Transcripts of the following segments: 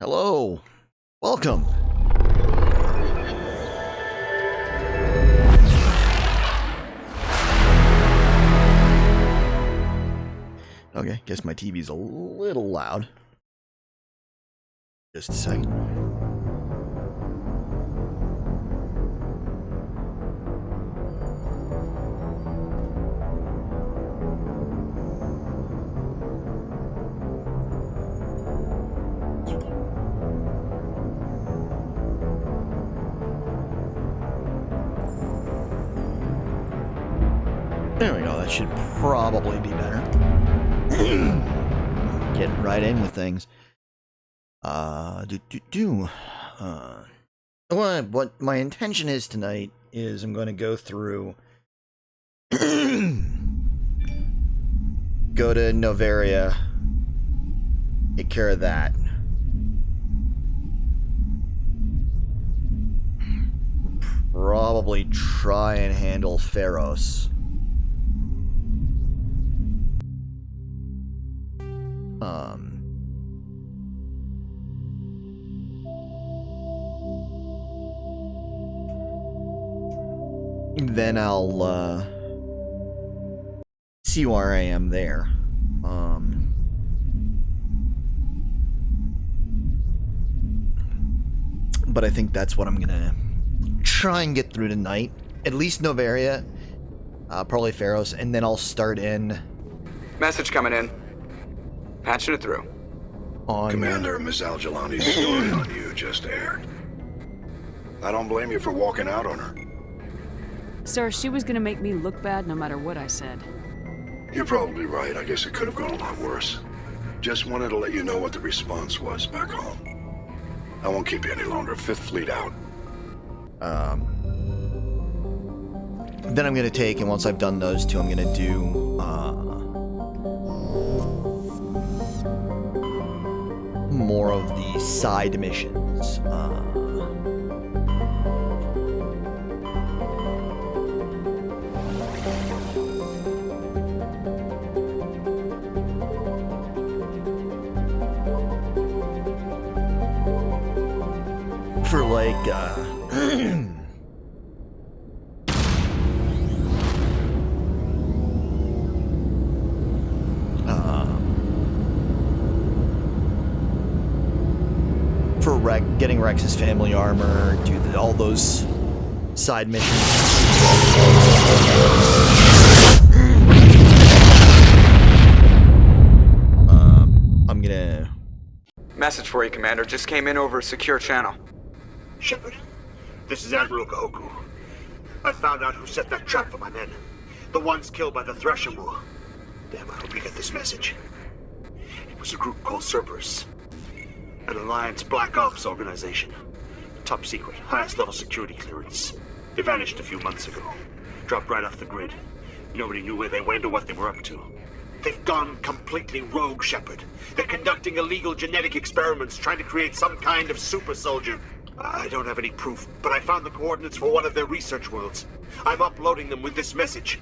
Hello. Welcome. Okay, guess my TV's a little loud. Just a second. There we go, that should probably be better. Get right in with things. What my intention is tonight is I'm going to go through, go to Noveria, take care of that. Probably try and handle Pharos. Then I'll see where I am there. But I think that's what I'm gonna try and get through tonight. At least Noveria, probably Pharos, and then I'll start in. Message coming in. Patching it through. On Commander, Miss Al-Jalani's story on you just aired. I don't blame you for walking out on her. Sir, she was gonna make me look bad no matter what I said. You're probably right. I guess it could have gone a lot worse. Just wanted to let you know what the response was back home. I won't keep you any longer. Fifth Fleet out. Then I'm gonna take, and once I've done those two, I'm gonna do more of the side missions. For like, for getting Rex's family armor, do all those side missions. I'm gonna. Message for you, Commander. Just came in over a secure channel. Shepard, this is Admiral Kahoku. I found out who set that trap for my men. The ones killed by the Threshermoor. Damn, I hope you get this message. It was a group called Cerberus. An Alliance Black Ops organization. Top secret, highest level security clearance. They vanished a few months ago. Dropped right off the grid. Nobody knew where they went or what they were up to. They've gone completely rogue, Shepard. They're conducting illegal genetic experiments, trying to create some kind of super soldier. I don't have any proof, but I found the coordinates for one of their research worlds. I'm uploading them with this message.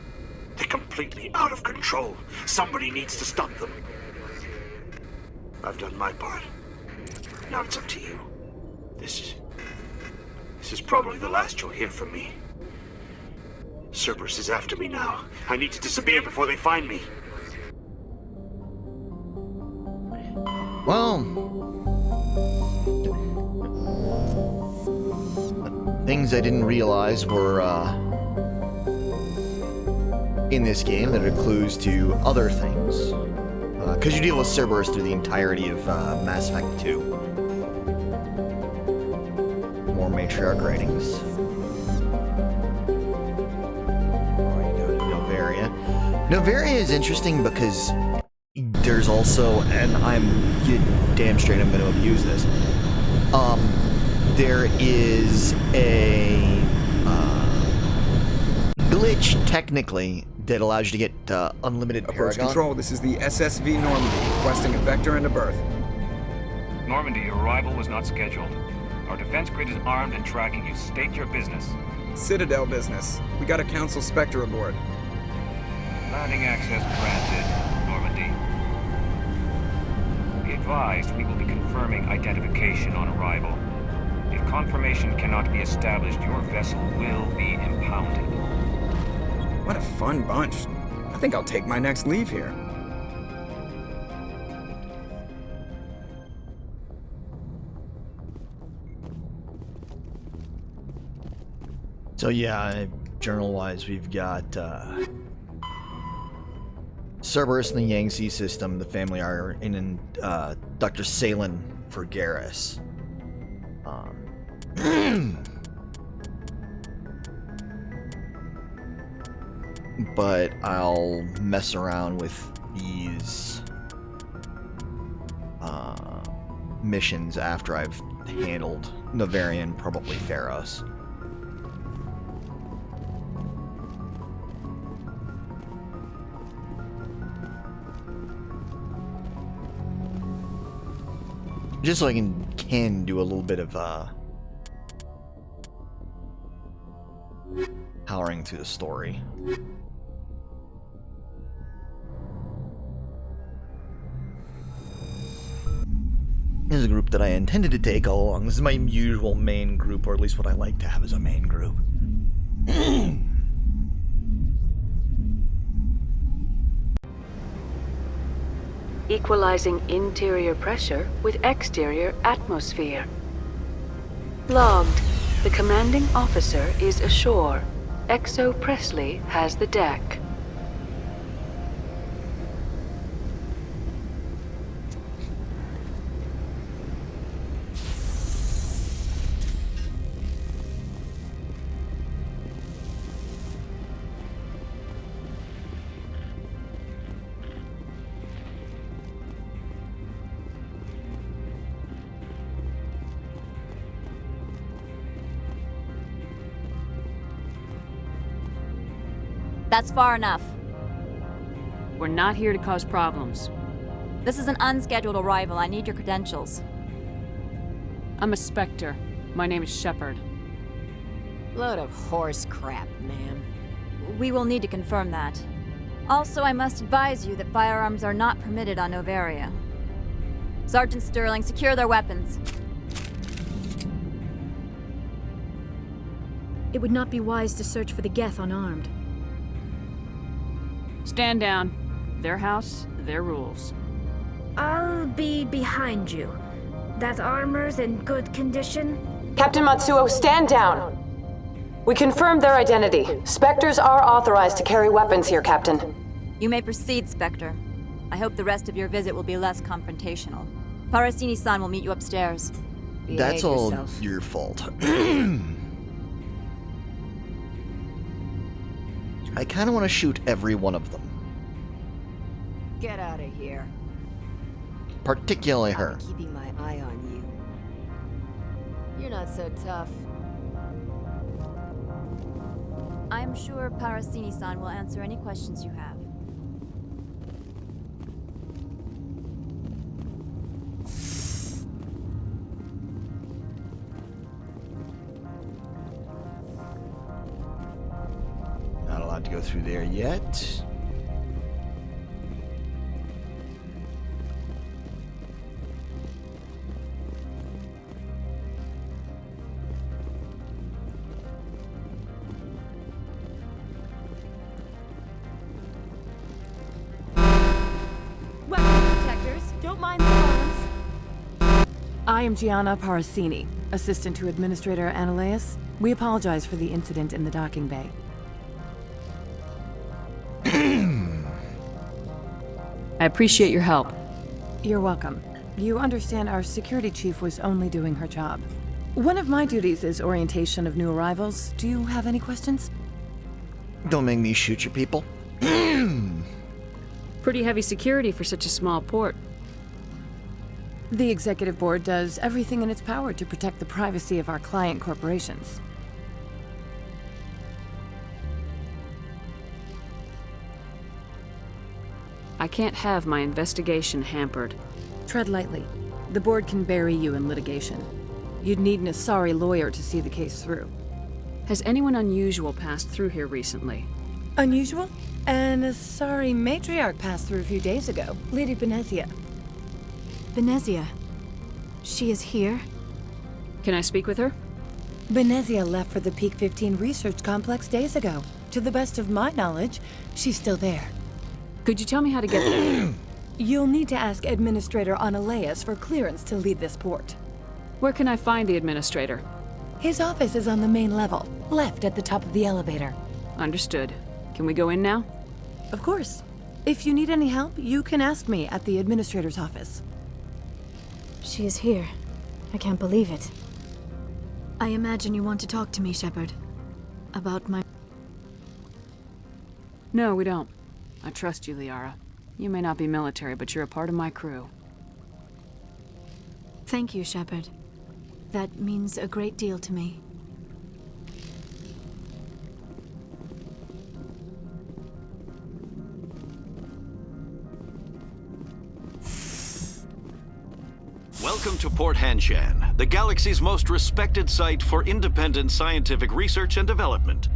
They're completely out of control. Somebody needs to stop them. I've done my part. Now it's up to you. This is probably the last you'll hear from me. Cerberus is after me now. I need to disappear before they find me. Well, things I didn't realize were in this game that are clues to other things. Because you deal with Cerberus through the entirety of Mass Effect 2. More matriarch ratings. You go to Noveria. Noveria is interesting because there's also, and I'm damn straight I'm going to abuse this. There is a glitch, technically, that allows you to get unlimited Approach Paragon. control, this is the SSV Normandy, requesting a vector and a berth. Normandy, your arrival was not scheduled. Our defense grid is armed and tracking you. State your business. Citadel business. We got a Council Spectre aboard. Landing access granted, Normandy. The Be advised, we will be confirming identification on arrival. If confirmation cannot be established, your vessel will be impounded. What a fun bunch. I think I'll take my next leave here. So yeah, journal-wise, we've got Cerberus in the Yangtze system. The family are in Dr. Salen for Garrus. But I'll mess around with these missions after I've handled Novarian, probably Pharaohs. Just so I can do a little bit of powering through the story. This is a group that I intended to take all along. This is my usual main group, or at least what I like to have as a main group. Equalizing interior pressure with exterior atmosphere. Logged. The commanding officer is ashore. Exo Presley has the deck. That's far enough. We're not here to cause problems. This is an unscheduled arrival. I need your credentials. I'm a Spectre. My name is Shepard. Load of horse crap, ma'am. We will need to confirm that. Also, I must advise you that firearms are not permitted on Novaria. Sergeant Sterling, secure their weapons. It would not be wise to search for the Geth unarmed. Stand down. Their house, their rules. I'll be behind you. That armor's in good condition? Captain Matsuo, stand down! We confirmed their identity. Spectres are authorized to carry weapons here, Captain. You may proceed, Spectre. I hope the rest of your visit will be less confrontational. Parasini-san will meet you upstairs. That's all your fault. I kind of want to shoot every one of them. Get out of here. Particularly her. I'm keeping my eye on you. You're not so tough. I'm sure Parasini-san will answer any questions you have. Not allowed to go through there yet. Weapon detectors, don't mind the alarms. I am Gianna Parasini, assistant to Administrator Ananias. We apologize for the incident in the docking bay. I appreciate your help. You're welcome. You understand our security chief was only doing her job. One of my duties is orientation of new arrivals. Do you have any questions? Don't make me shoot you people. Pretty heavy security for such a small port. The executive board does everything in its power to protect the privacy of our client corporations. I can't have my investigation hampered. Tread lightly. The board can bury you in litigation. You'd need an Asari lawyer to see the case through. Has anyone unusual passed through here recently? Unusual? An Asari matriarch passed through a few days ago, Lady Benezia. Benezia. She is here? Can I speak with her? Benezia left for the Peak 15 research complex days ago. To the best of my knowledge, she's still there. Could you tell me how to get there? You'll need to ask Administrator Analeas for clearance to leave this port. Where can I find the administrator? His office is on the main level, left at the top of the elevator. Understood. Can we go in now? Of course. If you need any help, you can ask me at the administrator's office. She is here. I can't believe it. I imagine you want to talk to me, Shepard. About my... No, we don't. I trust you, Liara. You may not be military, but you're a part of my crew. Thank you, Shepard. That means a great deal to me. Welcome to Port Hanshan, the galaxy's most respected site for independent scientific research and development.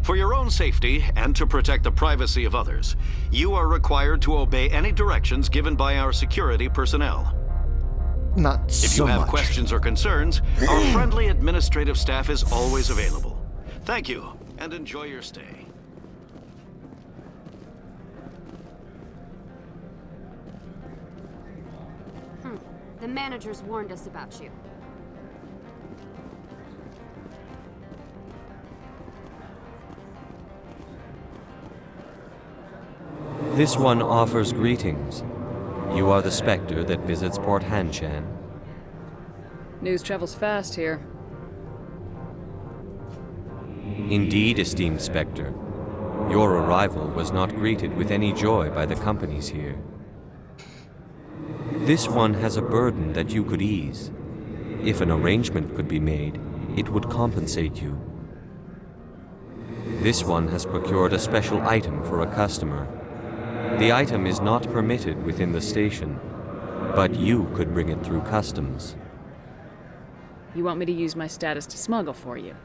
For your own safety and to protect the privacy of others, you are required to obey any directions given by our security personnel. Not so much. If you have questions or concerns, our friendly administrative staff is always available. Thank you, and enjoy your stay. The managers warned us about you. This one offers greetings. You are the Spectre that visits Port Hanshan. News travels fast here. Indeed, esteemed Spectre. Your arrival was not greeted with any joy by the companies here. This one has a burden that you could ease. If an arrangement could be made, it would compensate you. This one has procured a special item for a customer. The item is not permitted within the station, but you could bring it through customs. You want me to use my status to smuggle for you?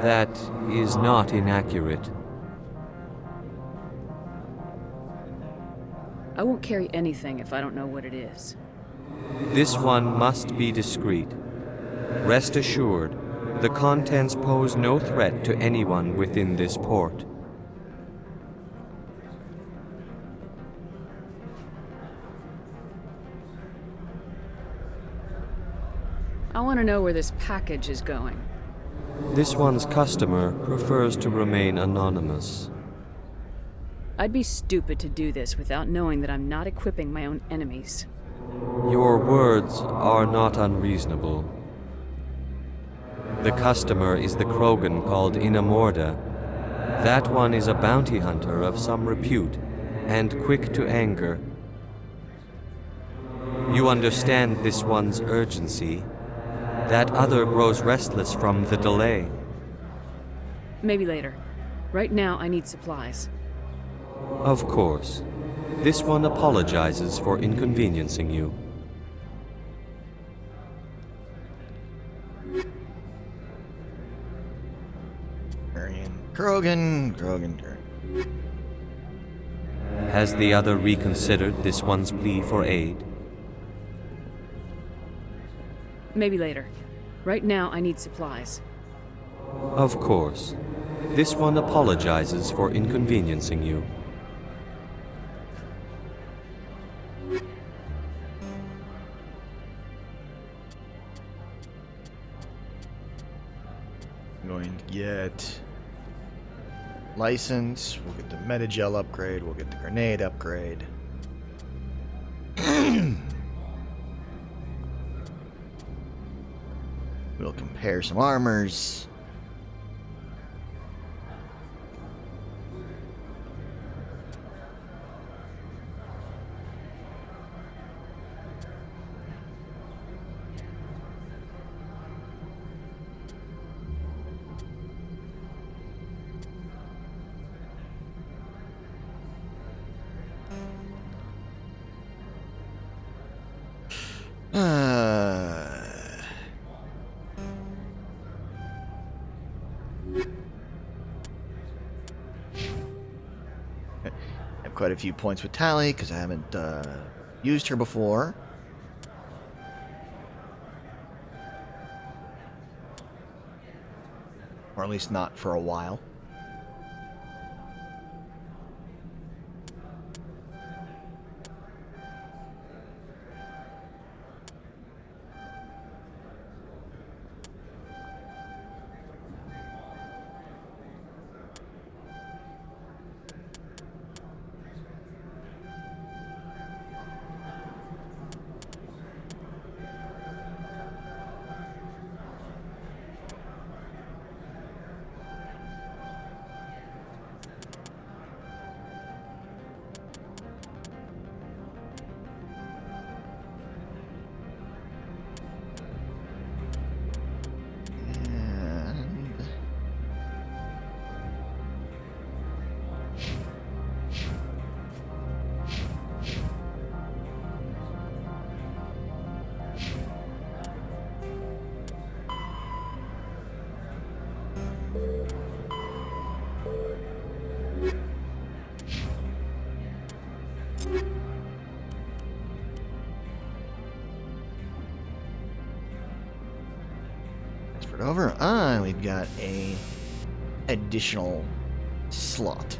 That is not inaccurate. I won't carry anything if I don't know what it is. This one must be discreet. Rest assured, the contents pose no threat to anyone within this port. I want to know where this package is going. This one's customer prefers to remain anonymous. I'd be stupid to do this without knowing that I'm not equipping my own enemies. Your words are not unreasonable. The customer is the Krogan called Inamorda. That one is a bounty hunter of some repute, and quick to anger. You understand this one's urgency. That other grows restless from the delay. Maybe later. Right now, I need supplies. Of course. This one apologizes for inconveniencing you. Krogan. Has the other reconsidered this one's plea for aid? Maybe later. Right now, I need supplies. Of course. This one apologizes for inconveniencing you. I'm going to get license, we'll get the metagel upgrade, we'll get the grenade upgrade. We'll compare some armors. I have quite a few points with Tali because I haven't used her before. at least not for a while. Transferred over. We've got a additional slot.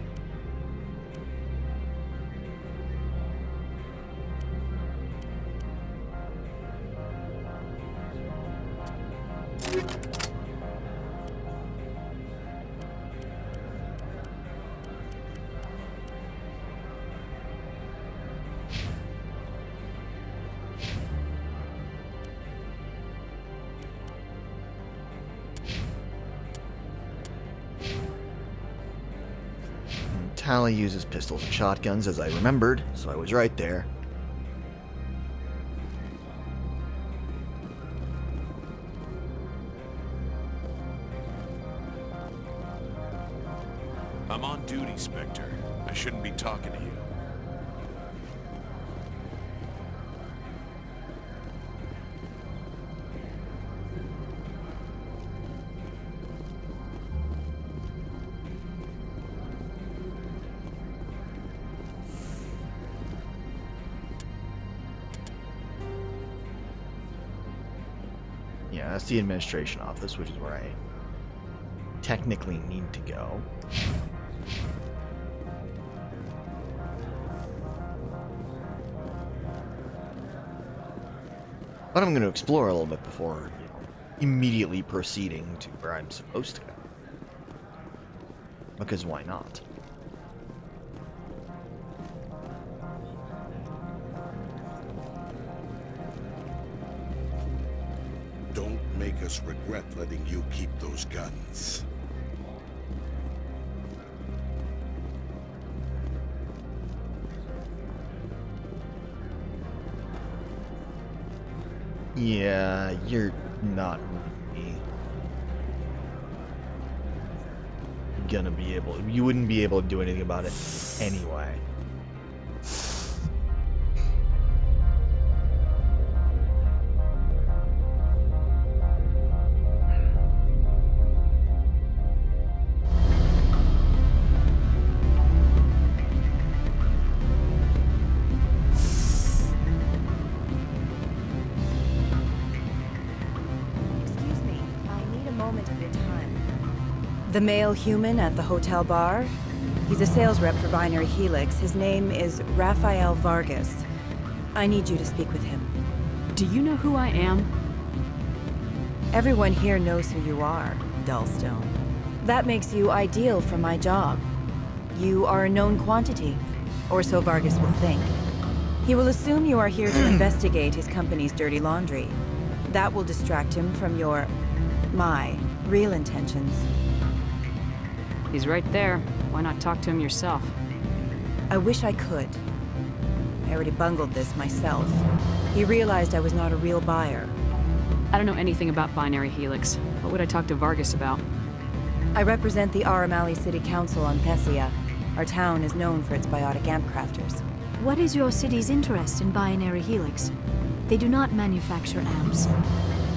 Tally uses pistols and shotguns, as I remembered, so I was right there. I'm on duty, Spectre. I shouldn't be talking to you. Yeah, that's the administration office, which is where I technically need to go. But I'm going to explore a little bit before, immediately proceeding to where I'm supposed to go. Because why not? Don't make us regret letting you keep those guns. Yeah, you're not really gonna be able... You wouldn't be able to do anything about it anyway. The male human at the hotel bar? He's a sales rep for Binary Helix. His name is Rafael Vargas. I need you to speak with him. Do you know who I am? Everyone here knows who you are, Dullstone. That makes you ideal for my job. You are a known quantity, or so Vargas will think. He will assume you are here to investigate his company's dirty laundry. That will distract him from my real intentions. He's right there. Why not talk to him yourself? I wish I could. I already bungled this myself. He realized I was not a real buyer. I don't know anything about Binary Helix. What would I talk to Vargas about? I represent the Aramali City Council on Thessia. Our town is known for its biotic amp crafters. What is your city's interest in Binary Helix? They do not manufacture amps.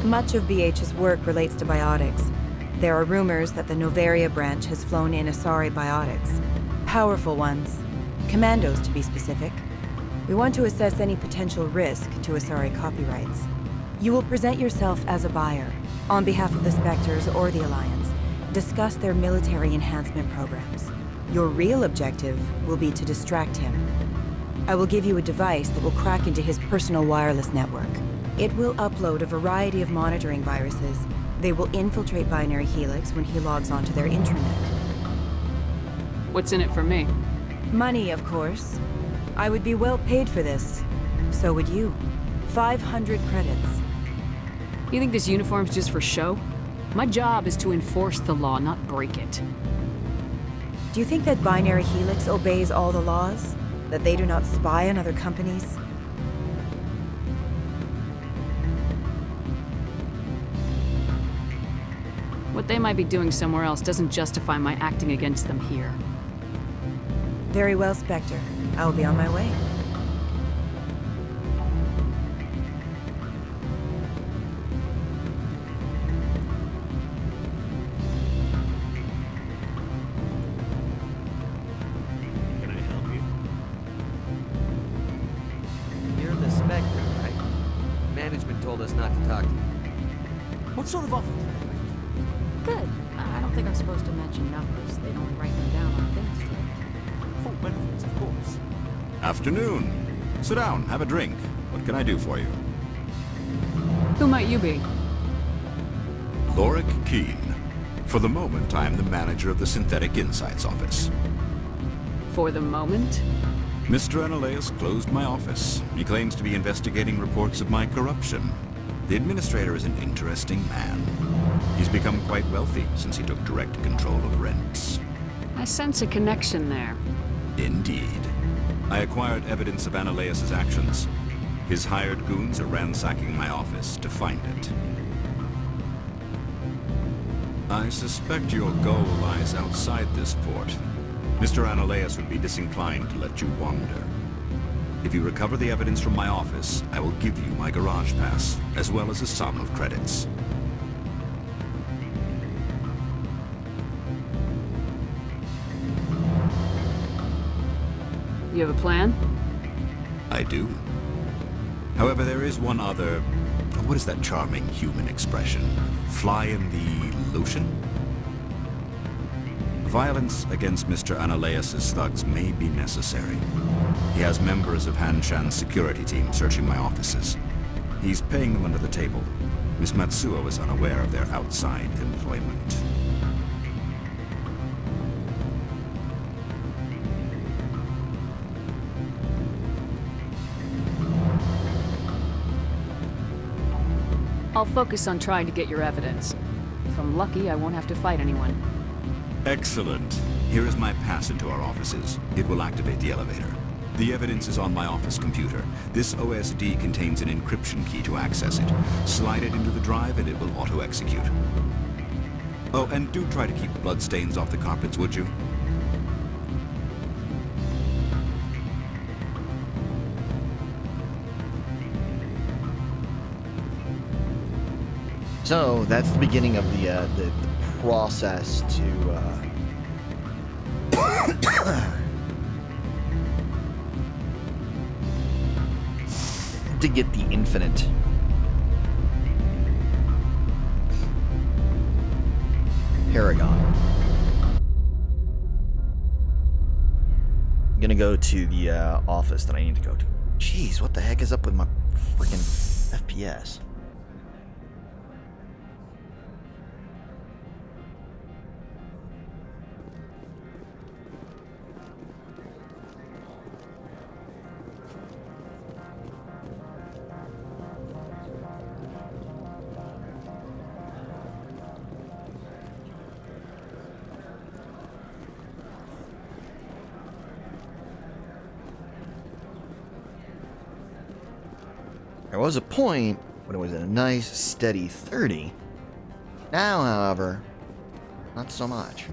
Much of BH's work relates to biotics. There are rumors that the Noveria branch has flown in Asari biotics. Powerful ones. Commandos, to be specific. We want to assess any potential risk to Asari copyrights. You will present yourself as a buyer, on behalf of the Spectres or the Alliance, discuss their military enhancement programs. Your real objective will be to distract him. I will give you a device that will crack into his personal wireless network. It will upload a variety of monitoring viruses. They will infiltrate Binary Helix when he logs onto their intranet. What's in it for me? Money, of course. I would be well paid for this. So would you. 500 credits. You think this uniform's just for show? My job is to enforce the law, not break it. Do you think that Binary Helix obeys all the laws? That they do not spy on other companies? What they might be doing somewhere else doesn't justify my acting against them here. Very well, Spectre. I will be on my way. Can I help you? You're the Spectre, right? Management told us not to talk to you. What sort of offer did they make you? Good. I don't think I'm supposed to mention numbers. They'd only write them down on things, right? Full benefits, of course. Afternoon. Sit down, have a drink. What can I do for you? Who might you be? Lorik Keene. For the moment, I am the manager of the Synthetic Insights office. For the moment? Mr. Analeus closed my office. He claims to be investigating reports of my corruption. The administrator is an interesting man. He's become quite wealthy since he took direct control of rents. I sense a connection there. Indeed. I acquired evidence of Analeus' actions. His hired goons are ransacking my office to find it. I suspect your goal lies outside this port. Mr. Analeus would be disinclined to let you wander. If you recover the evidence from my office, I will give you my garage pass, as well as a sum of credits. You have a plan? I do. However, there is one other... What is that charming human expression? Fly in the lotion? Violence against Mr. Analeus' thugs may be necessary. He has members of Hanshan's security team searching my offices. He's paying them under the table. Miss Matsuo is unaware of their outside employment. I'll focus on trying to get your evidence. If I'm lucky, I won't have to fight anyone. Excellent. Here is my pass into our offices. It will activate the elevator. The evidence is on my office computer. This OSD contains an encryption key to access it. Slide it into the drive and it will auto-execute. Oh, and do try to keep bloodstains off the carpets, would you? So that's the beginning of the process to get the infinite. Paragon. I'm gonna go to the office that I need to go to. Jeez, what the heck is up with my freaking FPS? There was a point when it was a nice, steady 30. Now, however, not so much.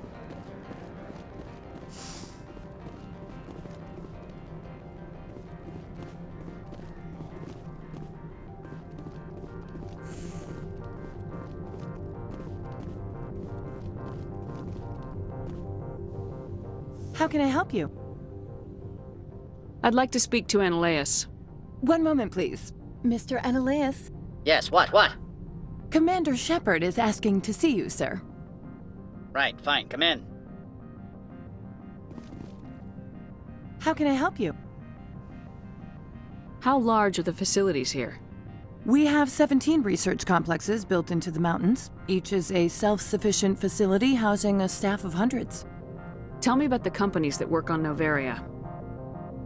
How can I help you? I'd like to speak to Analeus. One moment, please. Mr. Analeus? Yes, what? Commander Shepard is asking to see you, sir. Right, fine, come in. How can I help you? How large are the facilities here? We have 17 research complexes built into the mountains. Each is a self-sufficient facility housing a staff of hundreds. Tell me about the companies that work on Noveria.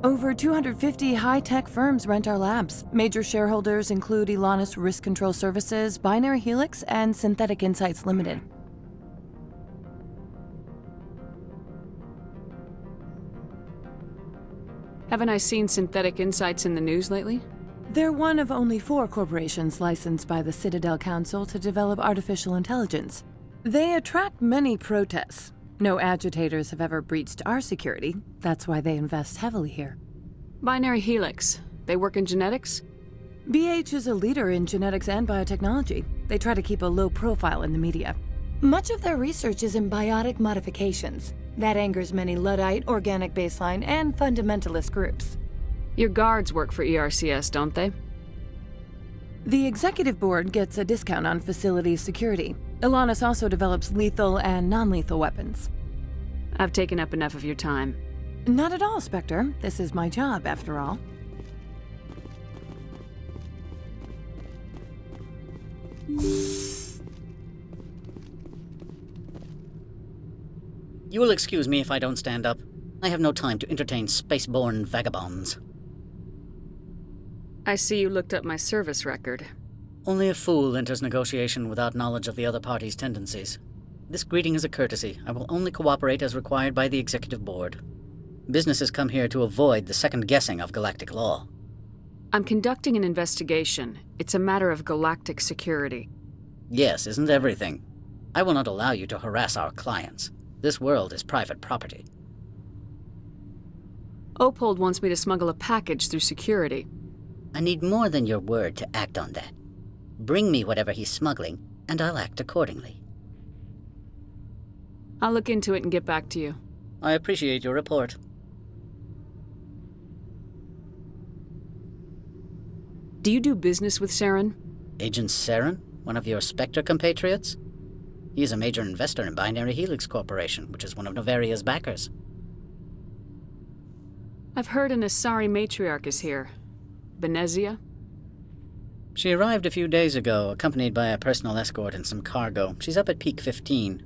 Over 250 high-tech firms rent our labs. Major shareholders include Elanus Risk Control Services, Binary Helix, and Synthetic Insights Limited. Haven't I seen Synthetic Insights in the news lately? They're one of only 4 corporations licensed by the Citadel Council to develop artificial intelligence. They attract many protests. No agitators have ever breached our security. That's why they invest heavily here. Binary Helix. They work in genetics? BH is a leader in genetics and biotechnology. They try to keep a low profile in the media. Much of their research is in biotic modifications. That angers many Luddite, organic baseline, and fundamentalist groups. Your guards work for ERCS, don't they? The executive board gets a discount on facility security. Elanus also develops lethal and non-lethal weapons. I've taken up enough of your time. Not at all, Spectre. This is my job, after all. You will excuse me if I don't stand up. I have no time to entertain spaceborne vagabonds. I see you looked up my service record. Only a fool enters negotiation without knowledge of the other party's tendencies. This greeting is a courtesy. I will only cooperate as required by the Executive Board. Businesses come here to avoid the second guessing of galactic law. I'm conducting an investigation. It's a matter of galactic security. Yes, isn't everything? I will not allow you to harass our clients. This world is private property. Opold wants me to smuggle a package through security. I need more than your word to act on that. Bring me whatever he's smuggling, and I'll act accordingly. I'll look into it and get back to you. I appreciate your report. Do you do business with Saren? Agent Saren? One of your Spectre compatriots? He is a major investor in Binary Helix Corporation, which is one of Noveria's backers. I've heard an Asari matriarch is here. Benezia? She arrived a few days ago, accompanied by a personal escort and some cargo. She's up at Peak 15.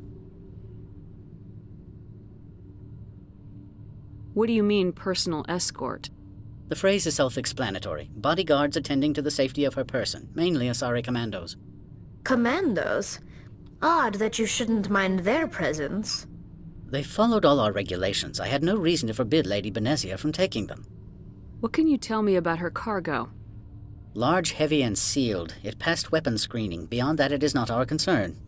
What do you mean, personal escort? The phrase is self-explanatory. Bodyguards attending to the safety of her person, mainly Asari commandos. Commandos? Odd that you shouldn't mind their presence. They followed all our regulations. I had no reason to forbid Lady Benezia from taking them. What can you tell me about her cargo? Large, heavy, and sealed. It passed weapons screening. Beyond that, it is not our concern.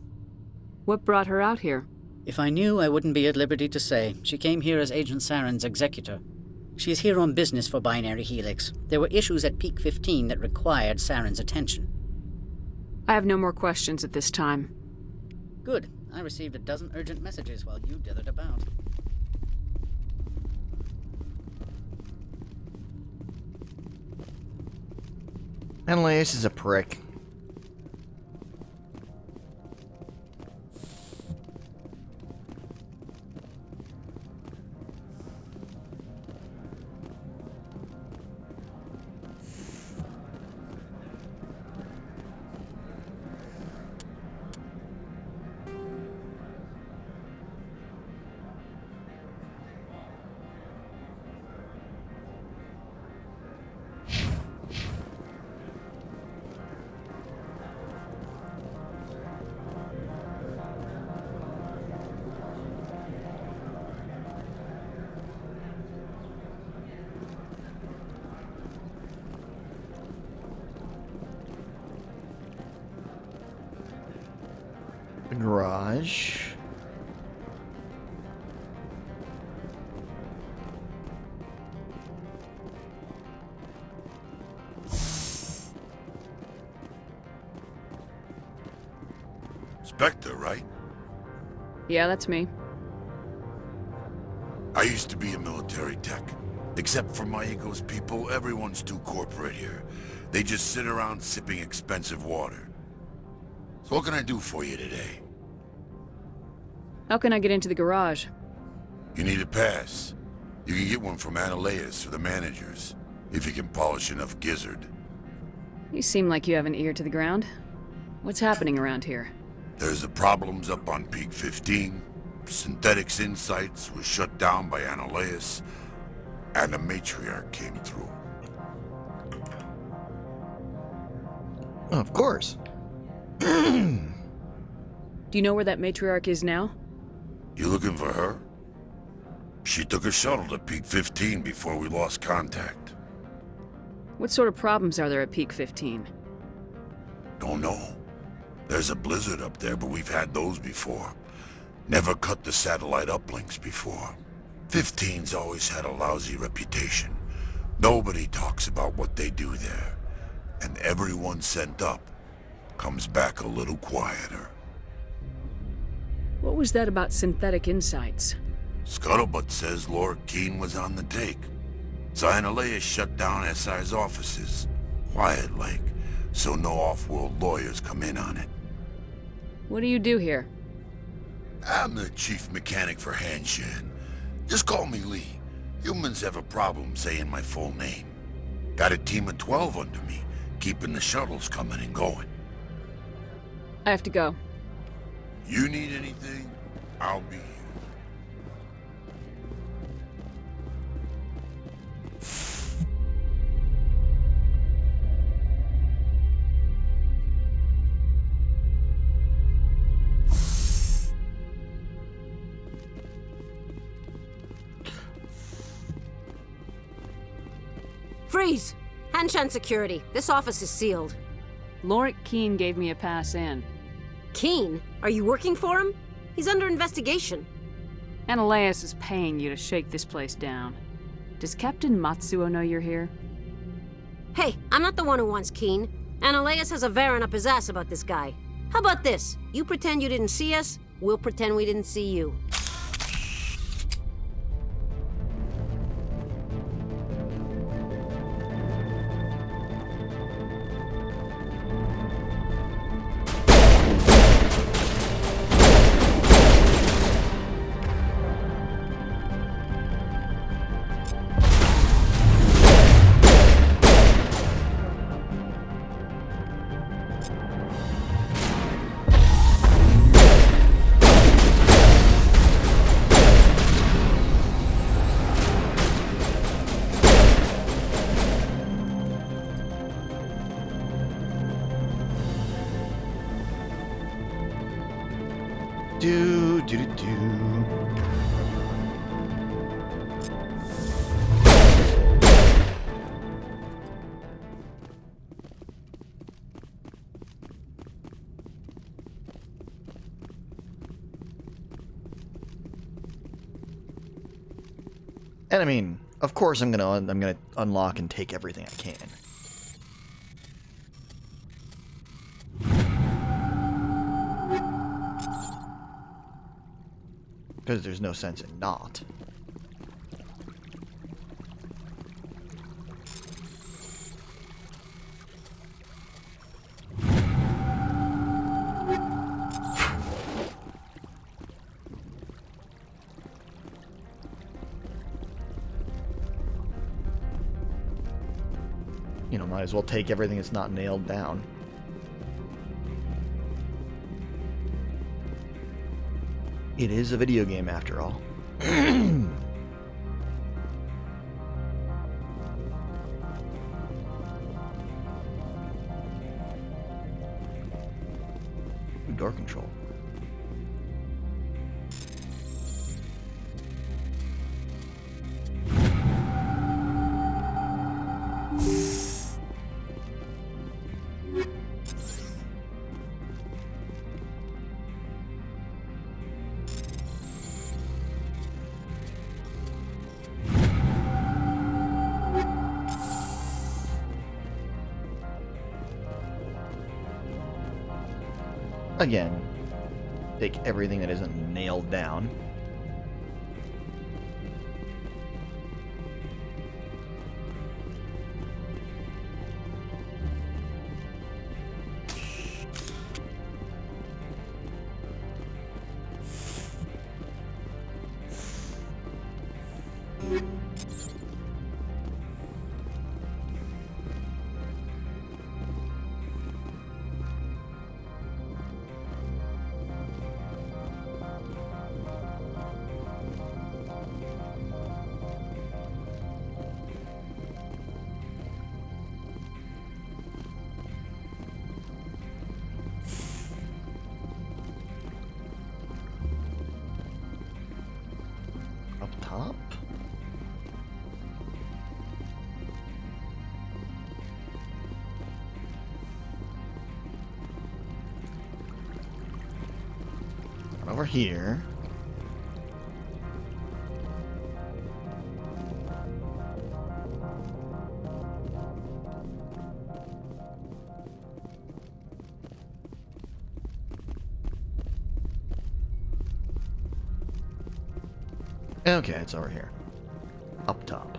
What brought her out here? If I knew, I wouldn't be at liberty to say. She came here as Agent Saren's executor. She is here on business for Binary Helix. There were issues at Peak 15 that required Saren's attention. I have no more questions at this time. Good. I received a dozen urgent messages while you dithered about. Menelaus is a prick. Garage. Spectre, right? Yeah, that's me. I used to be a military tech. Except for my ego's people, everyone's too corporate here. They just sit around sipping expensive water. So what can I do for you today? How can I get into the garage? You need a pass. You can get one from Analeas or the managers, if you can polish enough gizzard. You seem like you have an ear to the ground. What's happening around here? There's the problems up on Peak 15. Synthetics Insights was shut down by Analeas, and the Matriarch came through. Of course. Do you know where that matriarch is now? You looking for her? She took a shuttle to Peak 15 before we lost contact. What sort of problems are there at Peak 15? Don't know. There's a blizzard up there, but we've had those before. Never cut the satellite uplinks before. 15's always had a lousy reputation. Nobody talks about what they do there. And everyone sent up comes back a little quieter. What was that about Synthetic Insights? Scuttlebutt says Lord Keene was on the take. Analeas shut down SI's offices, quiet-like, so no off-world lawyers come in on it. What do you do here? I'm the chief mechanic for Hanshan. Just call me Lee. Humans have a problem saying my full name. Got a team of 12 under me, keeping the shuttles coming and going. I have to go. You need anything, I'll be here. Freeze! Hanshan Security. This office is sealed. Lorik Keene gave me a pass in. Keene? Are you working for him? He's under investigation. Analeas is paying you to shake this place down. Does Captain Matsuo know you're here? Hey, I'm not the one who wants Keene. Analeas has a Varen up his ass about this guy. How about this? You pretend you didn't see us, we'll pretend we didn't see you. And I mean, of course I'm gonna unlock and take everything I can. Because there's no sense in not. You know, might as well take everything that's not nailed down. It is a video game after all. Door control. Again, take everything that isn't nailed down. over here. Okay, it's over here. Up top.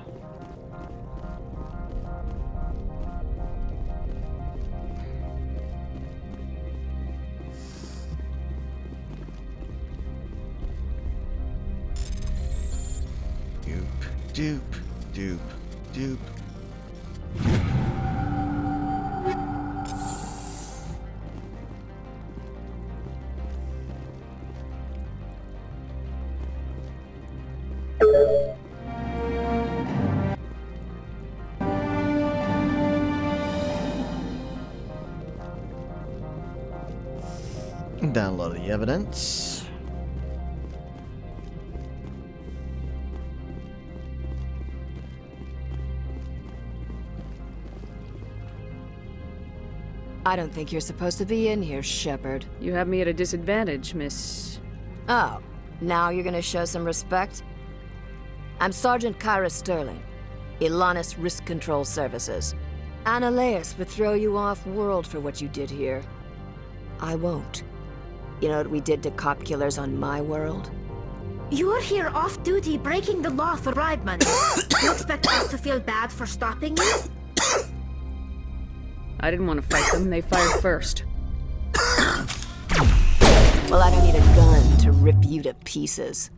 Doop, doop, doop. Download the evidence. I don't think you're supposed to be in here, Shepard. You have me at a disadvantage, Miss... Oh, now you're gonna show some respect? I'm Sergeant Kyra Sterling, Ilanis Risk Control Services. Analeas would throw you off-world for what you did here. I won't. You know what we did to cop killers on my world? You're here off-duty breaking the law for bribemen. You expect us to feel bad for stopping you? I didn't want to fight them, they fired first. Well, I don't need a gun to rip you to pieces.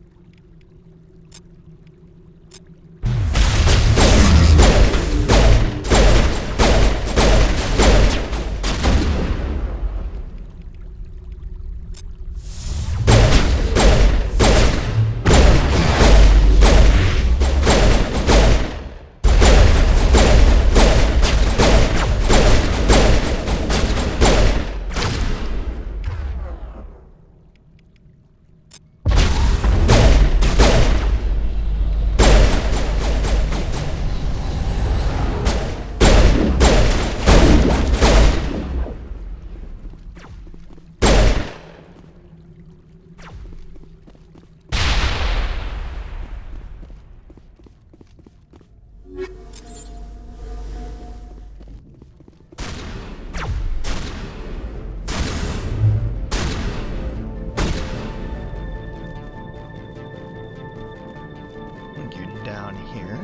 Down here.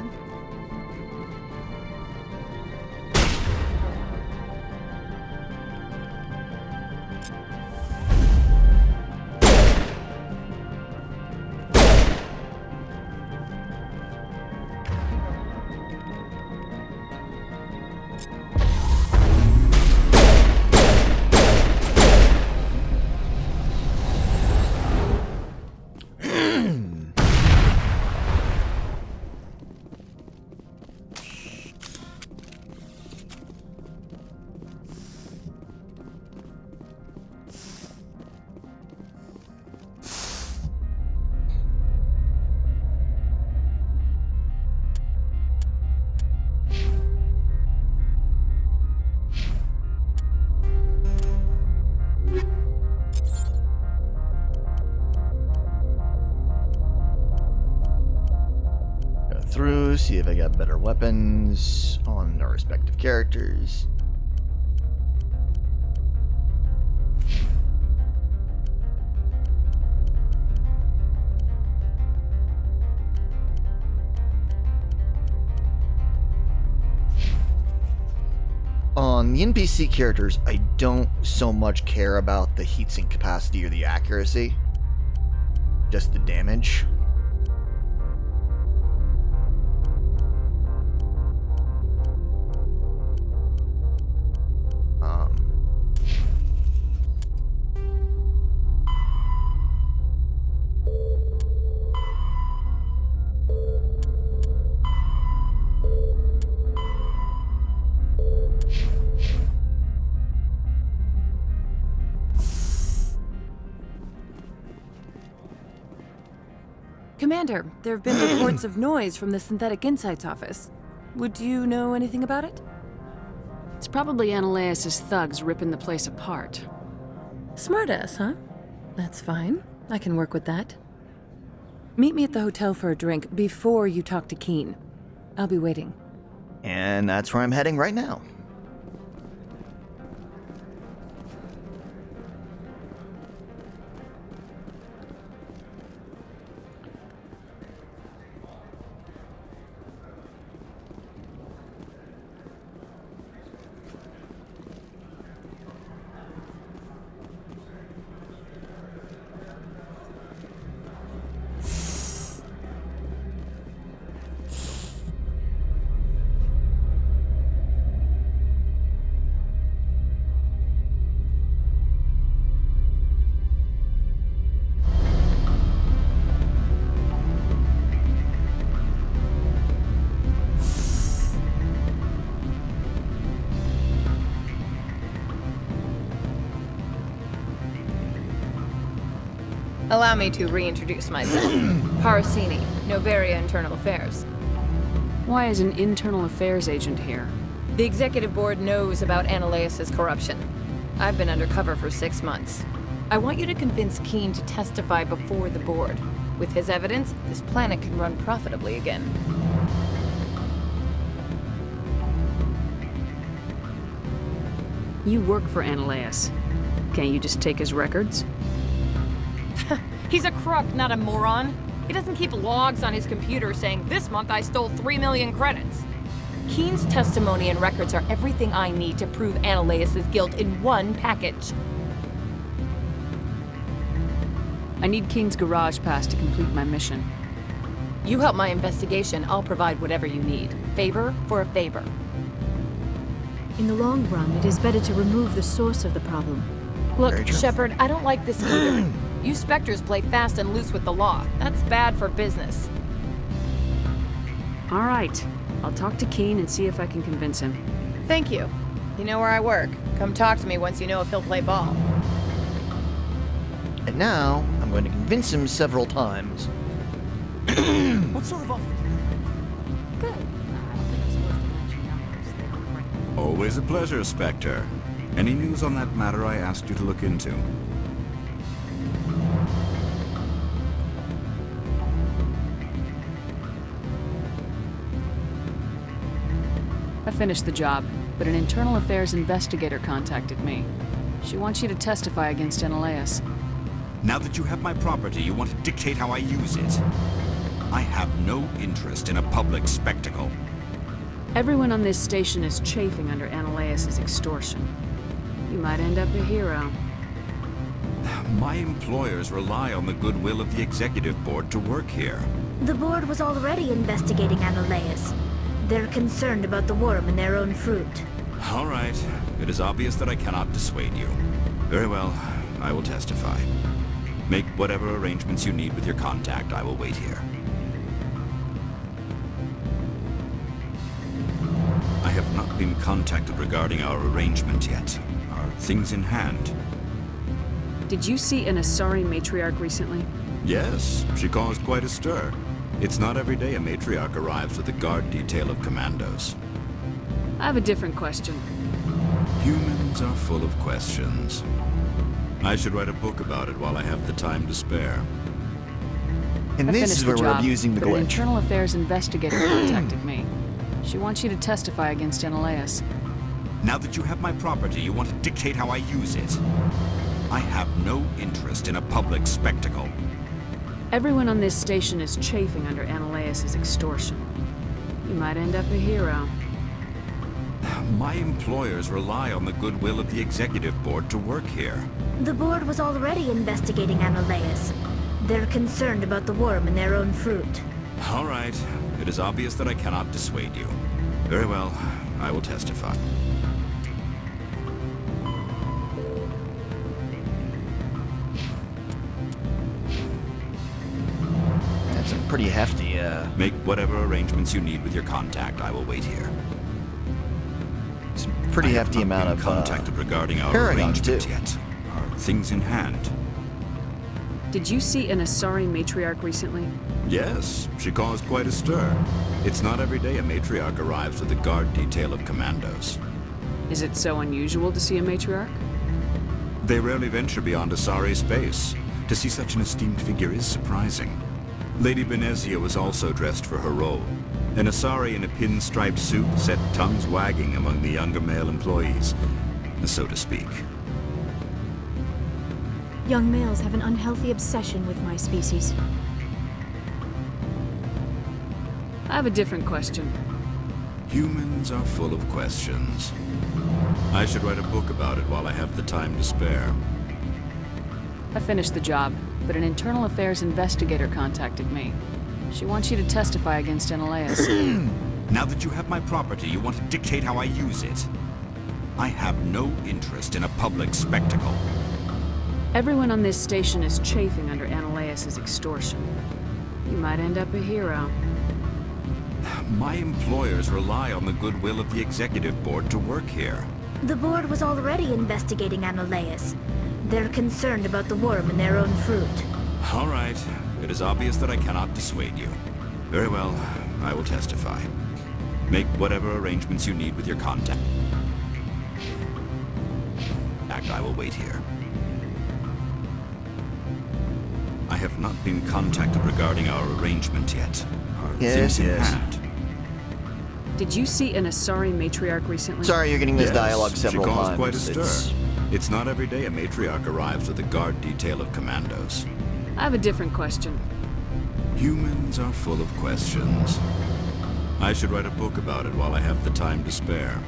Through, see if I got better weapons on our respective characters. On the NPC characters, I don't so much care about the heatsink capacity or the accuracy, just the damage. Commander, there have been reports of noise from the Synthetic Insights office. Would you know anything about it? It's probably Analeas' thugs ripping the place apart. Smartass, huh? That's fine. I can work with that. Meet me at the hotel for a drink before you talk to Keen. I'll be waiting. And that's where I'm heading right now. Allow me to reintroduce myself. Parasini, Noveria Internal Affairs. Why is an internal affairs agent here? The executive board knows about Ananias' corruption. I've been undercover for 6 months. I want you to convince Keen to testify before the board. With his evidence, this planet can run profitably again. You work for Ananias. Can't you just take his records? He's a crook, not a moron. He doesn't keep logs on his computer saying, "This month I stole 3 million credits." Keen's testimony and records are everything I need to prove Ananias' guilt in one package. I need Keen's garage pass to complete my mission. You help my investigation, I'll provide whatever you need. Favor for a favor. In the long run, it is better to remove the source of the problem. Look, Shepard, I don't like this either. You Spectres play fast and loose with the law. That's bad for business. All right. I'll talk to Keen and see if I can convince him. Thank you. You know where I work. Come talk to me once you know if he'll play ball. And now, I'm going to convince him several times. What sort of offer? Good. I don't think I'm supposed to mention numbers. They don't bring... Always a pleasure, Spectre. Any news on that matter I asked you to look into? I finished the job, but an internal affairs investigator contacted me. She wants you to testify against Ananias. Now that you have my property, you want to dictate how I use it. I have no interest in a public spectacle. Everyone on this station is chafing under Ananias' extortion. You might end up a hero. My employers rely on the goodwill of the executive board to work here. The board was already investigating Ananias. They're concerned about the worm in their own fruit. All right. It is obvious that I cannot dissuade you. Very well. I will testify. Make whatever arrangements you need with your contact. I will wait here. I have not been contacted regarding our arrangement yet. Are things in hand? Did you see an Asari matriarch recently? Yes, she caused quite a stir. It's not every day a matriarch arrives with a guard detail of commandos. I have a different question. Humans are full of questions. I should write a book about it while I have the time to spare. And this is where we're abusing the but an glitch. internal affairs investigator contacted me. She wants you to testify against Ananias. Now that you have my property, you want to dictate how I use it. I have no interest in a public spectacle. Everyone on this station is chafing under Ananias' extortion. You might end up a hero. My employers rely on the goodwill of the executive board to work here. The board was already investigating Ananias. They're concerned about the worm in their own fruit. All right. It is obvious that I cannot dissuade you. Very well. I will testify. That's a pretty hefty, Make whatever arrangements you need with your contact. I will wait here. It's a pretty hefty amount of, contacted regarding our Paragon, arrangement too. yet. Are things in hand? Did you see an Asari matriarch recently? Yes, she caused quite a stir. It's not every day a matriarch arrives with a guard detail of commandos. Is it so unusual to see a matriarch? They rarely venture beyond Asari space. To see such an esteemed figure is surprising. Lady Benezia was also dressed for her role. An Asari in a pinstriped suit set tongues wagging among the younger male employees, so to speak. Young males have an unhealthy obsession with my species. I have a different question. Humans are full of questions. I should write a book about it while I have the time to spare. I finished the job, but an internal affairs investigator contacted me. She wants you to testify against Analeas. Now that you have my property, you want to dictate how I use it. I have no interest in a public spectacle. Everyone on this station is chafing under Analeas' extortion. You might end up a hero. My employers rely on the goodwill of the executive board to work here. The board was already investigating Analeas. They're concerned about the worm in their own fruit. All right. It is obvious that I cannot dissuade you. Very well. I will testify. Make whatever arrangements you need with your contact. I will wait here. I have not been contacted regarding our arrangement yet. Are things in hand? Did you see an Asari matriarch recently? Sorry, you're getting this dialogue several she caused times. Quite a stir. It's not every day a matriarch arrives with a guard detail of commandos. I have a different question. Humans are full of questions. I should write a book about it while I have the time to spare.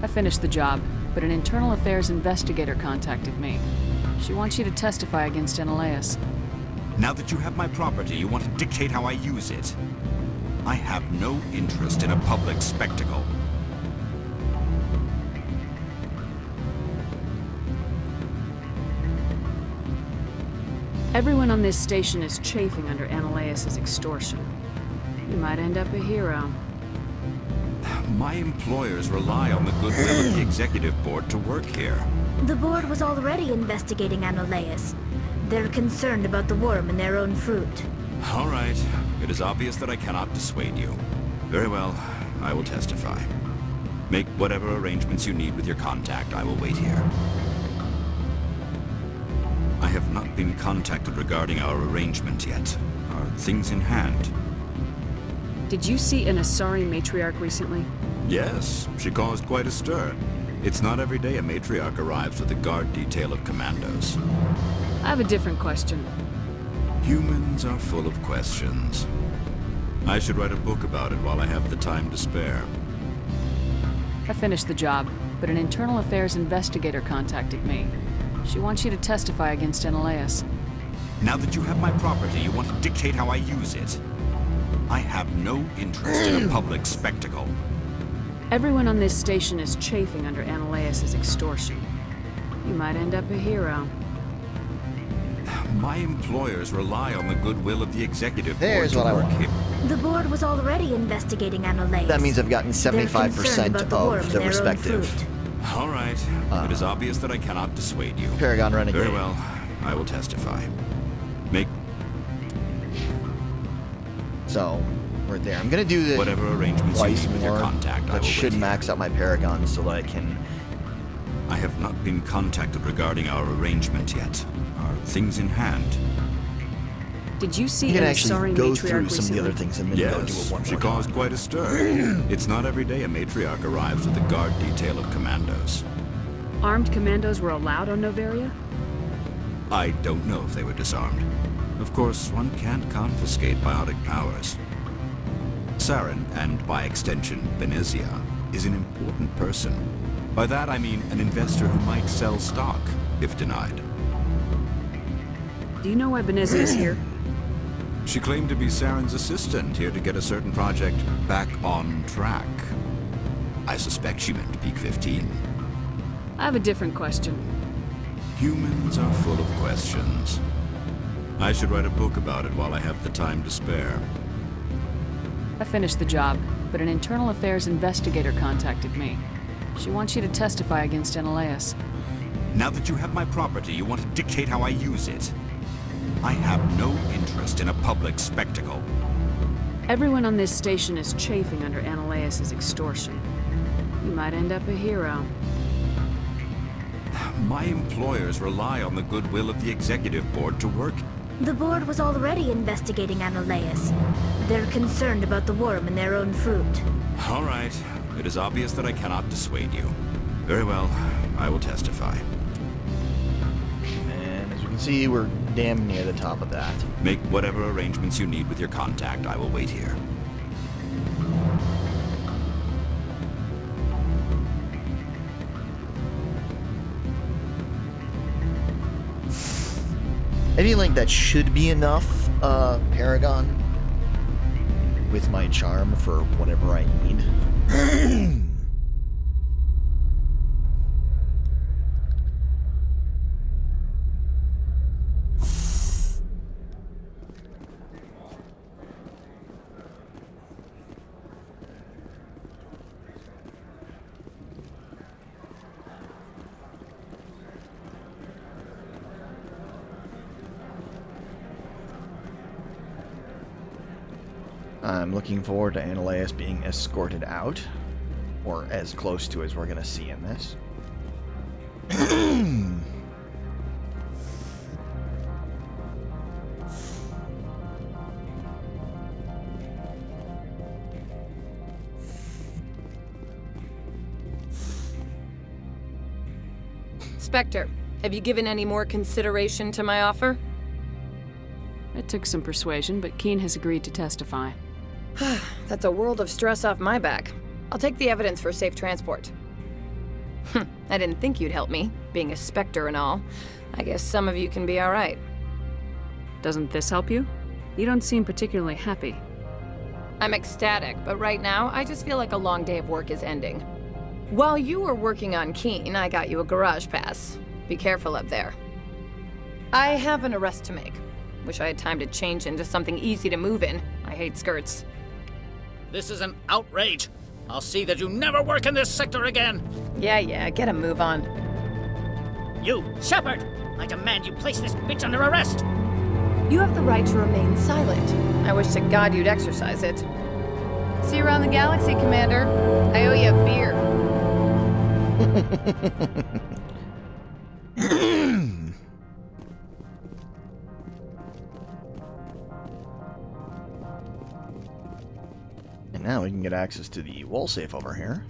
I finished the job, but an internal affairs investigator contacted me. She wants you to testify against Analeas. Now that you have my property, you want to dictate how I use it. I have no interest in a public spectacle. Everyone on this station is chafing under Analeas' extortion. You might end up a hero. My employers rely on the goodwill of the executive board to work here. The board was already investigating Analeas. They're concerned about the worm in their own fruit. All right. It is obvious that I cannot dissuade you. Very well. I will testify. Make whatever arrangements you need with your contact. I will wait here. I have not been contacted regarding our arrangement yet. Are things in hand? Did you see an Asari matriarch recently? Yes, she caused quite a stir. It's not every day a matriarch arrives with a guard detail of commandos. I have a different question. Humans are full of questions. I should write a book about it while I have the time to spare. I finished the job, but an internal affairs investigator contacted me. She wants you to testify against Analeas. Now that you have my property, you want to dictate how I use it. I have no interest in a public spectacle. Everyone on this station is chafing under Analeas' extortion. You might end up a hero. My employers rely on the goodwill of the executive There's board what to I work want. here. The board was already investigating Analeas. That means I've gotten They're concerned 75% about the worm of in the their own respective. fruit. All right. It is obvious that I cannot dissuade you. Paragon Renegade. Very well. I will testify. Make So, we're there. I'm gonna do this whatever arrangements you twice need with your more. contact. I That will should wait max here. out my Paragon so that I can... I have not been contacted regarding our arrangement yet. Are things in hand? Did you see You can an actually Asari go matriarch through some of the recently? other things and then go do it Yes, one she more caused time. quite a stir. It's not every day a matriarch arrives with a guard detail of commandos. Armed commandos were allowed on Noveria? I don't know if they were disarmed. Of course, one can't confiscate biotic powers. Saren, and by extension, Benezia, is an important person. By that I mean an investor who might sell stock, if denied. Do you know why Benezia is here? She claimed to be Saren's assistant, here to get a certain project back on track. I suspect she meant Peak 15. I have a different question. Humans are full of questions. I should write a book about it while I have the time to spare. I finished the job, but an internal affairs investigator contacted me. She wants you to testify against Analeas. Now that you have my property, you want to dictate how I use it. I have no interest in a public spectacle. Everyone on this station is chafing under Analeas' extortion. You might end up a hero. My employers rely on the goodwill of the executive board to work. The board was already investigating Anoleus. They're concerned about the worm in their own fruit. All right. It is obvious that I cannot dissuade you. Very well. I will testify. And as you can see, we're damn near the top of that. Make whatever arrangements you need with your contact. I will wait here. I feel like that should be enough, Paragon, with my charm for whatever I need. I'm looking forward to Anoleus being escorted out, or as close to as we're gonna see in this. Spectre, have you given any more consideration to my offer? It took some persuasion, but Keen has agreed to testify. That's a world of stress off my back. I'll take the evidence for safe transport. I didn't think you'd help me, being a Spectre and all. I guess some of you can be alright. Doesn't this help you? You don't seem particularly happy. I'm ecstatic, but right now, I just feel like a long day of work is ending. While you were working on Keen, I got you a garage pass. Be careful up there. I have an arrest to make. Wish I had time to change into something easy to move in. I hate skirts. This is an outrage. I'll see that you never work in this sector again. Yeah, get a move on. You, Shepard! I demand you place this bitch under arrest! You have the right to remain silent. I wish to God you'd exercise it. See you around the galaxy, Commander. I owe you a beer. And now we can get access to the wall safe over here.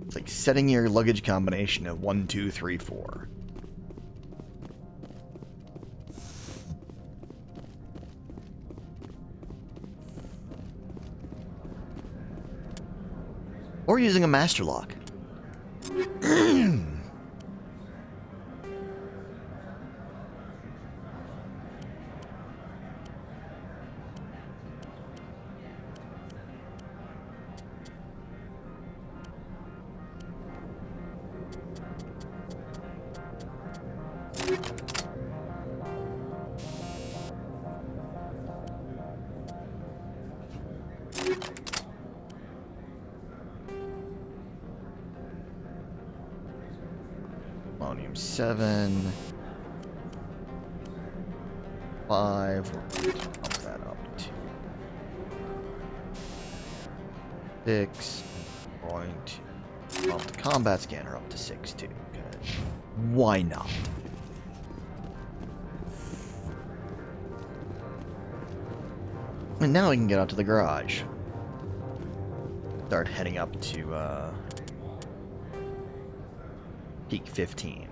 It's like setting your luggage combination of 1, 2, 3, 4. Or using a master lock. Polonium 7. 5. We're going to bump that up to 6. We're going to bump the combat scanner up to 6 too. Because why not? And now we can get out to the garage. Start heading up to peak 15.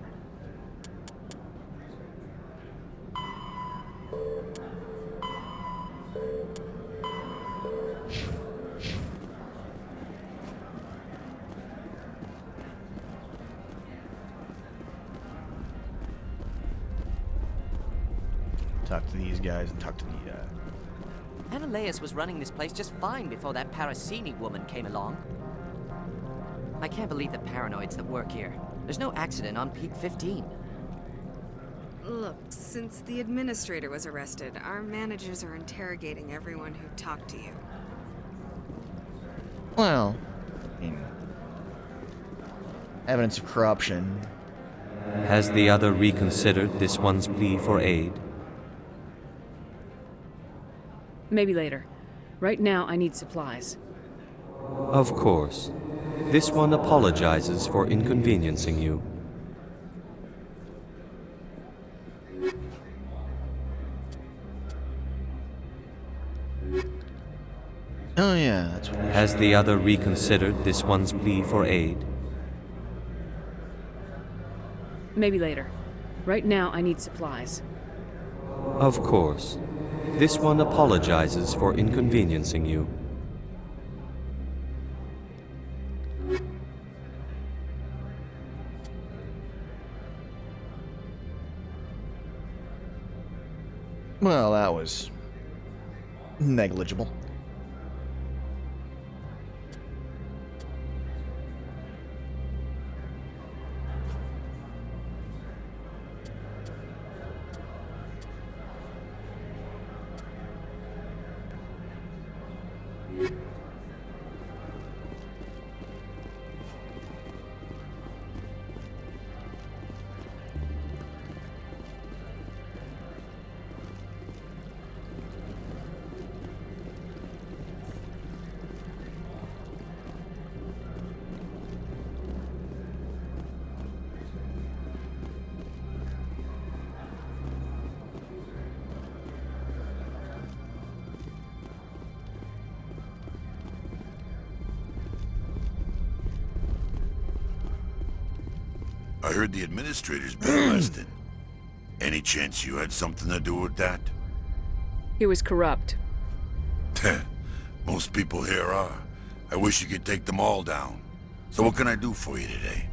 Talk to these guys and talk to the Anoleus was running this place just fine before that Parasini woman came along. I can't believe the paranoids that work here. There's no accident on Peak 15. Look, since the administrator was arrested, our managers are interrogating everyone who talked to you. Well, I mean, evidence of corruption. Has the other reconsidered this one's plea for aid? Maybe later. Right now, I need supplies. Of course. This one apologizes for inconveniencing you. Oh yeah, that's what. Has the other reconsidered this one's plea for aid? Maybe later. Right now, I need supplies. Of course. This one apologizes for inconveniencing you. Well, that was negligible. I heard the administrator's been arrested. Any chance you had something to do with that? He was corrupt. Most people here are. I wish you could take them all down. So what can I do for you today?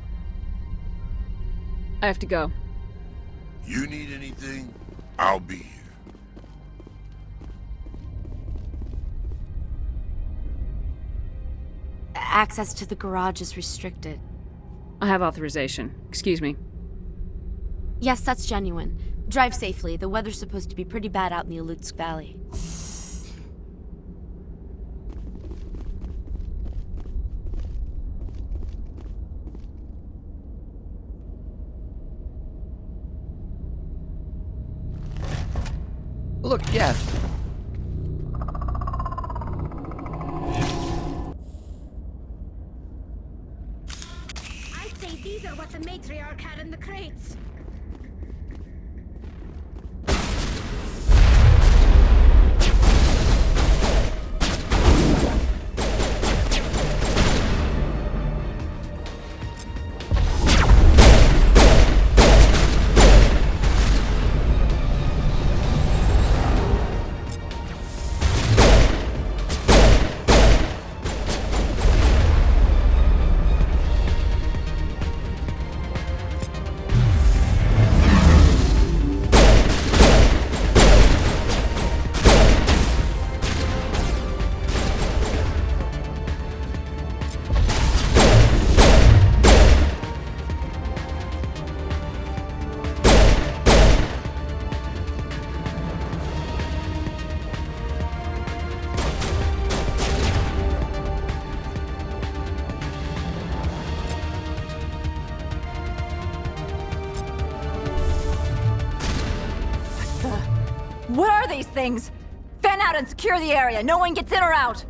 I have to go. You need anything? I'll be here. Access to the garage is restricted. I have authorization. Excuse me. Yes, that's genuine. Drive safely. The weather's supposed to be pretty bad out in the Alutsk Valley. Look, Geth. I'd say these are what the matriarch had in the crates. What are these things? Fan out and secure the area. No one gets in or out.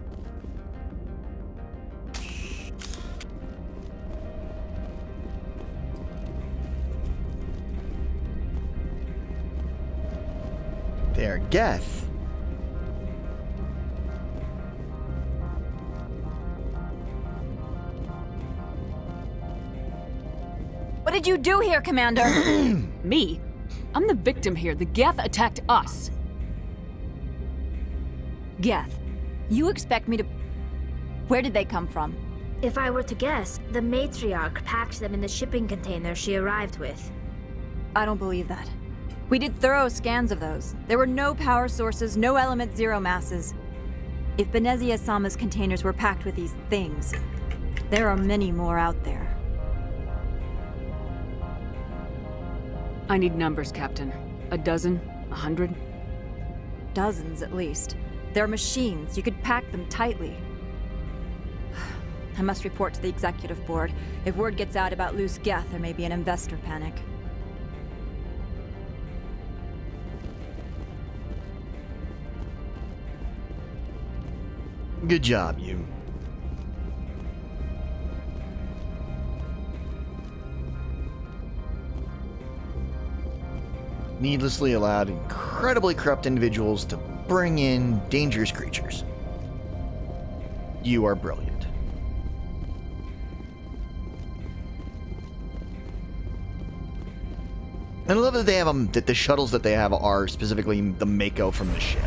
There, Geth. What did you do here, Commander? Me? I'm the victim here. The Geth attacked us. Geth, you expect me to... Where did they come from? If I were to guess, the matriarch packed them in the shipping container she arrived with. I don't believe that. We did thorough scans of those. There were no power sources, no element zero masses. If Benezia Sama's containers were packed with these things, there are many more out there. I need numbers, Captain. A dozen? 100? Dozens, at least. They're machines. You could pack them tightly. I must report to the executive board. If word gets out about loose Geth, there may be an investor panic. Good job, you. Needlessly allowed incredibly corrupt individuals to bring in dangerous creatures. You are brilliant. And I love that they have that the shuttles that they have are specifically the Mako from the ship.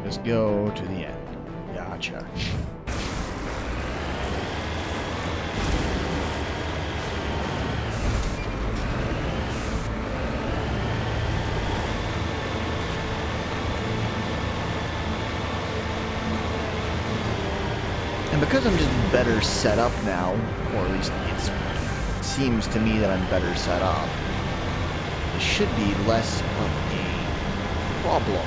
Just go to the end. Gotcha. And because I'm just better set up now, or at least it seems to me that I'm better set up, it should be less of a problem.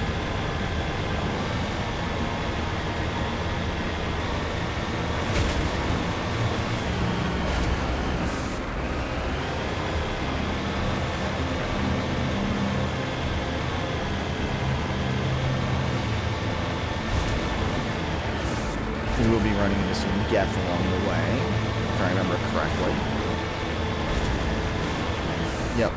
We will be running into some Geth along the way, if I remember correctly. Yep.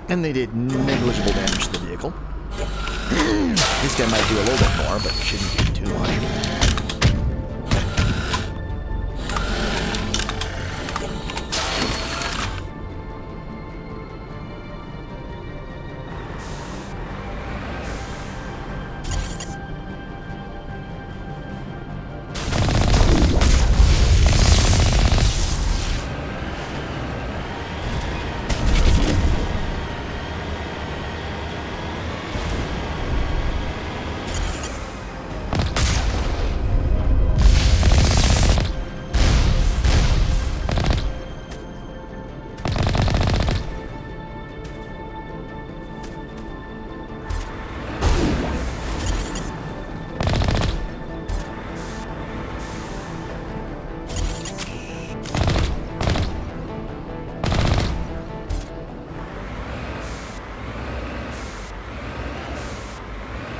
And they did negligible damage to the vehicle. This guy might do a little bit more, but shouldn't do too much.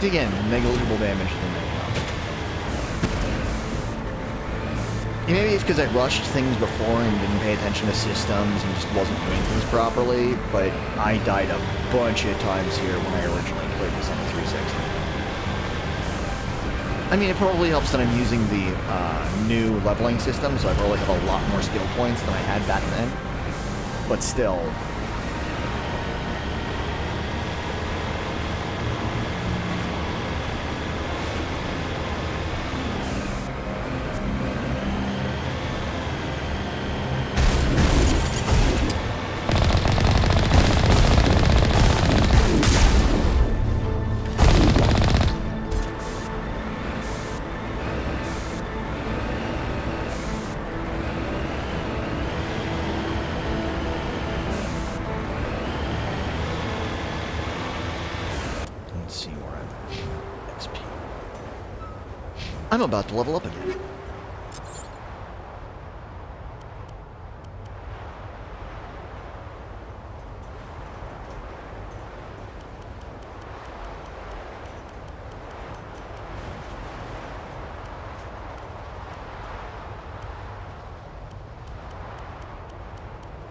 Again, negligible damage to the Mako. Maybe it's because I rushed things before and didn't pay attention to systems and just wasn't doing things properly, but I died a bunch of times here when I originally played this on the 360. I mean, it probably helps that I'm using the new leveling system, so I probably have a lot more skill points than I had back then. But still, I'm about to level up again.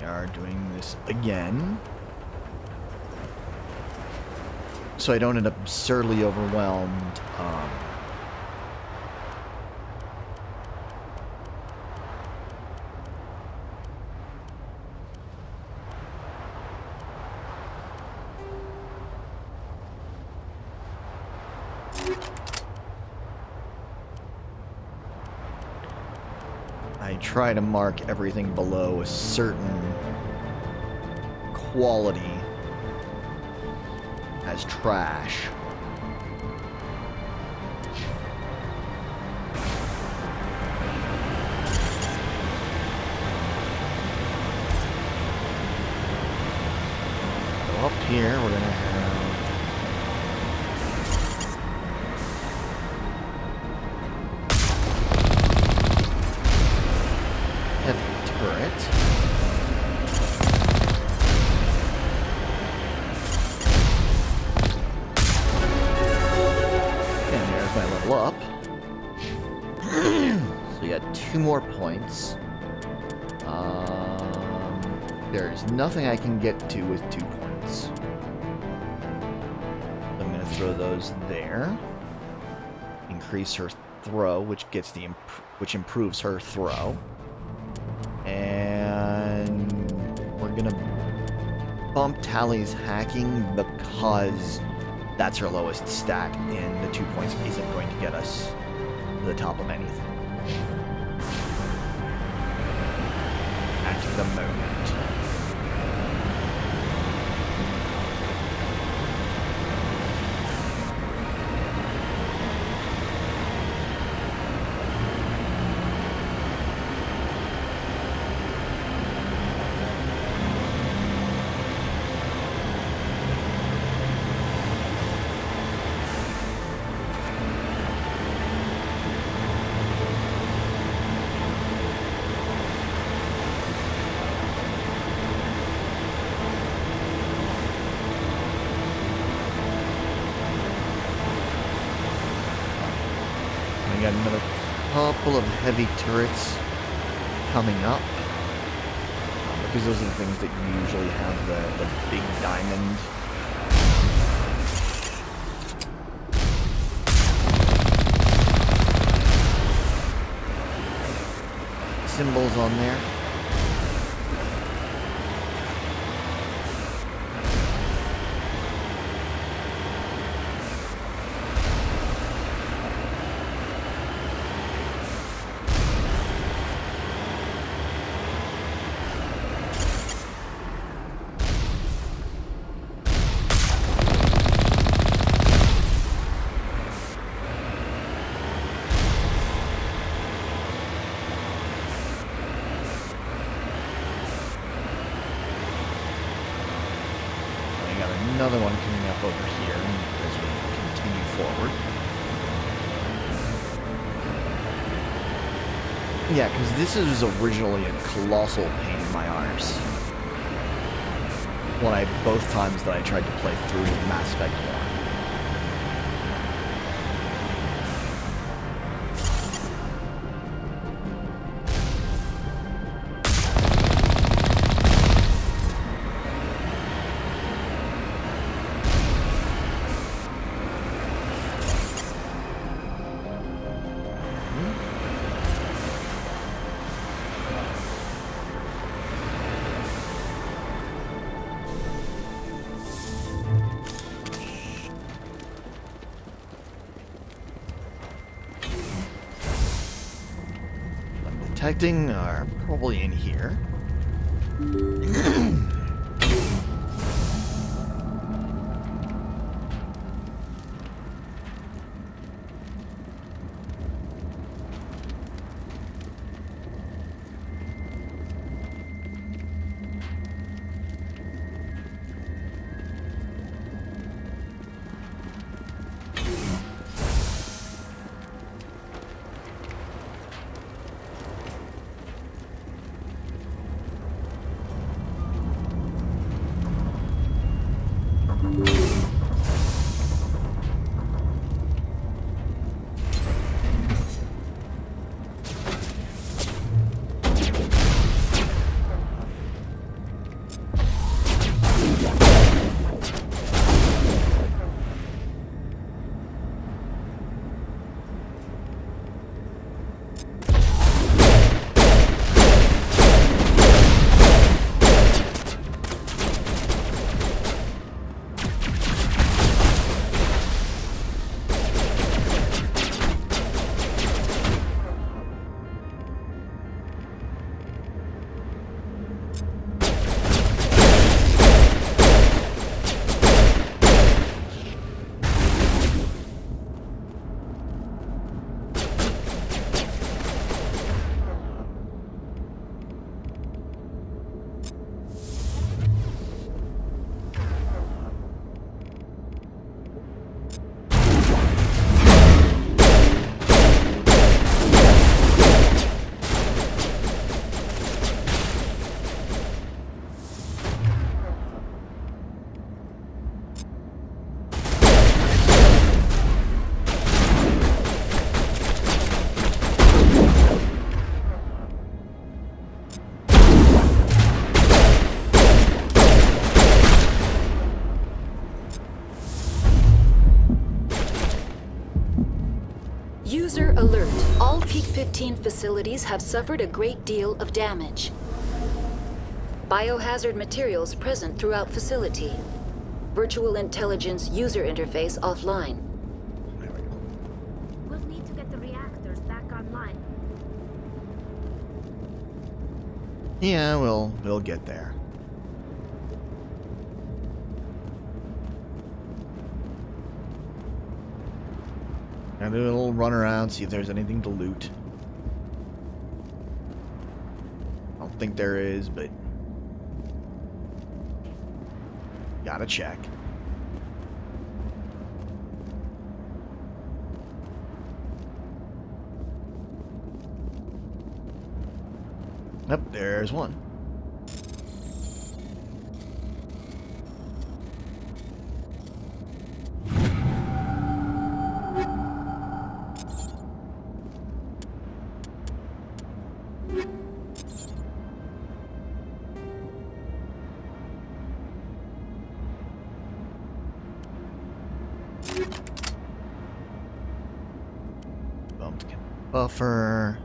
We are doing this again, so I don't end up absurdly overwhelmed. I try to mark everything below a certain quality as trash. So up here we're gonna have heavy turret. And there's my level up. So you got 2 more points. There's nothing I can get to with 2 points. I'm gonna throw those there. Increase her throw, which gets the which improves her throw. And we're gonna bump Tally's hacking because that's her lowest stat, and the 2 points isn't going to get us to the top of anything at the moment. Got another couple of heavy turrets coming up, because those are the things that usually have the big diamond symbols on there. Another one coming up over here as we continue forward. Yeah, because this was originally a colossal pain in my arse when both times that I tried to play through Mass Effect 1. Detecting are probably in here. User alert. All Peak 15 facilities have suffered a great deal of damage. Biohazard materials present throughout facility. Virtual intelligence user interface offline. We'll need to get the reactors back online. Yeah, we'll get there. And do a little run around, see if there's anything to loot. I don't think there is, but gotta check. Yep, there's one. Bumped buffer.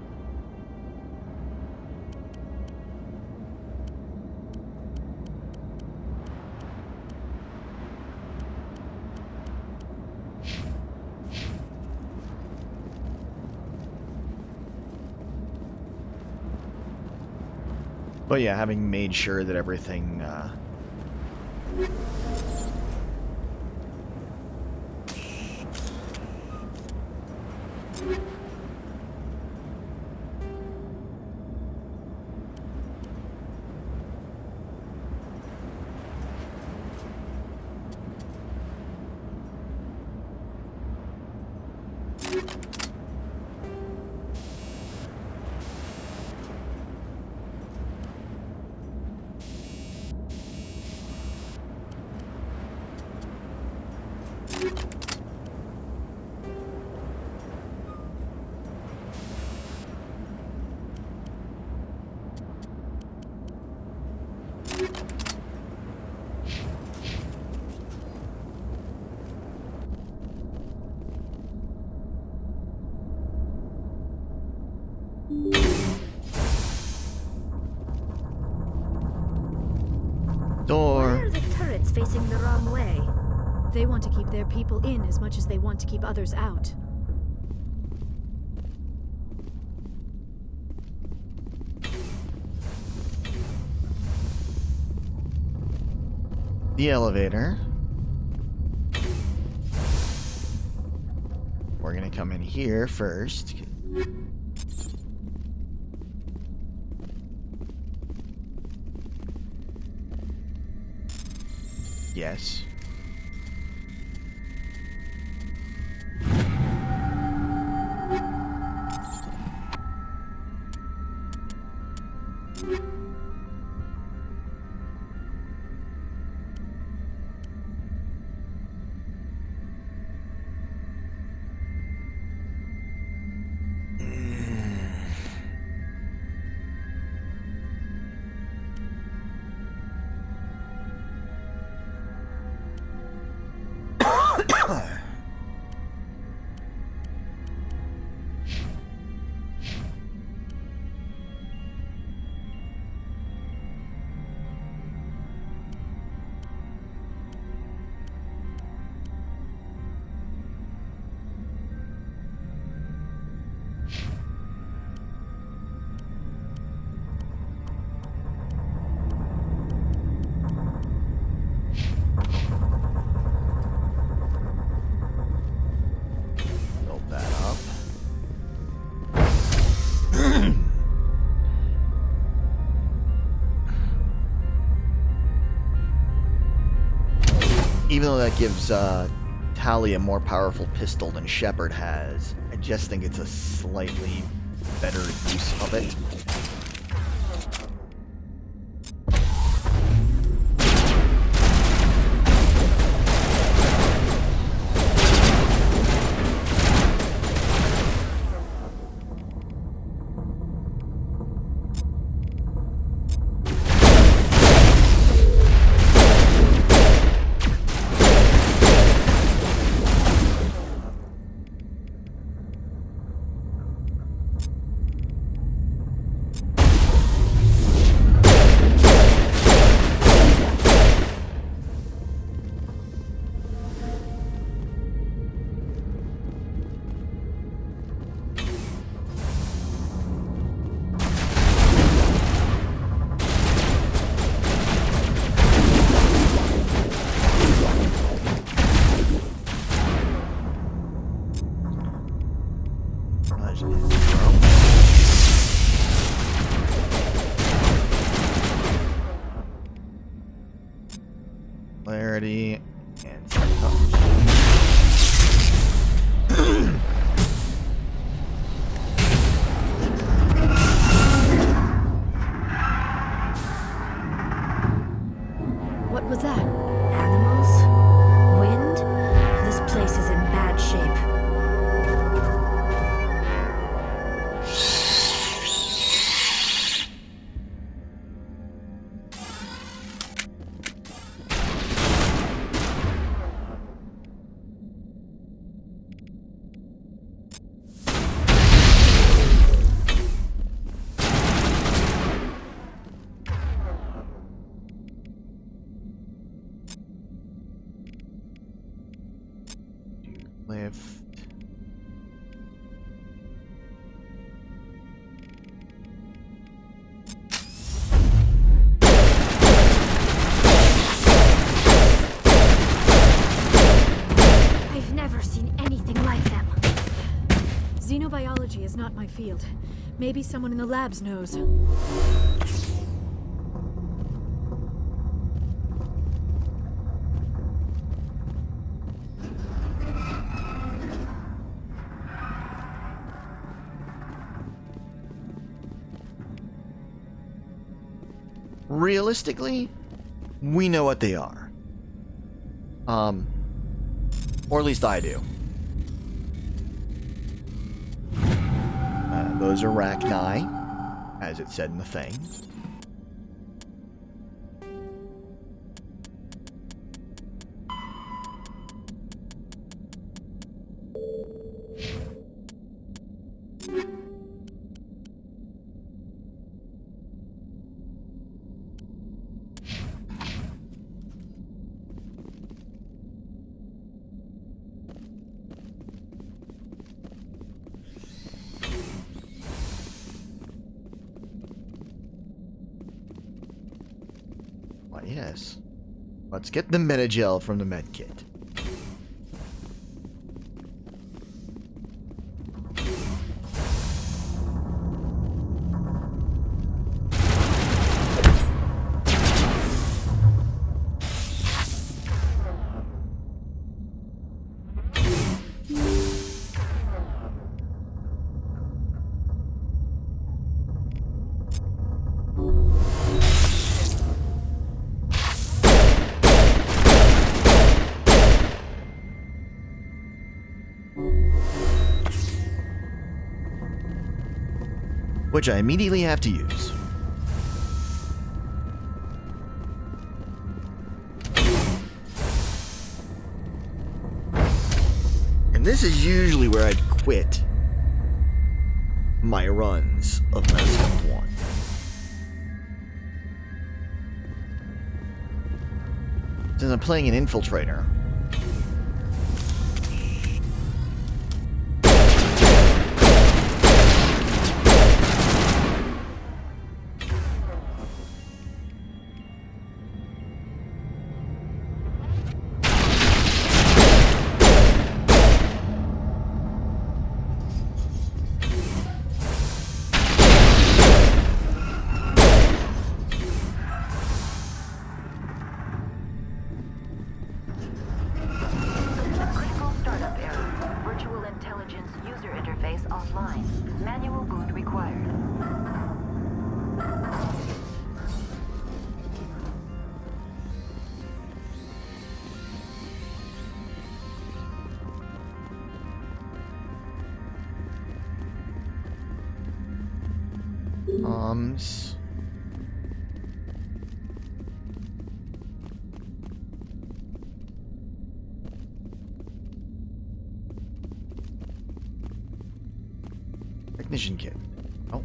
But yeah, having made sure that everything door. Why are the turrets facing the wrong way? They want to keep their people in as much as they want to keep others out. The elevator. We're gonna come in here first. Yes. Even though that gives Tali a more powerful pistol than Shepard has, I just think it's a slightly better use of it. Intelligence is 0. Clarity and psychology. What was that? Animals? Wind? This place is in bad shape. Lift. I've never seen anything like them. Xenobiology is not my field. Maybe someone in the labs knows. Realistically, we know what they are. Or at least I do. Those are Rachni, as it said in the thing. Why, yes. Let's get the Metagel from the medkit. Which I immediately have to use. And this is usually where I'd quit my runs of Mass Effect 1. Since I'm playing an infiltrator, Technician kit. Oh.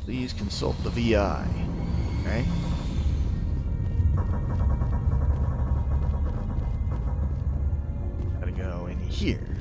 Please consult the VI. Okay. here.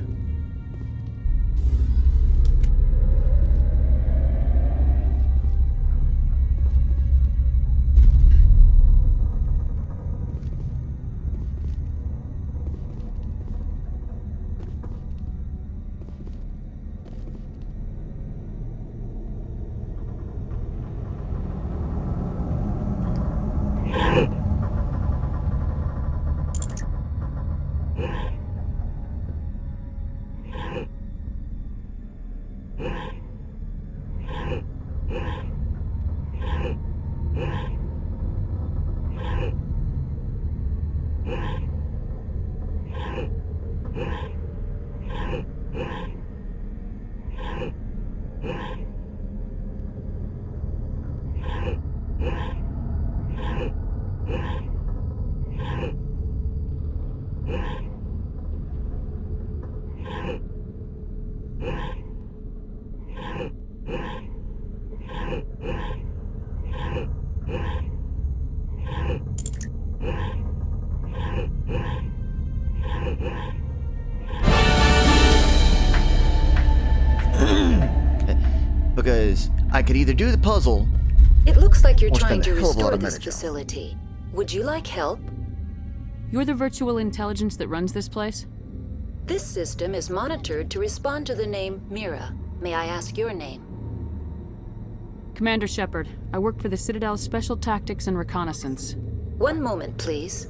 Because I could either do the puzzle. It looks like you're or trying spend to a hell of a lot restore of this energy. facility. Would you like help? You're the virtual intelligence that runs this place? This system is monitored to respond to the name Mira. May I ask your name? Commander Shepard. I work for the Citadel's Special Tactics and Reconnaissance. One moment, please.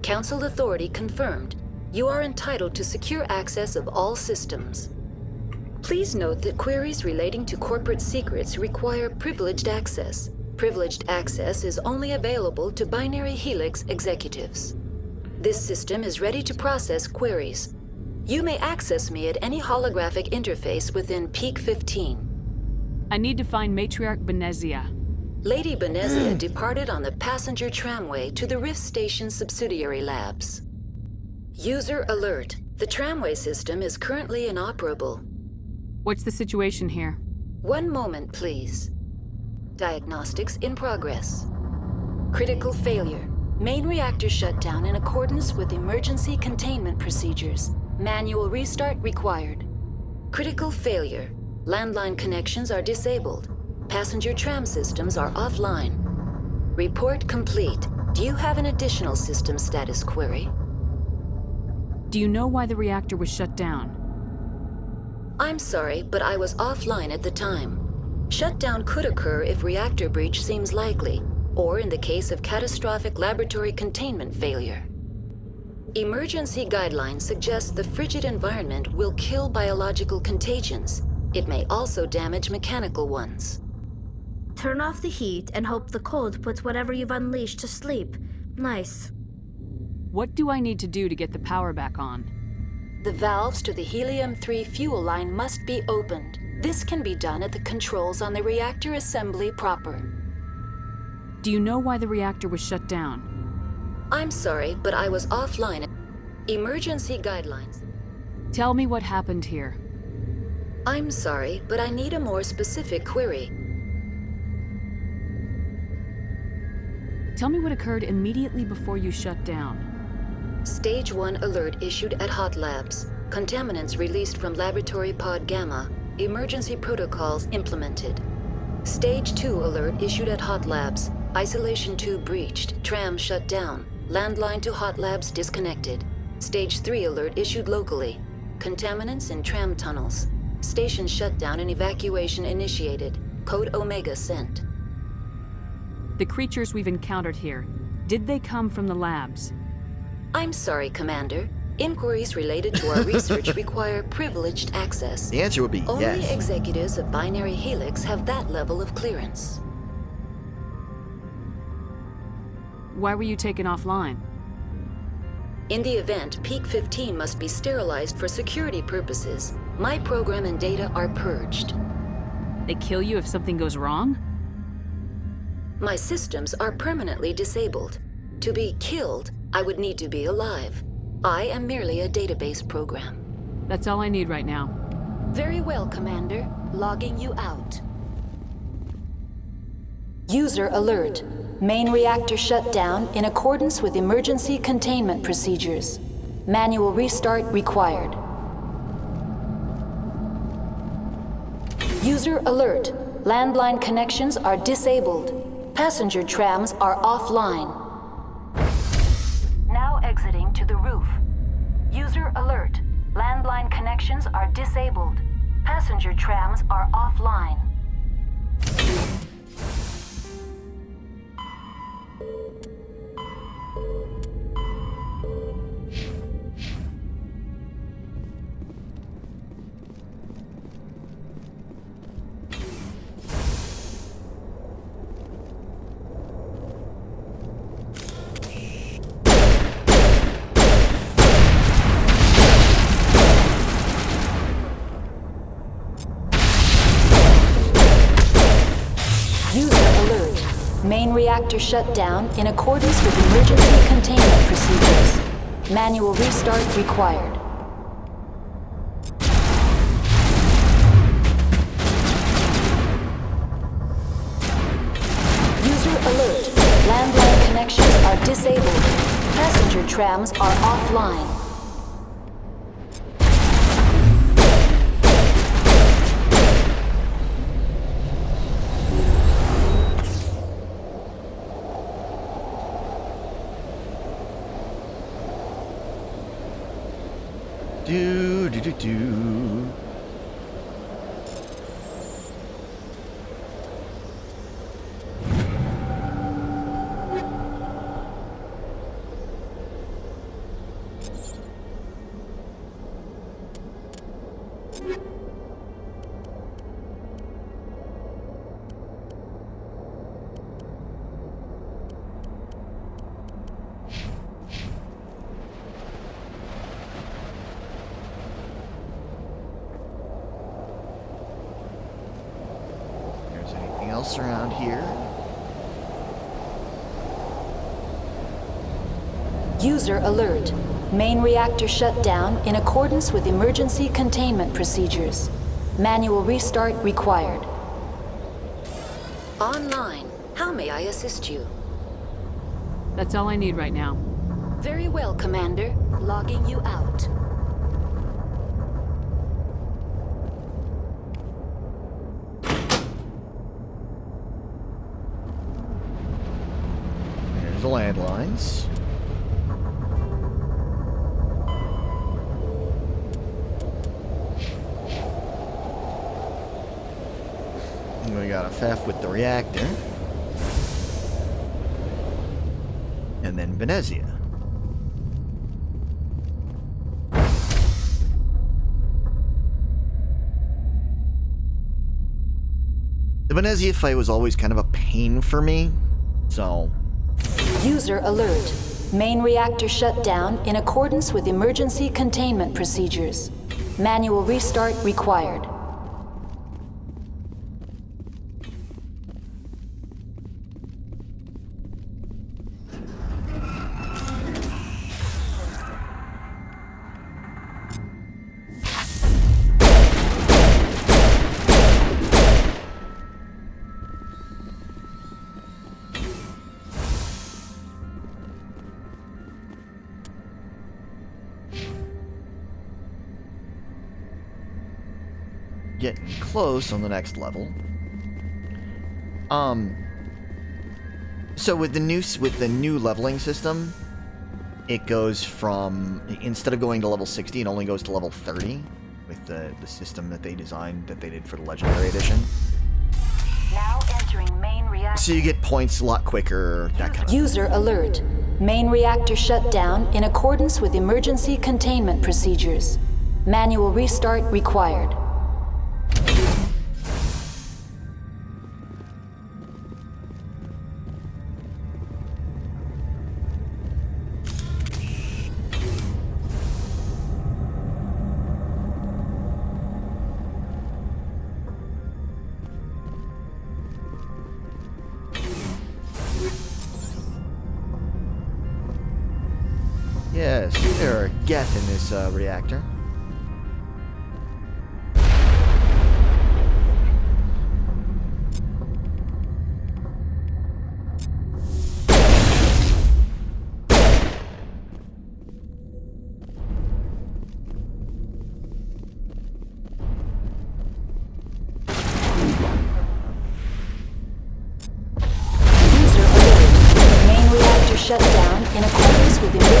Council authority confirmed. You are entitled to secure access of all systems. Please note that queries relating to corporate secrets require privileged access. Privileged access is only available to Binary Helix executives. This system is ready to process queries. You may access me at any holographic interface within Peak 15. I need to find Matriarch Benezia. Lady Benezia departed on the passenger tramway to the Rift Station subsidiary labs. User alert. The tramway system is currently inoperable. What's the situation here? One moment, please. Diagnostics in progress. Critical failure. Main reactor shut down in accordance with emergency containment procedures. Manual restart required. Critical failure. Landline connections are disabled. Passenger tram systems are offline. Report complete. Do you have an additional system status query? Do you know why the reactor was shut down? I'm sorry, but I was offline at the time. Shutdown could occur if reactor breach seems likely, or in the case of catastrophic laboratory containment failure. Emergency guidelines suggest the frigid environment will kill biological contagions. It may also damage mechanical ones. Turn off the heat and hope the cold puts whatever you've unleashed to sleep. Nice. What do I need to do to get the power back on? The valves to the Helium-3 fuel line must be opened. This can be done at the controls on the reactor assembly proper. Do you know why the reactor was shut down? I'm sorry, but I was offline. Emergency guidelines. Tell me what happened here. I'm sorry, but I need a more specific query. Tell me what occurred immediately before you shut down. Stage 1 alert issued at Hot Labs. Contaminants released from Laboratory Pod Gamma. Emergency protocols implemented. Stage 2 alert issued at Hot Labs. Isolation tube breached. Tram shut down. Landline to Hot Labs disconnected. Stage 3 alert issued locally. Contaminants in tram tunnels. Station shutdown and evacuation initiated. Code Omega sent. The creatures we've encountered here, did they come from the labs? I'm sorry, Commander. Inquiries related to our research require privileged access. The answer would be Only yes. executives of Binary Helix have that level of clearance. Why were you taken offline? In the event, Peak 15 must be sterilized for security purposes. My program and data are purged. They kill you if something goes wrong? My systems are permanently disabled. To be killed, I would need to be alive. I am merely a database program. That's all I need right now. Very well, Commander. Logging you out. User alert. Main reactor shut down in accordance with emergency containment procedures. Manual restart required. User alert. Landline connections are disabled. Passenger trams are offline. Now exiting to the roof. User alert. Landline connections are disabled. Passenger trams are offline. Main reactor shut down in accordance with emergency containment procedures. Manual restart required. User alert. Landline connections are disabled. Passenger trams are offline. Do. Else around here? User alert. Main reactor shut down in accordance with emergency containment procedures. Manual restart required. Online. How may I assist you? That's all I need right now. Very well, Commander. Logging you out. The landlines. And we got a theft with the reactor. And then Venezia. The Venezia fight was always kind of a pain for me, so... User alert. Main reactor shut down in accordance with emergency containment procedures. Manual restart required. Getting close on the next level. So with the new leveling system, it goes from, instead of going to level 60, it only goes to level 30 with the system that they designed, that they did for the Legendary Edition. Now entering main reactor. So you get points a lot quicker, that kind of thing. User alert. Main reactor shut down in accordance with emergency containment procedures. Manual restart required. Yes, there are Geth in this reactor.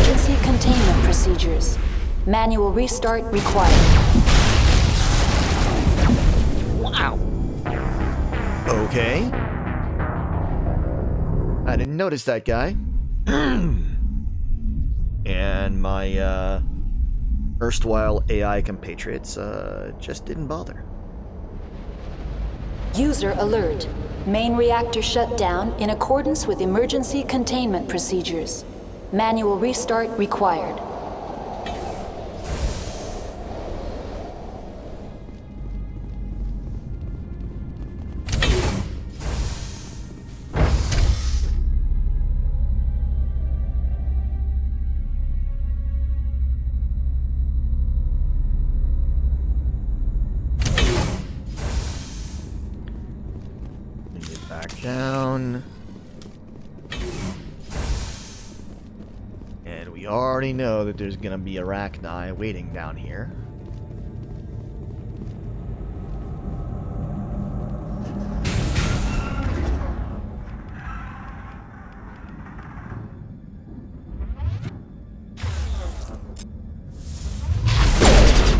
emergency containment procedures. Manual restart required. Wow. Okay. I didn't notice that guy. And my erstwhile AI compatriots just didn't bother. User alert. Main reactor shut down in accordance with emergency containment procedures. Manual restart required. Back down. And we already know that there's gonna be Arachni waiting down here.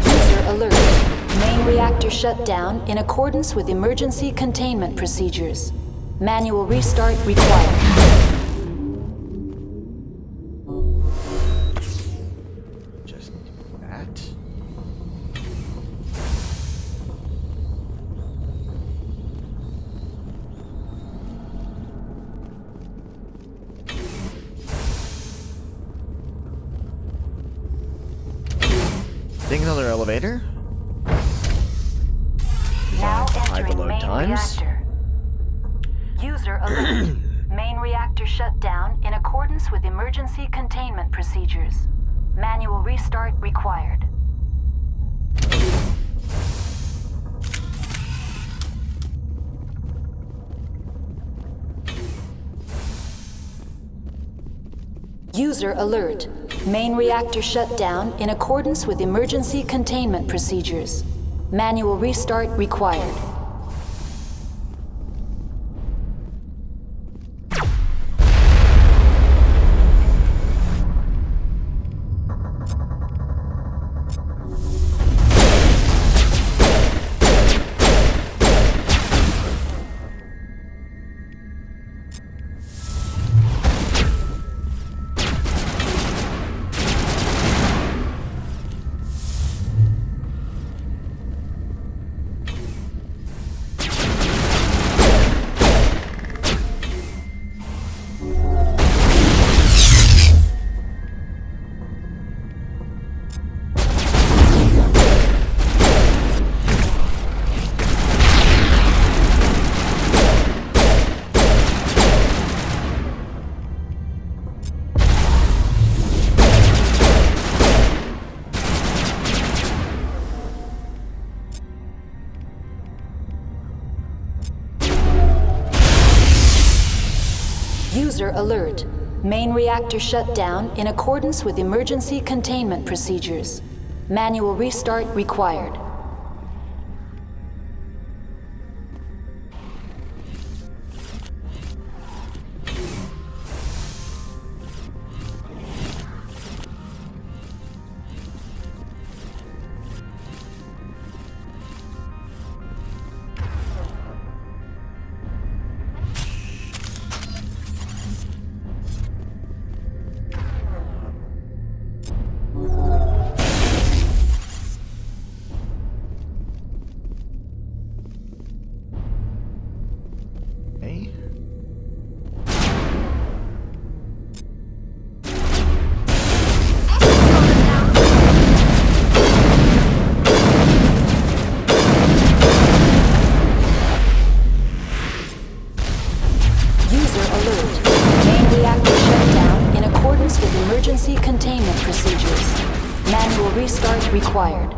User alert. Main reactor shut down in accordance with emergency containment procedures. Manual restart required. Just that. Think another elevator. Designed to hide the load times. User alert. Main reactor shut down in accordance with emergency containment procedures. Manual restart required. User alert. Main reactor shut down in accordance with emergency containment procedures. Manual restart required. User alert. Main reactor shut down in accordance with emergency containment procedures. Manual restart required. Emergency containment procedures. Manual restart required.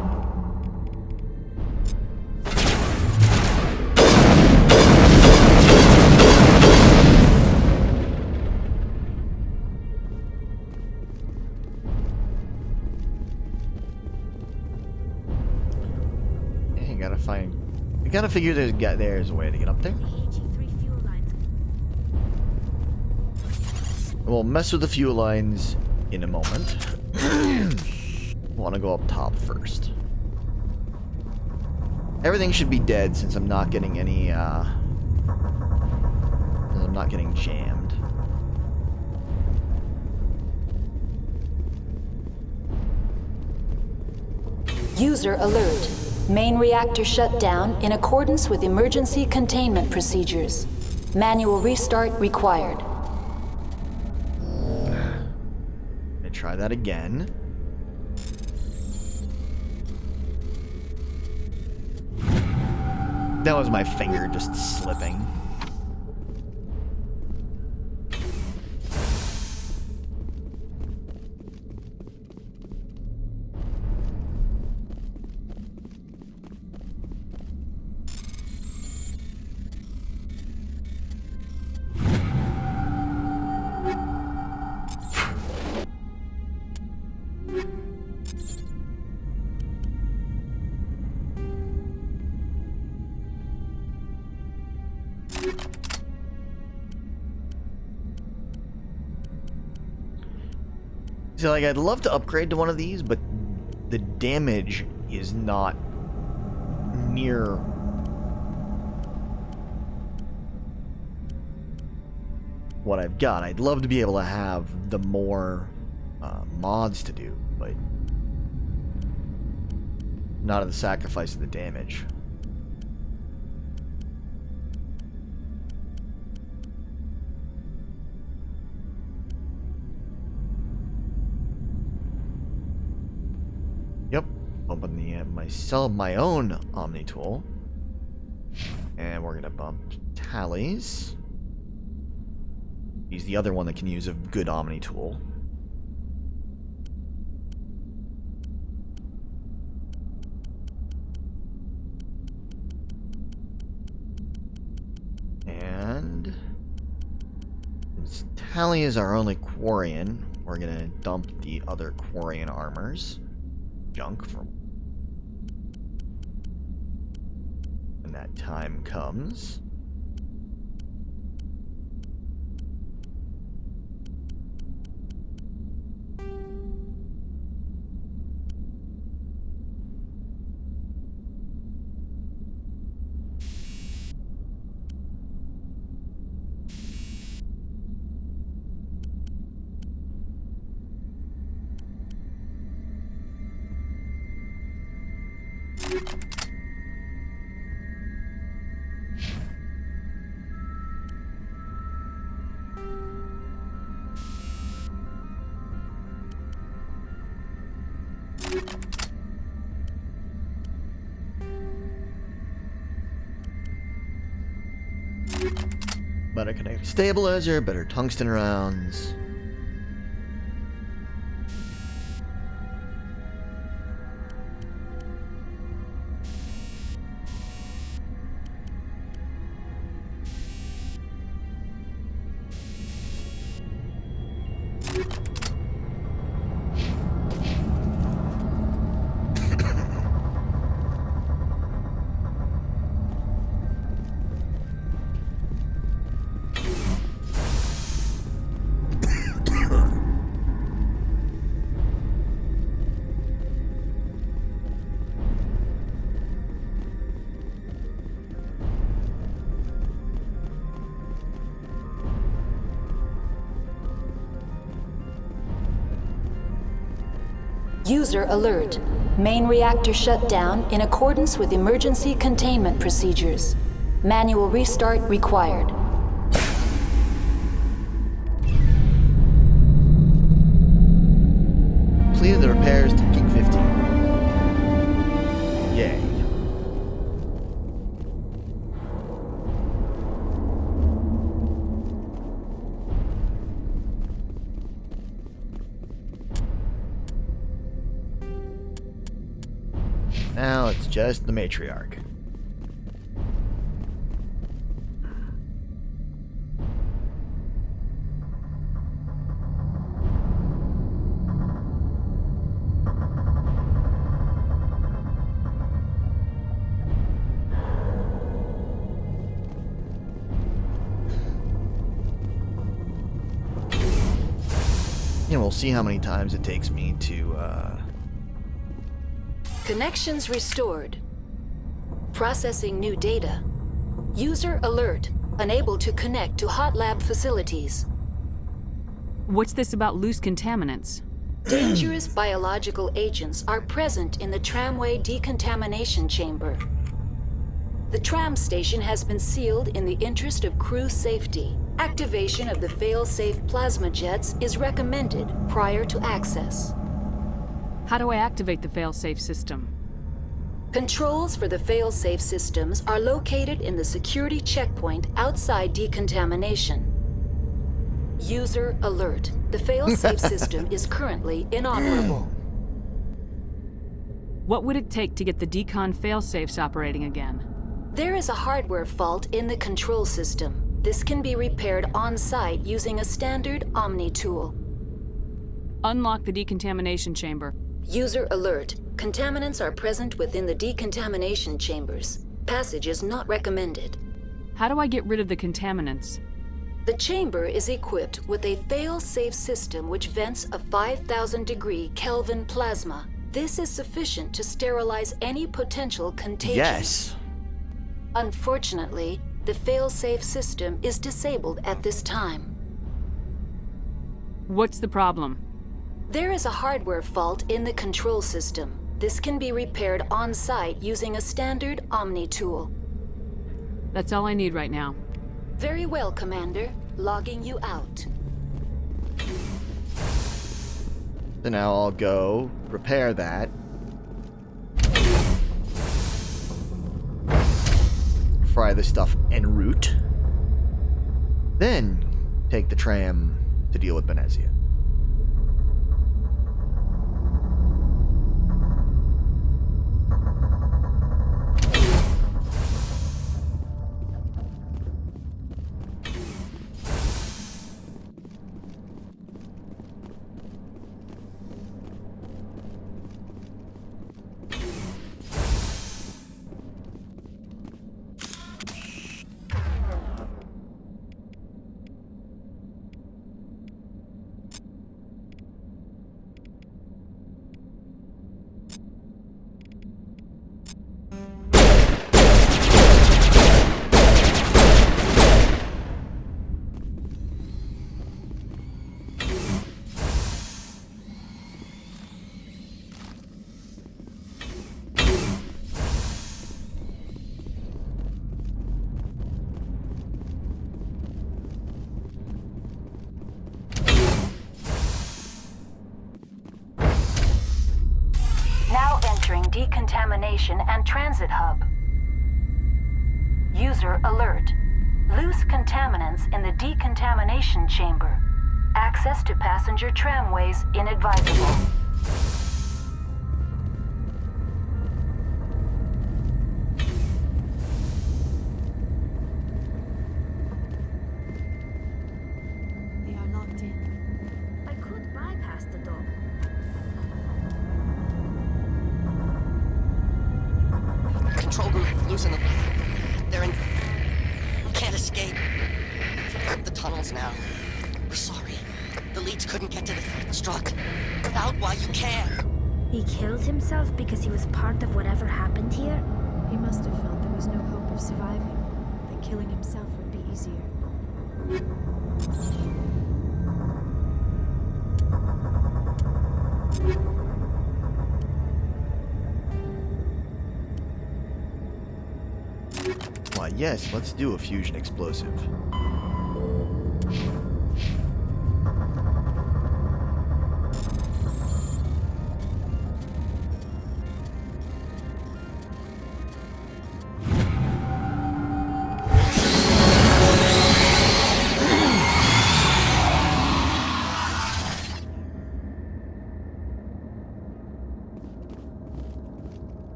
You gotta figure there's a way to get up there. We'll mess with the fuel lines in a moment. Want to go up top first. Everything should be dead since I'm not getting any, since I'm not getting jammed. User alert. Main reactor shut down in accordance with emergency containment procedures. Manual restart required. Gonna try that again. That was my finger just slipping. So, like, I'd love to upgrade to one of these, but the damage is not near what I've got. I'd love to be able to have the more mods to do, but not at the sacrifice of the damage. Yep, open the my own Omni tool, and we're gonna bump tallies. He's the other one that can use a good Omni tool. And since Tally is our only Quarian, we're gonna dump the other Quarian armors. Junk from when that time comes. Better kinetic stabilizer, better tungsten rounds. User alert. Main reactor shut down in accordance with emergency containment procedures. Manual restart required. Completed the repairs to Peak 15. Yay. Now it's just the matriarch. we'll see how many times it takes me to, Connections restored. Processing new data. User alert. Unable to connect to hot lab facilities. What's this about loose contaminants? Dangerous biological agents are present in the tramway decontamination chamber. The tram station has been sealed in the interest of crew safety. Activation of the fail-safe plasma jets is recommended prior to access. How do I activate the fail-safe system? Controls for the fail-safe systems are located in the security checkpoint outside decontamination. User alert. The fail-safe system is currently inoperable. What would it take to get the decon fail-safes operating again? There is a hardware fault in the control system. This can be repaired on-site using a standard Omni tool. Unlock the decontamination chamber. User alert. Contaminants are present within the decontamination chambers. Passage is not recommended. How do I get rid of the contaminants? The chamber is equipped with a fail-safe system which vents a 5,000-degree Kelvin plasma. This is sufficient to sterilize any potential contagion. Yes. Unfortunately, the fail-safe system is disabled at this time. What's the problem? There is a hardware fault in the control system. This can be repaired on-site using a standard Omni tool. That's all I need right now. Very well, Commander. Logging you out. So now I'll go repair that. Fry the stuff en route. Then take the tram to deal with Benezia. Now entering decontamination and transit hub. User alert. Loose contaminants in the decontamination chamber. Access to passenger tramways inadvisable. They are locked in. I could bypass the door. Control group, loosen them. They're in... Can't escape. The tunnels now. We're sorry. The leads couldn't get to the struct. Get out while you can. He killed himself because he was part of whatever happened here? He must have felt there was no hope of surviving, that killing himself would be easier. Why, yes, let's do a fusion explosive.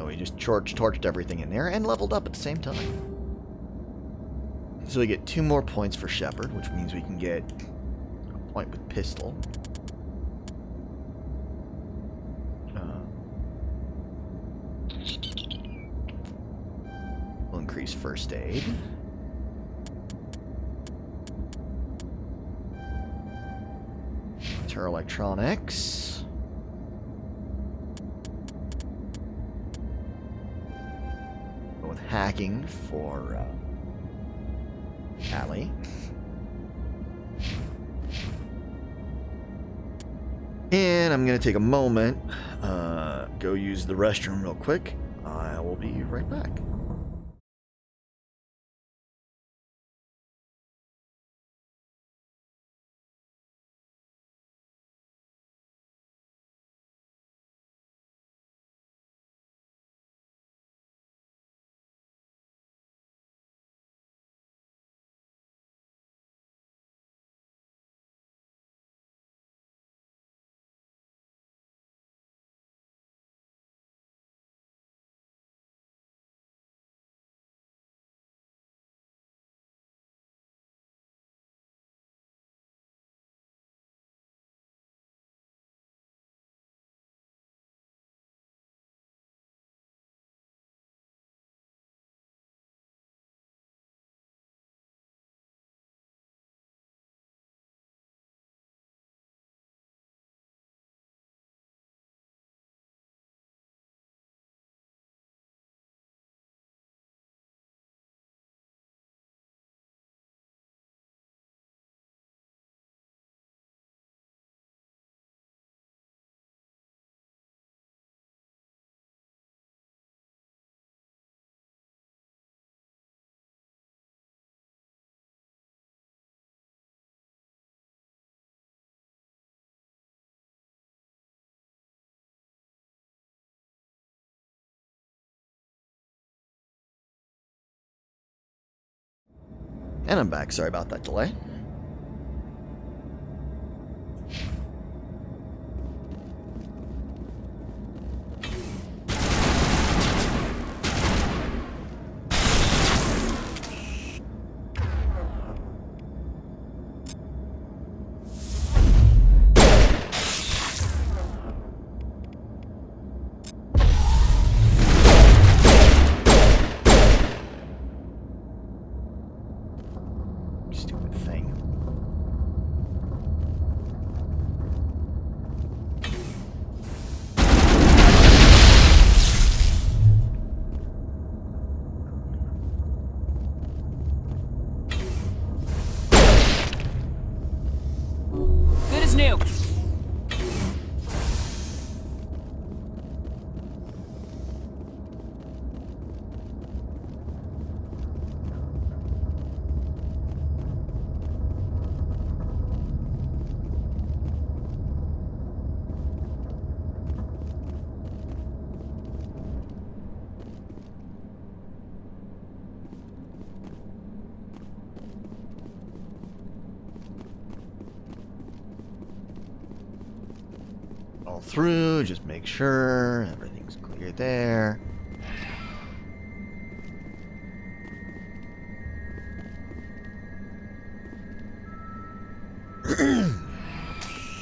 We just torched everything in there and leveled up at the same time. So we get 2 more points for Shepard, which means we can get a point with pistol. We'll increase first aid. monitor electronics. Go with hacking for Allie. And I'm gonna take a moment, go use the restroom real quick. I will be right back. And I'm back. Sorry about that delay. Stupid thing. Good as new. All through, just make sure everything's clear there.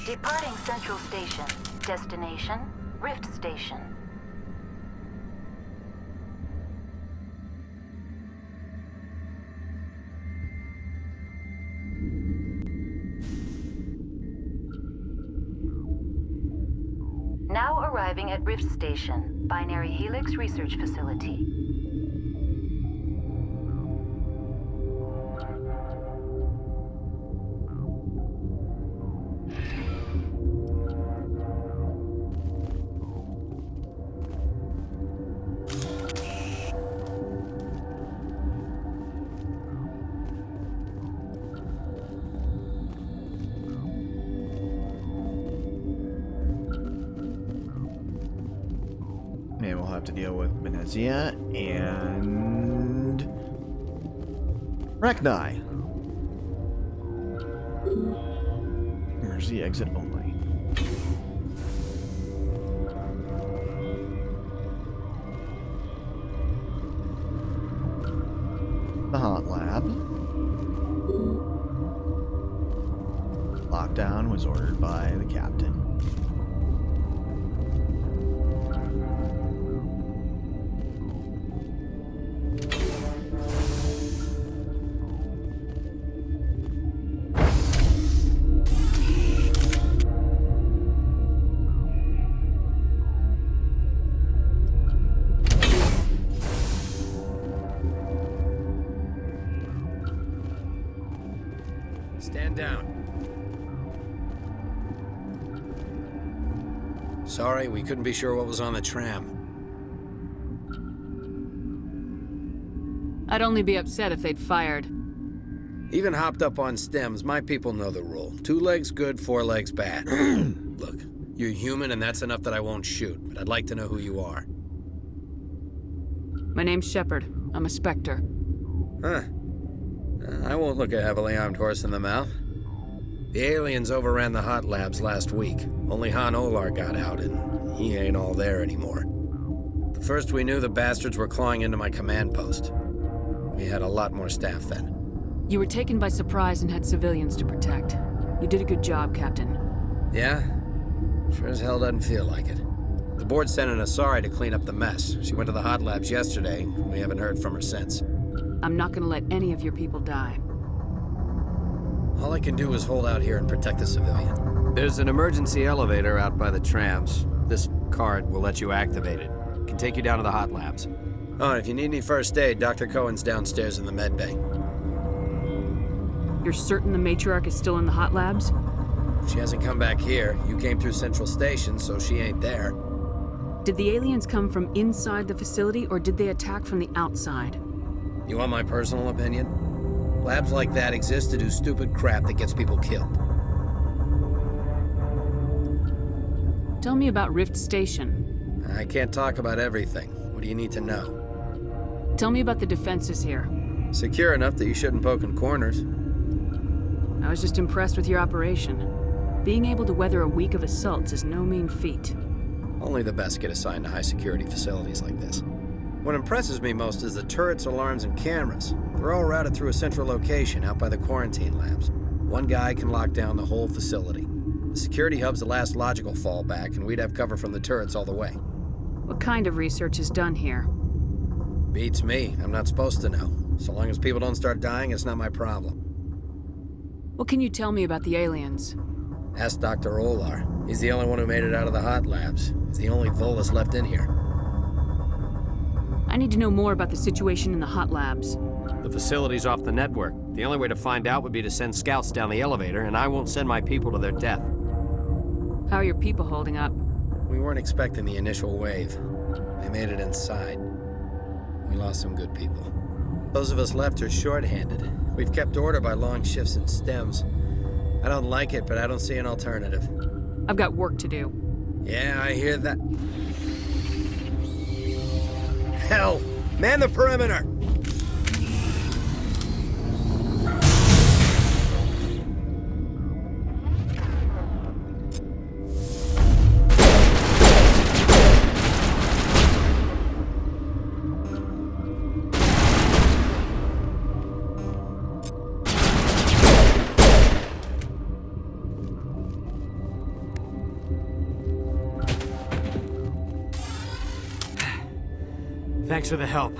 Departing Central Station. Destination, Rift Station. Now arriving at Rift Station, Binary Helix Research Facility. And we'll have to deal with Benezia and Rachni. Emergency exit only. The hot lab. Lockdown was ordered by the captain. Sorry, we couldn't be sure what was on the tram. I'd only be upset if they'd fired. Even hopped up on stems, my people know the rule. 2 legs good, 4 legs bad. Look, you're human and that's enough that I won't shoot, but I'd like to know who you are. My name's Shepard. I'm a Spectre. Huh. I won't look a heavily armed horse in the mouth. The aliens overran the hot labs last week. Only Han Olar got out, and he ain't all there anymore. The first we knew, the bastards were clawing into my command post. We had a lot more staff then. You were taken by surprise and had civilians to protect. You did a good job, Captain. Yeah? Sure as hell doesn't feel like it. The board sent an Asari to clean up the mess. She went to the hot labs yesterday. We haven't heard from her since. I'm not gonna let any of your people die. All I can do is hold out here and protect the civilian. There's an emergency elevator out by the trams. This card will let you activate it. It can take you down to the hot labs. Oh, and if you need any first aid, Dr. Cohen's downstairs in the med bay. You're certain the matriarch is still in the hot labs? She hasn't come back here. You came through Central Station, so she ain't there. Did the aliens come from inside the facility, or did they attack from the outside? You want my personal opinion? Labs like that exist to do stupid crap that gets people killed. Tell me about Rift Station. I can't talk about everything. What do you need to know? Tell me about the defenses here. Secure enough that you shouldn't poke in corners. I was just impressed with your operation. Being able to weather a week of assaults is no mean feat. Only the best get assigned to high-security facilities like this. What impresses me most is the turrets, alarms, and cameras. They're all routed through a central location out by the quarantine labs. One guy can lock down the whole facility. The security hub's the last logical fallback, and we'd have cover from the turrets all the way. What kind of research is done here? Beats me. I'm not supposed to know. So long as people don't start dying, it's not my problem. What can you tell me about the aliens? Ask Dr. Olar. He's the only one who made it out of the hot labs. He's the only Volus left in here. I need to know more about the situation in the hot labs. The facility's off the network. The only way to find out would be to send scouts down the elevator, and I won't send my people to their death. How are your people holding up? We weren't expecting the initial wave. They made it inside. We lost some good people. Those of us left are short-handed. We've kept order by long shifts and stems. I don't like it, but I don't see an alternative. I've got work to do. Yeah, I hear that. Hell! Man the perimeter! Thanks for the help.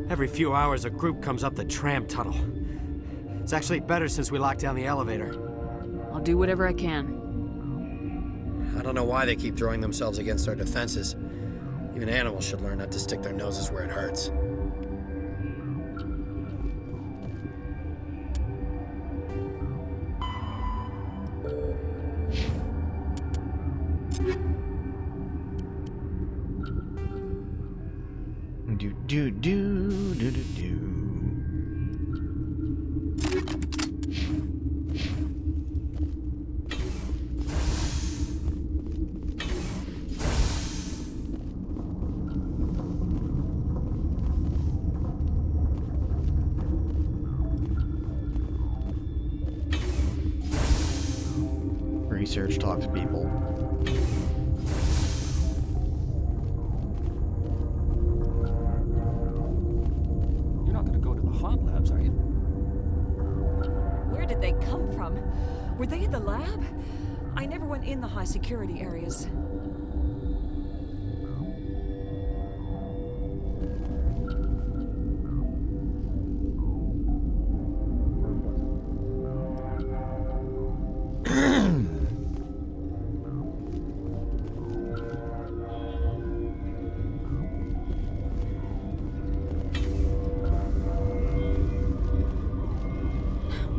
Every few hours, a group comes up the tram tunnel. It's actually better since we locked down the elevator. I'll do whatever I can. I don't know why they keep throwing themselves against our defenses. Even animals should learn not to stick their noses where it hurts. Do. Research talks people. Are you? Where did they come from? Were they in the lab? I never went in the high security areas.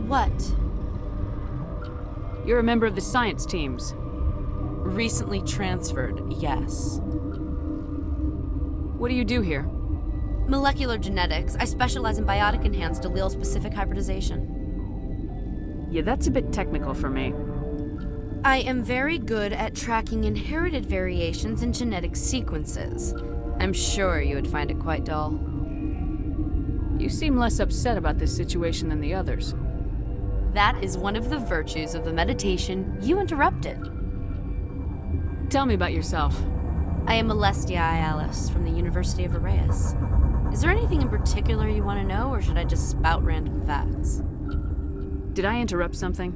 What? You're a member of the science teams. Recently transferred, yes. What do you do here? Molecular genetics. I specialize in biotic-enhanced allele-specific hybridization. Yeah, that's a bit technical for me. I am very good at tracking inherited variations in genetic sequences. I'm sure you would find it quite dull. You seem less upset about this situation than the others. That is one of the virtues of the meditation you interrupted. Tell me about yourself. I am Alestia Ialis from the University of Arraeus. Is there anything in particular you want to know, or should I just spout random facts? Did I interrupt something?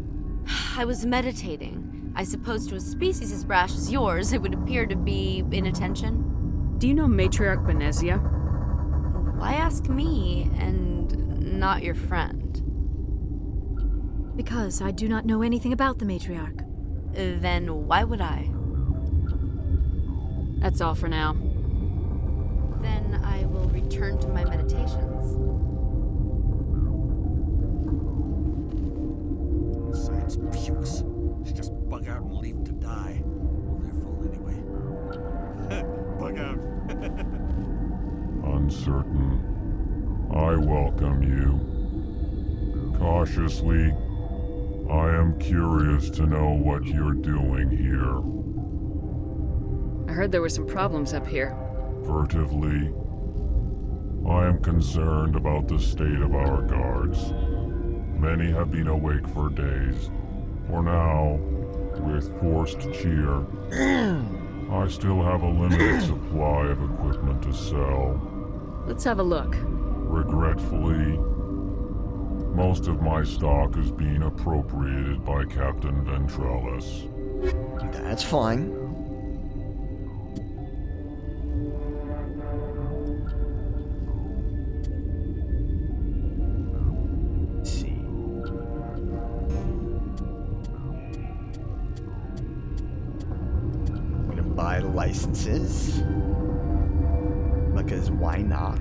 I was meditating. I suppose to a species as brash as yours, it would appear to be inattention. Do you know Matriarch Benezia? Why ask me, and not your friend? Because I do not know anything about the Matriarch. Then why would I? That's all for now. Then I will return to my meditations. Science pukes. Should just bug out and leave them to die. Well, they're full anyway. Bug out. Uncertain. I welcome you. Cautiously, I am curious to know what you're doing here. I heard there were some problems up here. Furtively, I am concerned about the state of our guards. Many have been awake for days. For now, with forced cheer, I still have a limited supply of equipment to sell. Let's have a look. Regretfully, most of my stock is being appropriated by Captain Ventralis. That's fine. Let's see. I'm gonna buy licenses. Because why not?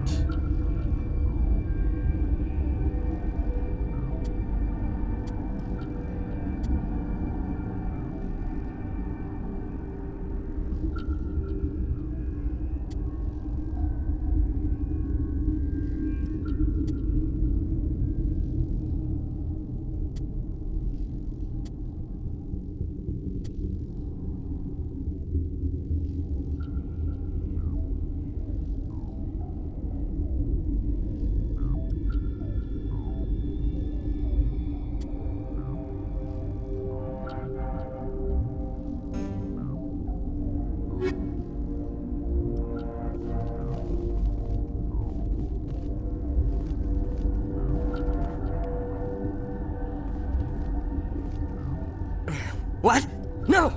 What? No!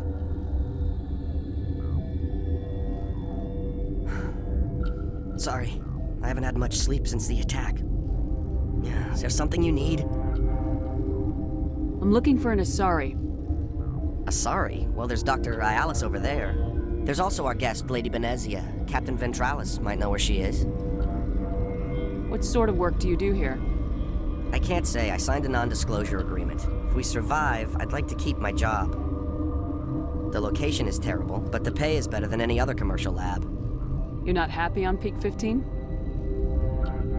Sorry, I haven't had much sleep since the attack. Yeah, is there something you need? I'm looking for an Asari. Asari? Well, there's Dr. Ialis over there. There's also our guest, Lady Benezia. Captain Ventralis might know where she is. What sort of work do you do here? I can't say. I signed a non-disclosure agreement. If we survive, I'd like to keep my job. The location is terrible, but the pay is better than any other commercial lab. You're not happy on Peak 15?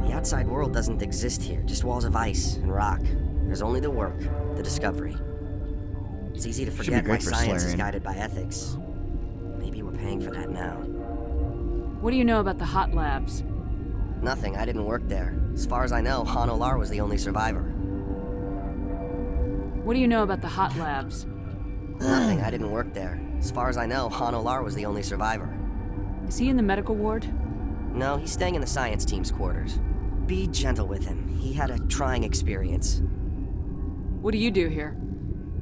The outside world doesn't exist here, just walls of ice and rock. There's only the work, the discovery. It's easy to forget why science is guided by ethics. Maybe we're paying for that now. What do you know about the hot labs? Nothing, I didn't work there. As far as I know, Han Olar was the only survivor. What do you know about the hot labs? Nothing, I didn't work there. As far as I know, Han Olar was the only survivor. Is he in the medical ward? No, he's staying in the science team's quarters. Be gentle with him. He had a trying experience. What do you do here?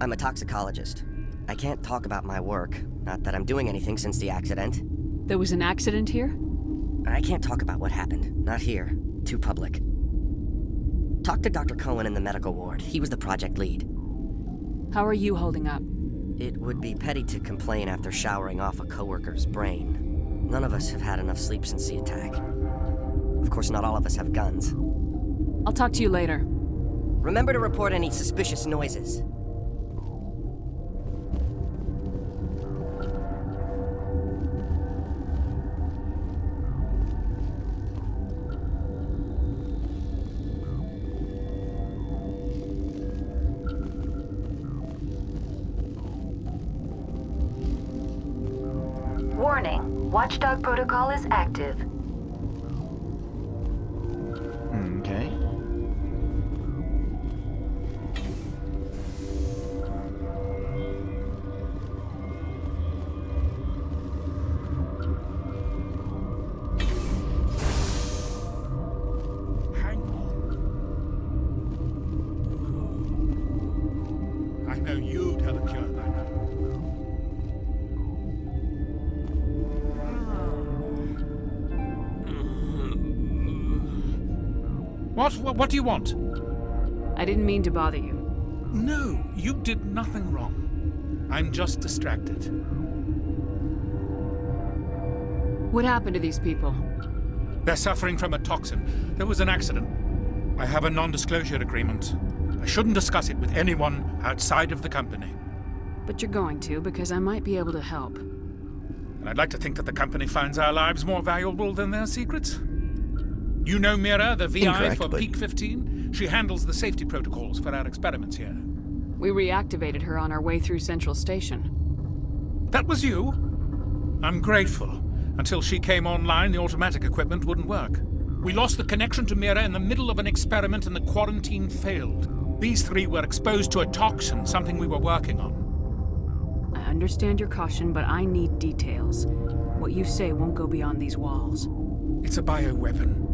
I'm a toxicologist. I can't talk about my work. Not that I'm doing anything since the accident. There was an accident here? I can't talk about what happened. Not here. Too public. Talk to Dr. Cohen in the medical ward. He was the project lead. How are you holding up? It would be petty to complain after showering off a coworker's brain. None of us have had enough sleep since the attack. Of course, not all of us have guns. I'll talk to you later. Remember to report any suspicious noises. Warning, Watchdog protocol is active. Okay. Hang on. I know you'd have a cure by now. What do you want? I didn't mean to bother you. No, you did nothing wrong. I'm just distracted. What happened to these people? They're suffering from a toxin. There was an accident. I have a non-disclosure agreement. I shouldn't discuss it with anyone outside of the company. But you're going to, because I might be able to help. And I'd like to think that the company finds our lives more valuable than their secrets. You know Mira, the VI Incorrect, for but- Peak 15? She handles the safety protocols for our experiments here. We reactivated her on our way through Central Station. That was you? I'm grateful. Until she came online, the automatic equipment wouldn't work. We lost the connection to Mira in the middle of an experiment and the quarantine failed. These three were exposed to a toxin, something we were working on. I understand your caution, but I need details. What you say won't go beyond these walls. It's a bioweapon,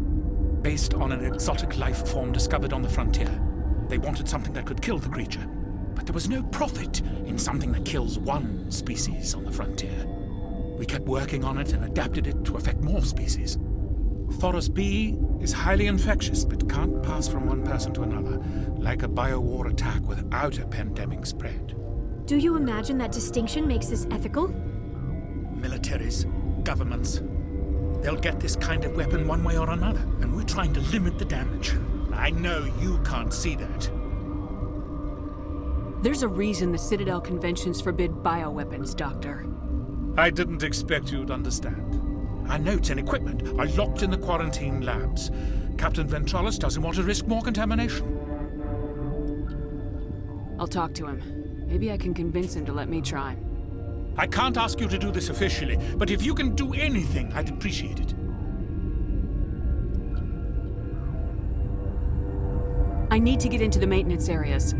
based on an exotic life form discovered on the frontier. They wanted something that could kill the creature, but there was no profit in something that kills one species on the frontier. We kept working on it and adapted it to affect more species. Thoros B is highly infectious, but can't pass from one person to another, like a biowar attack without a pandemic spread. Do you imagine that distinction makes this ethical? Militaries, governments, they'll get this kind of weapon one way or another, and we're trying to limit the damage. I know you can't see that. There's a reason the Citadel conventions forbid bioweapons, Doctor. I didn't expect you'd understand. Our notes and equipment are locked in the quarantine labs. Captain Ventralis doesn't want to risk more contamination. I'll talk to him. Maybe I can convince him to let me try. I can't ask you to do this officially, but if you can do anything, I'd appreciate it. I need to get into the maintenance areas.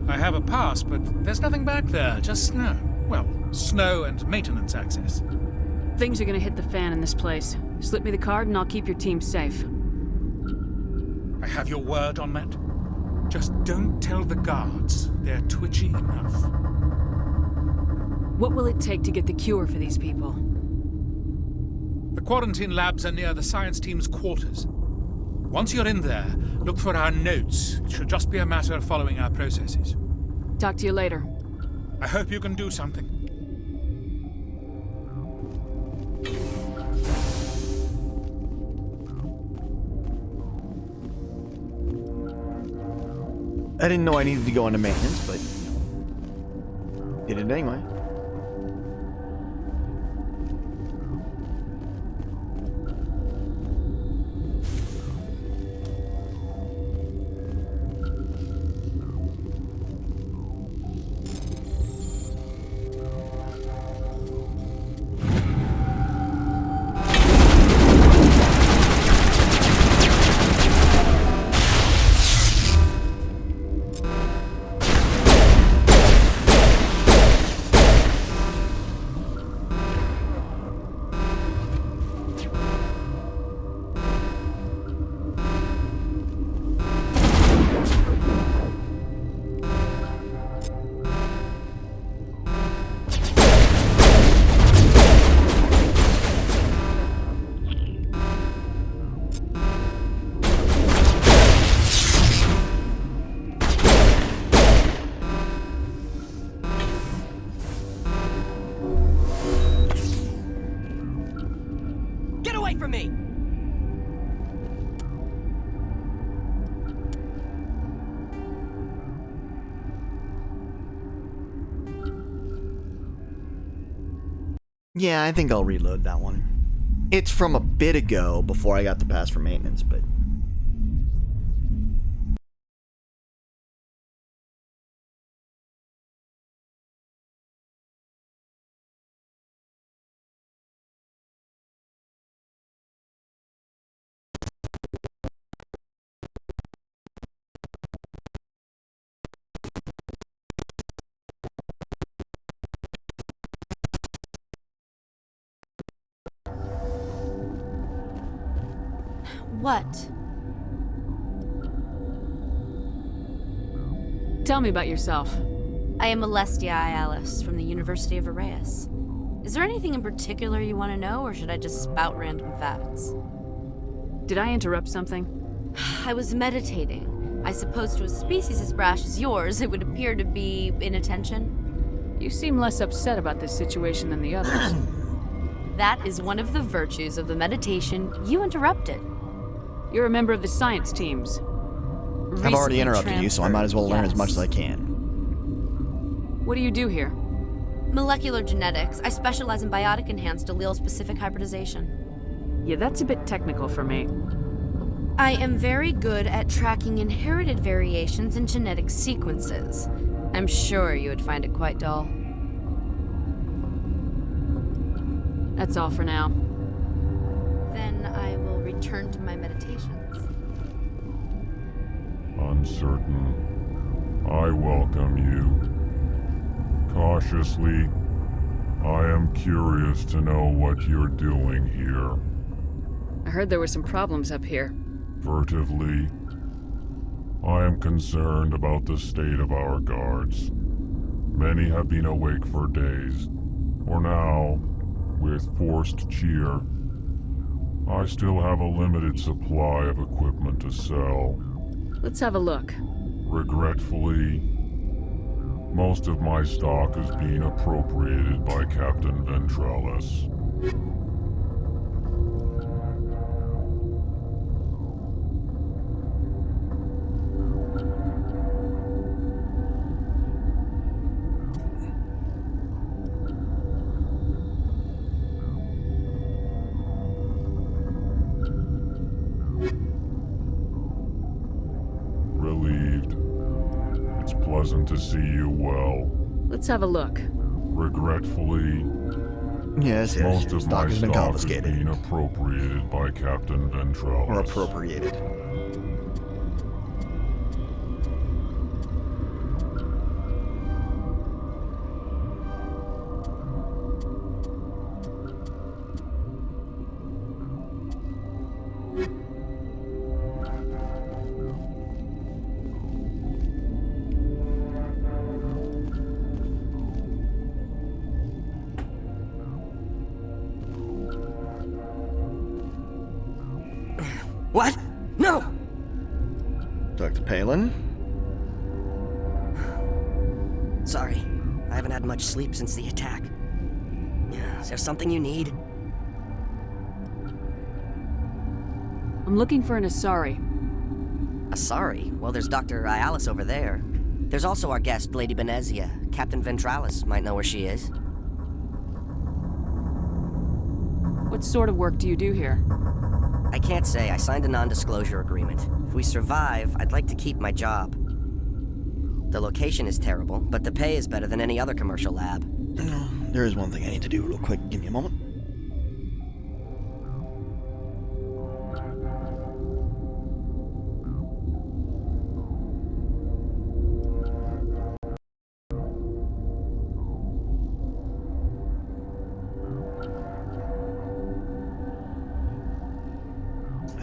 I have a pass, but there's nothing back there, just snow. Well, snow and maintenance access. Things are gonna hit the fan in this place. Slip me the card and I'll keep your team safe. I have your word on that. Just don't tell the guards. They're twitchy enough. What will it take to get the cure for these people? The quarantine labs are near the science team's quarters. Once you're in there, look for our notes. It should just be a matter of following our processes. Talk to you later. I hope you can do something. I didn't know I needed to go into maintenance, but did it anyway. Get away from me! Yeah, I think I'll reload that one. It's from a bit ago before I got the pass for maintenance, but What? Tell me about yourself. I am Alestia Ayalis from the University of Arraeus. Is there anything in particular you want to know, or should I just spout random facts? Did I interrupt something? I was meditating. I suppose to a species as brash as yours, it would appear to be inattention. You seem less upset about this situation than the others. That is one of the virtues of the meditation you interrupted. You're a member of the science teams. I've already interrupted you, so I might as well learn as much as I can. What do you do here? Molecular genetics. I specialize in biotic-enhanced allele-specific hybridization. Yeah, that's a bit technical for me. I am very good at tracking inherited variations in genetic sequences. I'm sure you would find it quite dull. That's all for now. Then I will return to my meditations. Uncertain. I welcome you. Cautiously, I am curious to know what you're doing here. I heard there were some problems up here. Furtively, I am concerned about the state of our guards. Many have been awake for days, or now, with forced cheer. I still have a limited supply of equipment to sell. Let's have a look. Regretfully, most of my stock is being appropriated by Captain Ventralis. Relieved. It's pleasant to see you well. Let's have a look. Regretfully, Yes, most of stock my has been stock confiscated. is being appropriated by Captain Ventralis. Or appropriated. What? No! Dr. Palin? Sorry. I haven't had much sleep since the attack. Is there something you need? I'm looking for an Asari. Asari? Well, there's Dr. Ayalis over there. There's also our guest, Lady Benezia. Captain Ventralis might know where she is. What sort of work do you do here? I can't say. I signed a non-disclosure agreement. If we survive, I'd like to keep my job. The location is terrible, but the pay is better than any other commercial lab. There is one thing I need to do real quick. Give me a moment.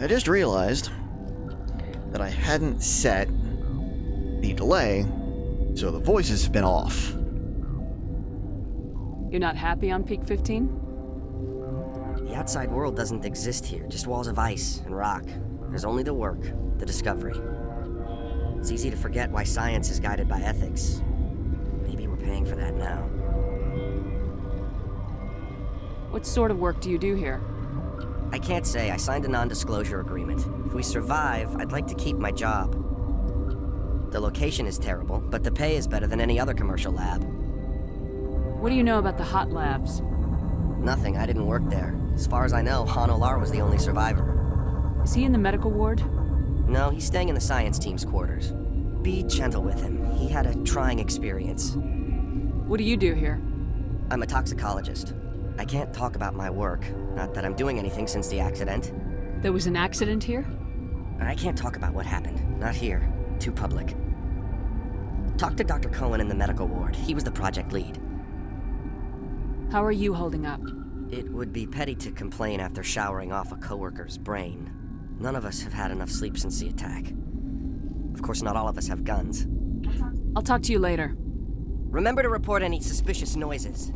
I just realized that I hadn't set the delay, so the voices have been off. You're not happy on Peak 15? The outside world doesn't exist here, just walls of ice and rock. There's only the work, the discovery. It's easy to forget why science is guided by ethics. Maybe we're paying for that now. What sort of work do you do here? I can't say. I signed a non-disclosure agreement. If we survive, I'd like to keep my job. The location is terrible, but the pay is better than any other commercial lab. What do you know about the hot labs? Nothing. I didn't work there. As far as I know, Han Olar was the only survivor. Is he in the medical ward? No, he's staying in the science team's quarters. Be gentle with him. He had a trying experience. What do you do here? I'm a toxicologist. I can't talk about my work. Not that I'm doing anything since the accident. There was an accident here? I can't talk about what happened. Not here. Too public. Talk to Dr. Cohen in the medical ward. He was the project lead. How are you holding up? It would be petty to complain after showering off a coworker's brain. None of us have had enough sleep since the attack. Of course, not all of us have guns. I'll talk to you later. Remember to report any suspicious noises.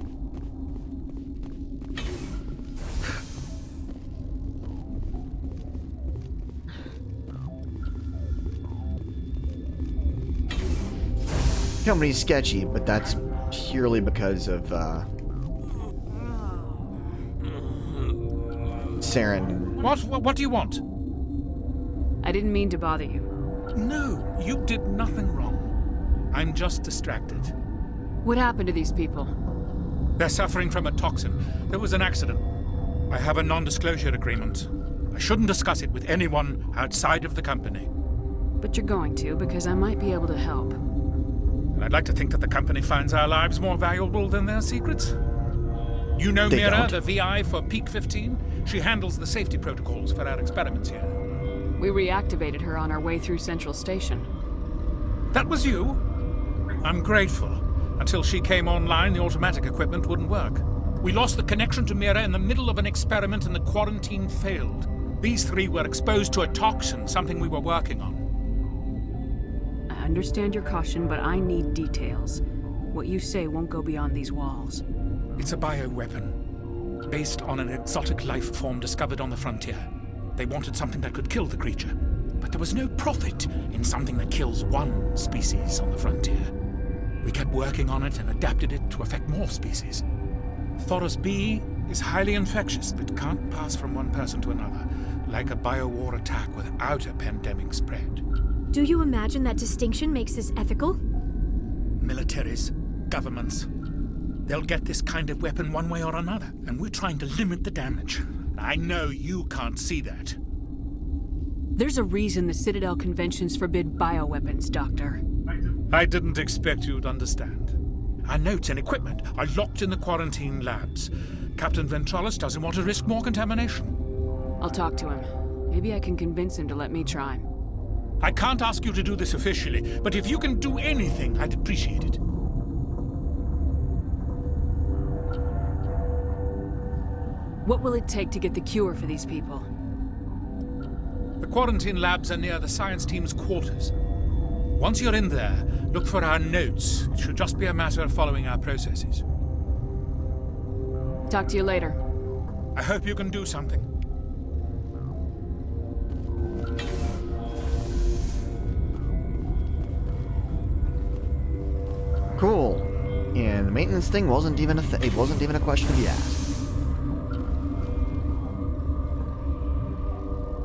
Company's sketchy, but that's purely because of Saren. What do you want? I didn't mean to bother you. No, you did nothing wrong. I'm just distracted. What happened to these people? They're suffering from a toxin. There was an accident. I have a non-disclosure agreement. I shouldn't discuss it with anyone outside of the company. But you're going to, because I might be able to help. And I'd like to think that the company finds our lives more valuable than their secrets. You know They Mira, don't. the VI for Peak 15? She handles the safety protocols for our experiments here. We reactivated her on our way through Central Station. That was you? I'm grateful. Until she came online, the automatic equipment wouldn't work. We lost the connection to Mira in the middle of an experiment and the quarantine failed. These three were exposed to a toxin, something we were working on. I understand your caution, but I need details. What you say won't go beyond these walls. It's a bioweapon, based on an exotic life form discovered on the frontier. They wanted something that could kill the creature, but there was no profit in something that kills one species on the frontier. We kept working on it and adapted it to affect more species. Thoros B is highly infectious, but can't pass from one person to another, like a biowar attack without a pandemic spread. Do you imagine that distinction makes this ethical? Militaries, governments, they'll get this kind of weapon one way or another, and we're trying to limit the damage. I know you can't see that. There's a reason the Citadel conventions forbid bioweapons, Doctor. I didn't expect you'd understand. Our notes and equipment are locked in the quarantine labs. Captain Ventralis doesn't want to risk more contamination. I'll talk to him. Maybe I can convince him to let me try. I can't ask you to do this officially, but if you can do anything, I'd appreciate it. What will it take to get the cure for these people? The quarantine labs are near the science team's quarters. Once you're in there, look for our notes. It should just be a matter of following our processes. Talk to you later. I hope you can do something. Cool. And the maintenance thing wasn't even it wasn't even a question to be asked.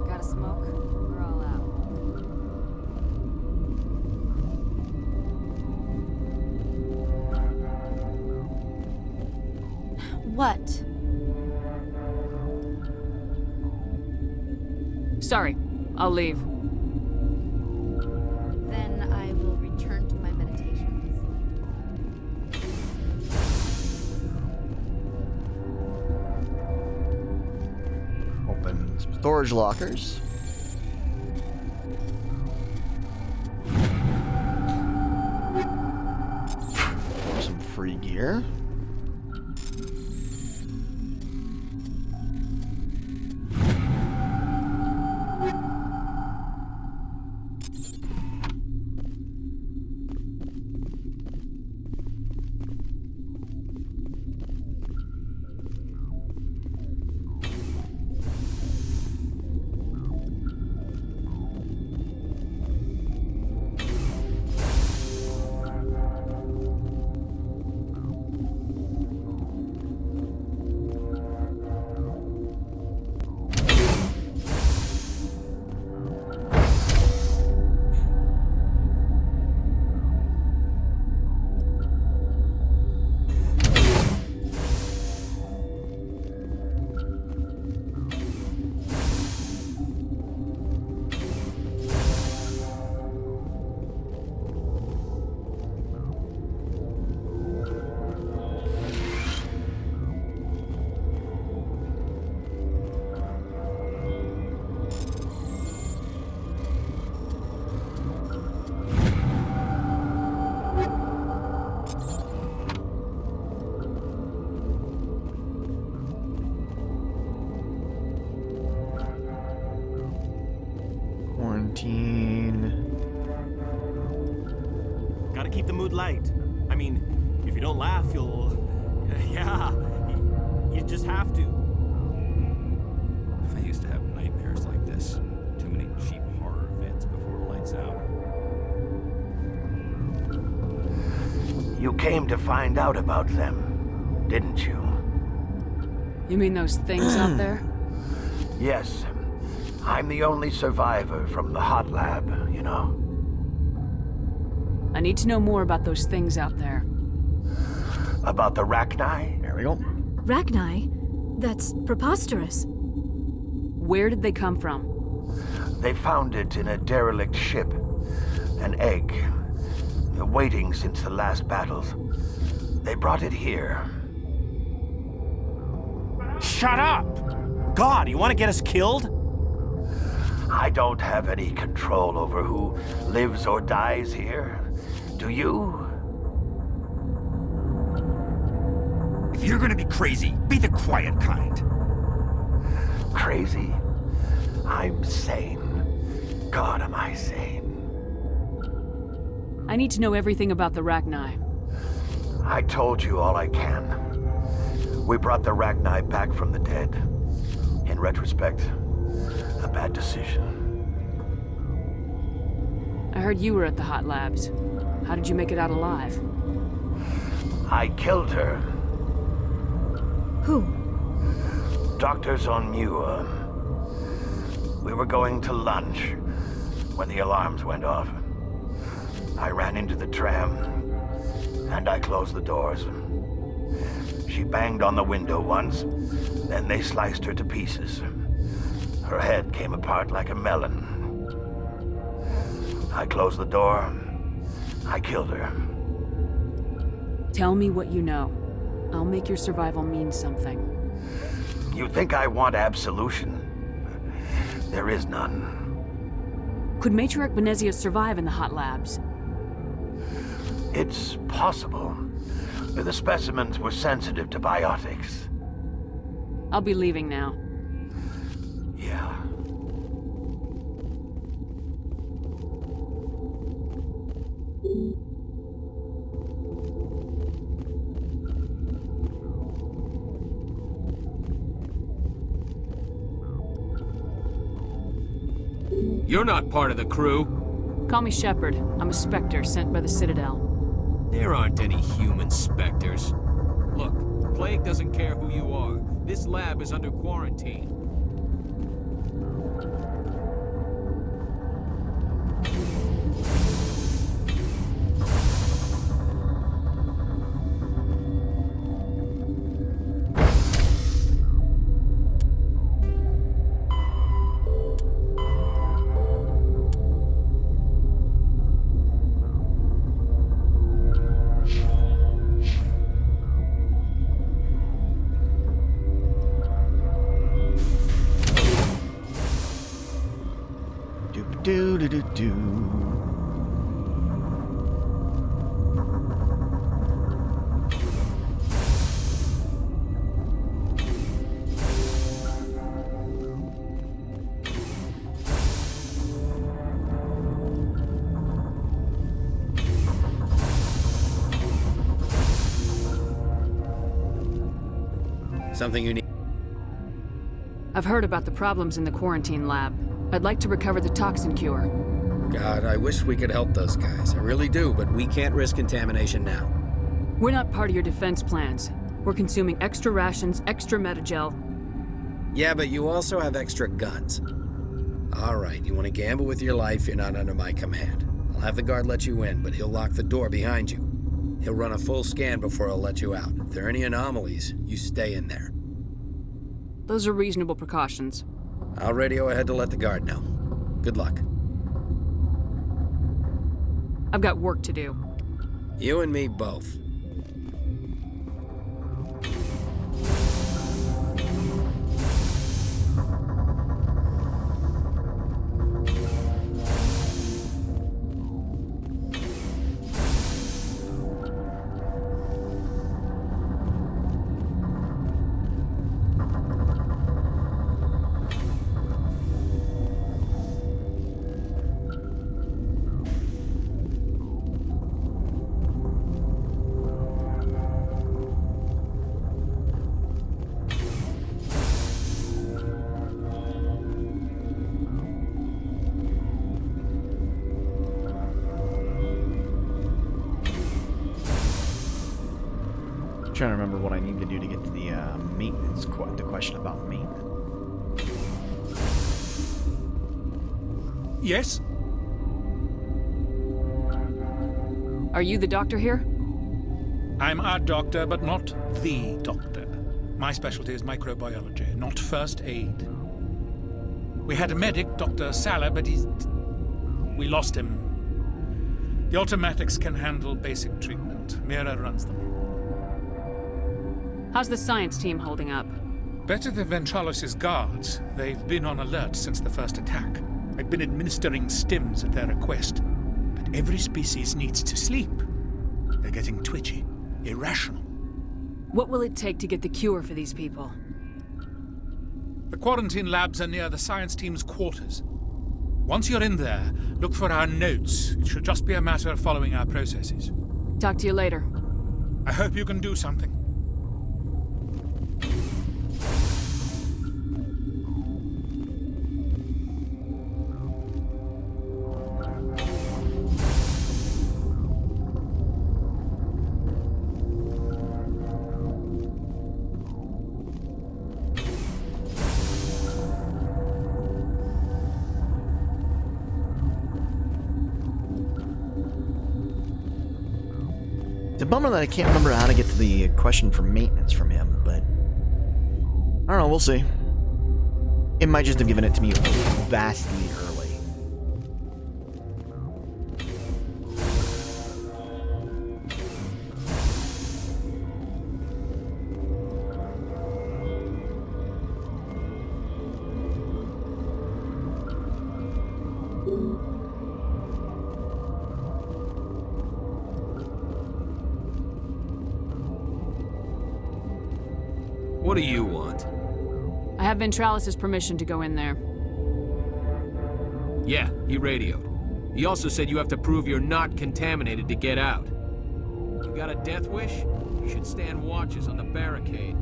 Got a smoke? We're all out. What? Sorry, I'll leave. Then I will return to my meditations. Open some storage lockers. Some free gear. quarantine. Gotta keep the mood light. I mean, if you don't laugh, you'll... yeah, you just have to. I used to have nightmares like this. Too many cheap horror vids before lights out. You came to find out about them, didn't you? You mean those things out there? Yes. I'm the only survivor from the hot lab, you know. I need to know more about those things out there. About the Rachni? There we go. Rachni? That's preposterous. Where did they come from? They found it in a derelict ship. An egg. Waiting since the last battles. They brought it here. Shut up! God, you want to get us killed? I don't have any control over who lives or dies here. Do you? If you're gonna be crazy, be the quiet kind. Crazy? I'm sane. God, am I sane. I need to know everything about the Rachni. I told you all I can. We brought the Rachni back from the dead. In retrospect, a bad decision. I heard you were at the hot labs. How did you make it out alive? I killed her. Who? Doctors on Muir. We were going to lunch when the alarms went off. I ran into the tram, and I closed the doors. She banged on the window once, then they sliced her to pieces. Her head came apart like a melon. I closed the door. I killed her. Tell me what you know. I'll make your survival mean something. You think I want absolution? There is none. Could Matriarch Benezia survive in the hot labs? It's possible. The specimens were sensitive to biotics. I'll be leaving now. Yeah. You're not part of the crew. Call me Shepard. I'm a Spectre sent by the Citadel. There aren't any human Spectres. Look, Plague doesn't care who you are. This lab is under quarantine. Do-do-do-do. Something you need? I've heard about the problems in the quarantine lab. I'd like to recover the toxin cure. God, I wish we could help those guys. I really do, but we can't risk contamination now. We're not part of your defense plans. We're consuming extra rations, extra metagel. Yeah, but you also have extra guns. All right, you want to gamble with your life, you're not under my command. I'll have the guard let you in, but he'll lock the door behind you. He'll run a full scan before he'll let you out. If there are any anomalies, you stay in there. Those are reasonable precautions. I'll radio ahead to let the guard know. Good luck. I've got work to do. You and me both. trying to remember what I need to do to get to the maintenance, the question about maintenance. Yes? Are you the doctor here? I'm a doctor, but not the doctor. My specialty is microbiology, not first aid. We had a medic, Dr. Salah, but we lost him. The automatics can handle basic treatment. Mira runs them. How's the science team holding up? Better than Ventralos' guards. They've been on alert since the first attack. I've been administering stims at their request. But every species needs to sleep. They're getting twitchy, irrational. What will it take to get the cure for these people? The quarantine labs are near the science team's quarters. Once you're in there, look for our notes. It should just be a matter of following our processes. Talk to you later. I hope you can do something. It's a bummer that I can't remember how to get to the question for maintenance from him, but I don't know, we'll see. It might just have given it to me vastly early. What do you want? I have Ventralis' permission to go in there. Yeah, he radioed. He also said you have to prove you're not contaminated to get out. You got a death wish? You should stand watches on the barricade.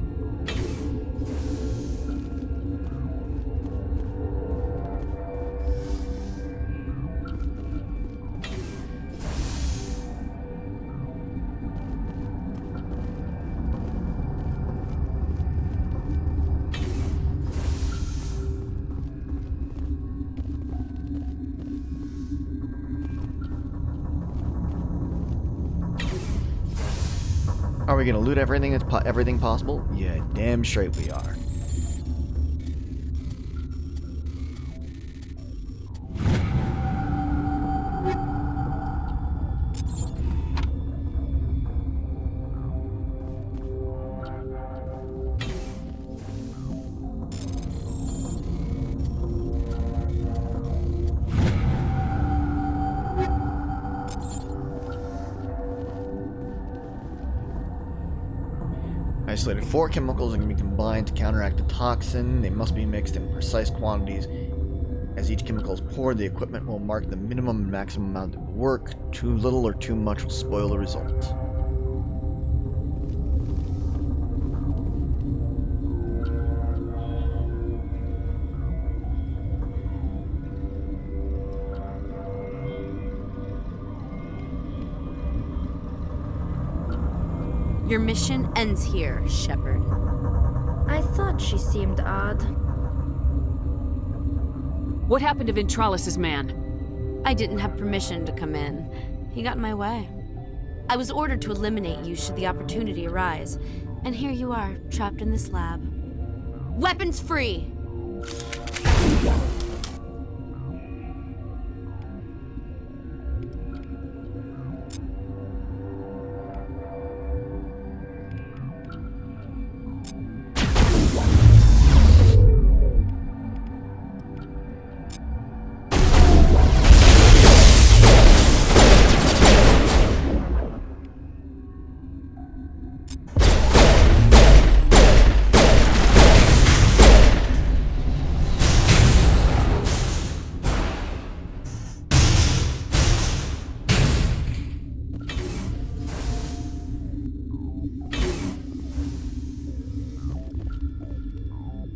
Are we gonna loot everything that's everything possible? Yeah, damn straight we are. Isolated 4 chemicals and can be combined to counteract the toxin. They must be mixed in precise quantities. As each chemical is poured, the equipment will mark the minimum and maximum amount of work. Too little or too much will spoil the result. Your mission ends here, Shepard. I thought she seemed odd. What happened to Ventralis' man? I didn't have permission to come in. He got in my way. I was ordered to eliminate you should the opportunity arise. And here you are, trapped in this lab. Weapons free!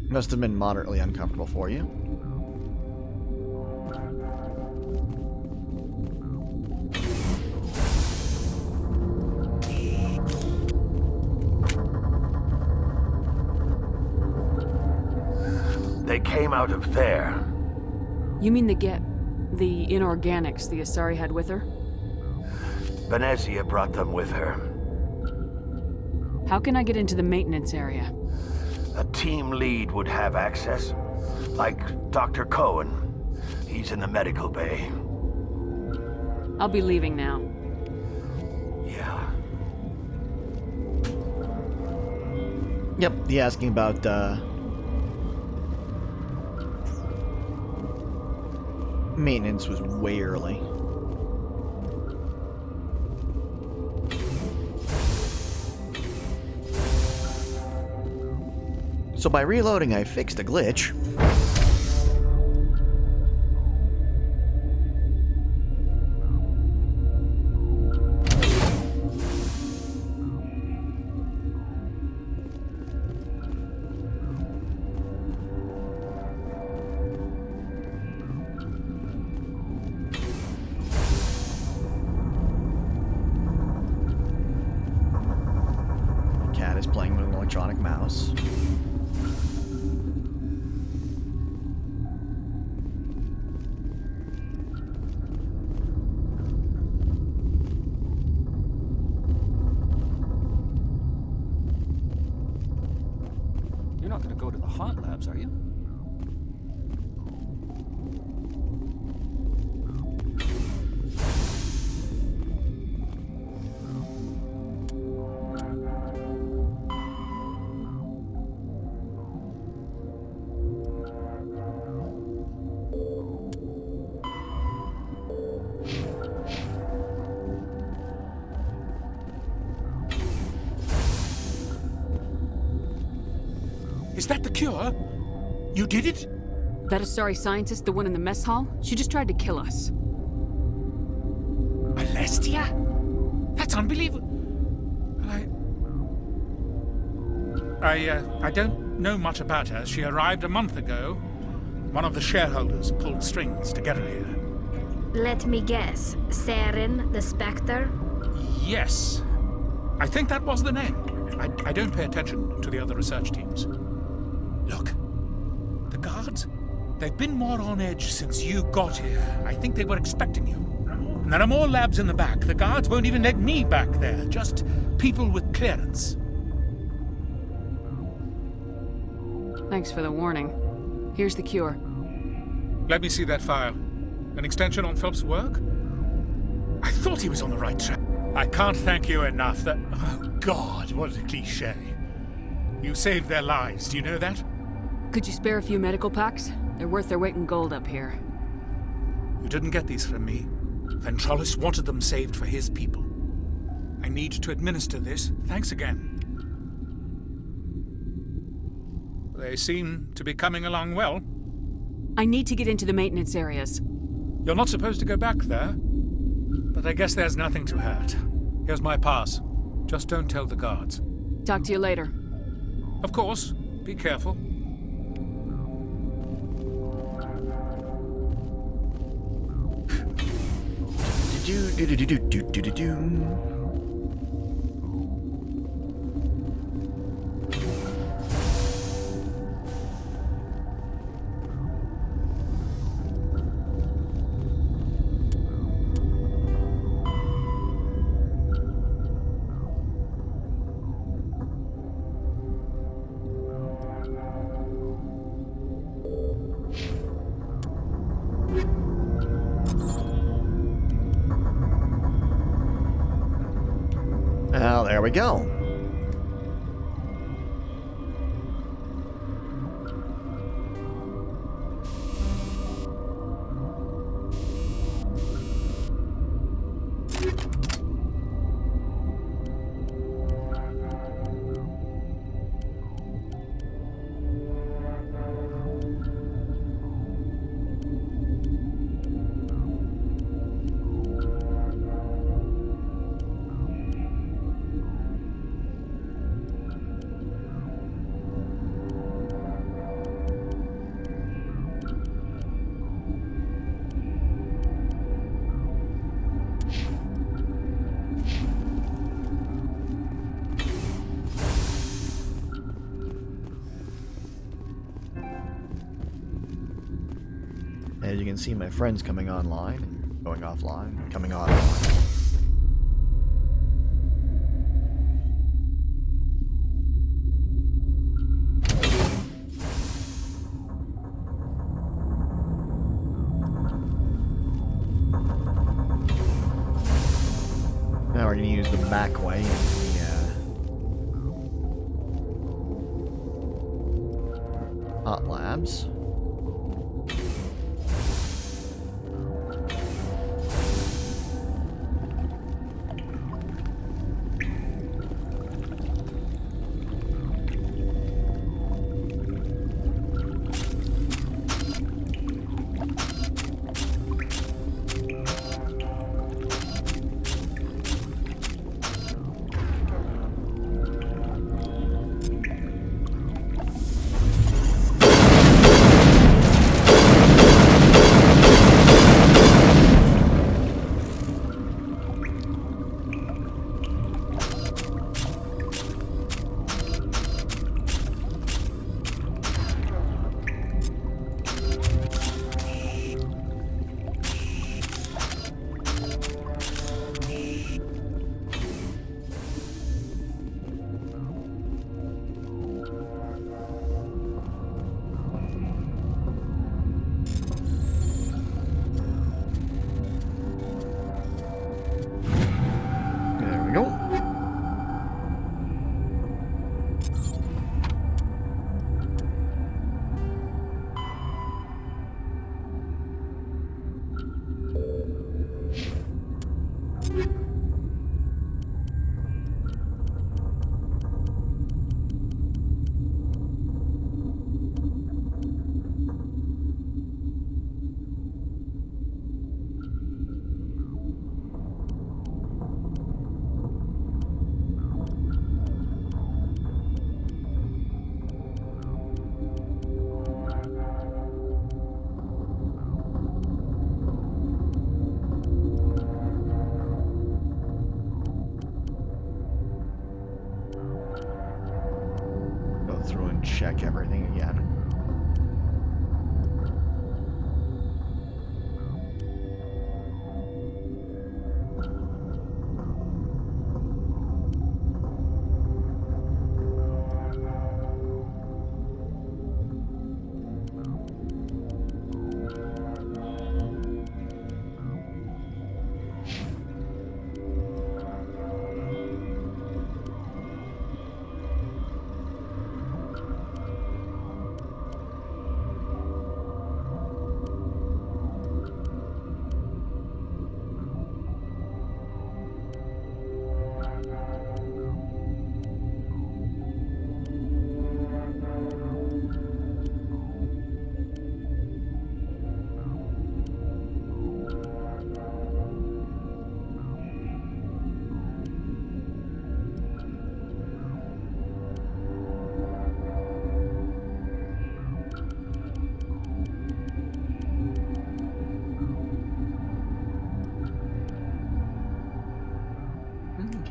Must have been moderately uncomfortable for you. They came out of there. You mean the inorganics the Asari had with her? Venezia brought them with her. How can I get into the maintenance area? A team lead would have access. Like Dr. Cohen. He's in the medical bay. I'll be leaving now. Yeah. Yep, he asking about, maintenance was way early. So by reloading, I fixed a glitch. Cat is playing with an electronic mouse. You're not going to go to the haunt labs, are you? Is that the cure? You did it? That Asari scientist, the one in the mess hall? She just tried to kill us. Alestia? That's unbelievable. I don't know much about her. She arrived a month ago. One of the shareholders pulled strings to get her here. Let me guess. Saren, the Spectre? Yes. I think that was the name. I don't pay attention to the other research teams. Look, the guards, they've been more on edge since you got here. I think they were expecting you. And there are more labs in the back. The guards won't even let me back there. Just people with clearance. Thanks for the warning. Here's the cure. Let me see that file. An extension on Phelps' work? I thought he was on the right track. I can't thank you enough. Oh, God, what a cliché. You saved their lives, do you know that? Could you spare a few medical packs? They're worth their weight in gold up here. You didn't get these from me. Ventralis wanted them saved for his people. I need to administer this. Thanks again. They seem to be coming along well. I need to get into the maintenance areas. You're not supposed to go back there, but I guess there's nothing to hurt. Here's my pass. Just don't tell the guards. Talk to you later. Of course. Be careful. Well, there we go. As you can see, my friend's coming online and going offline, coming offline. Now we're going to use the back way in the hot labs. Check everything again.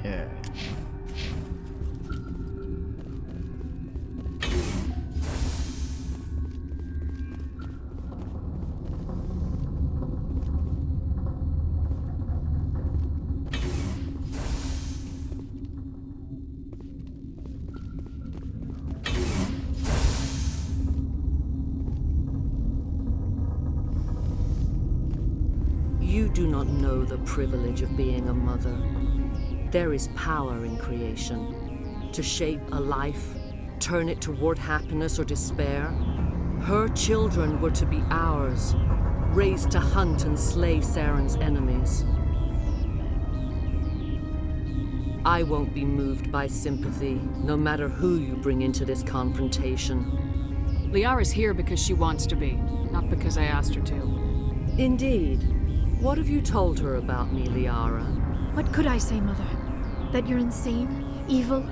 Okay. You do not know the privilege of being a mother. There is power in creation. To shape a life, turn it toward happiness or despair. Her children were to be ours, raised to hunt and slay Saren's enemies. I won't be moved by sympathy, no matter who you bring into this confrontation. Liara's here because she wants to be, not because I asked her to. Indeed. What have you told her about me, Liara? What could I say, Mother? That you're insane? Evil?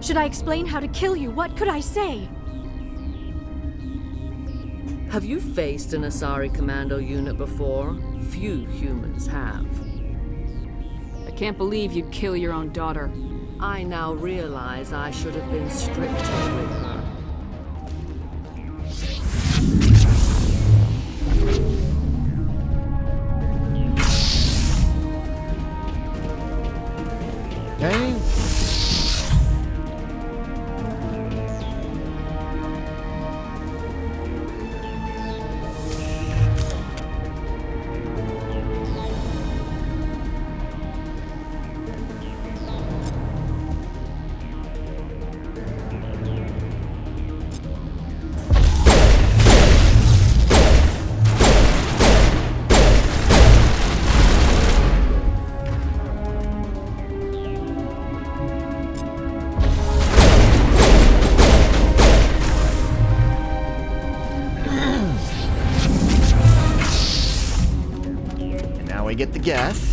Should I explain how to kill you? What could I say? Have you faced an Asari commando unit before? Few humans have. I can't believe you'd kill your own daughter. I now realize I should have been stricter with her. get the Geth.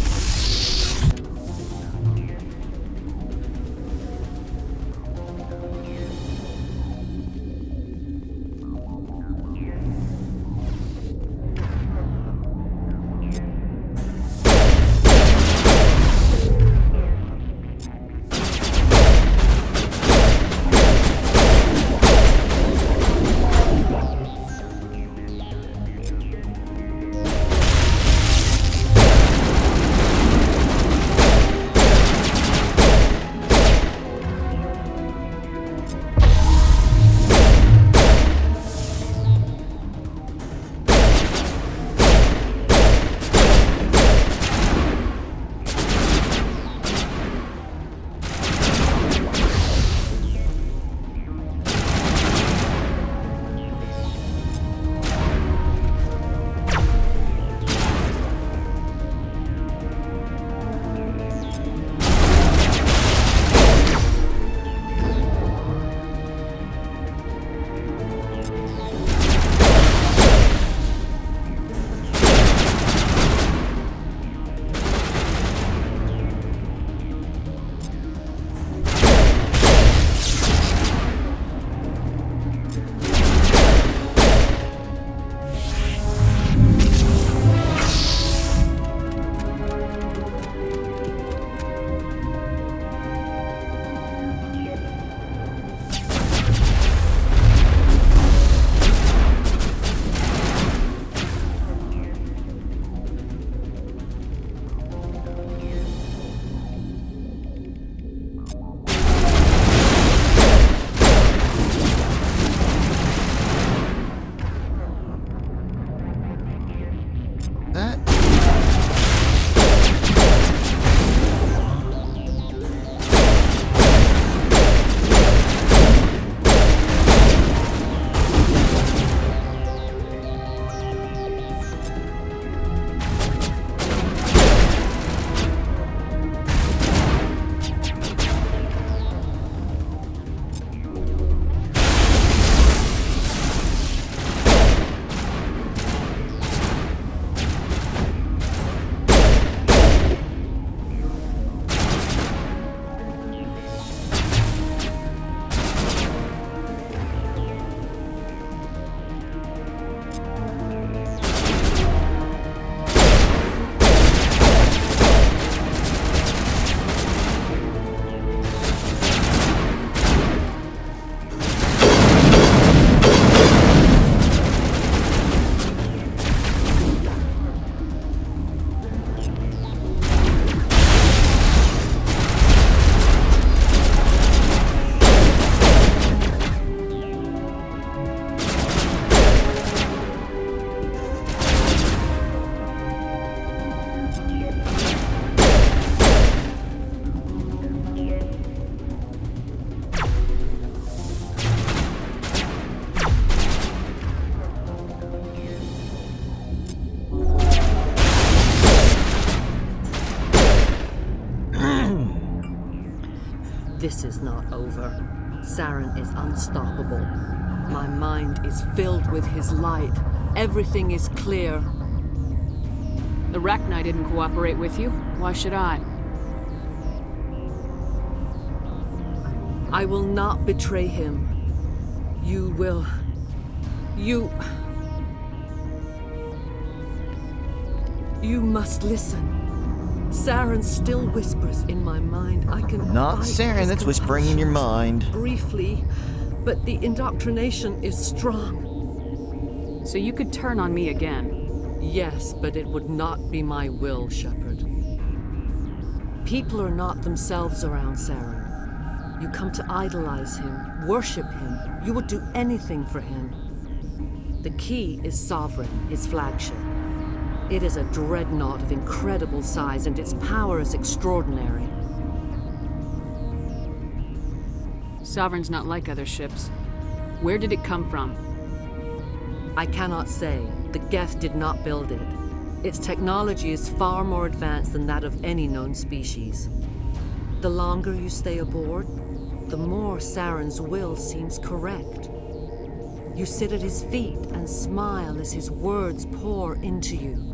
This is not over. Saren is unstoppable. My mind is filled with his light. Everything is clear. The Rachni didn't cooperate with you. Why should I? I will not betray him. You will... You must listen. Saren still whispers in my mind. I can Not fight Saren his that's whispering in your mind. briefly, but the indoctrination is strong. So you could turn on me again? Yes, but it would not be my will, Shepard. People are not themselves around Saren. You come to idolize him, worship him. You would do anything for him. The key is Sovereign, his flagship. It is a dreadnought of incredible size, and its power is extraordinary. Sovereign's not like other ships. Where did it come from? I cannot say. The Geth did not build it. Its technology is far more advanced than that of any known species. The longer you stay aboard, the more Saren's will seems correct. You sit at his feet and smile as his words pour into you.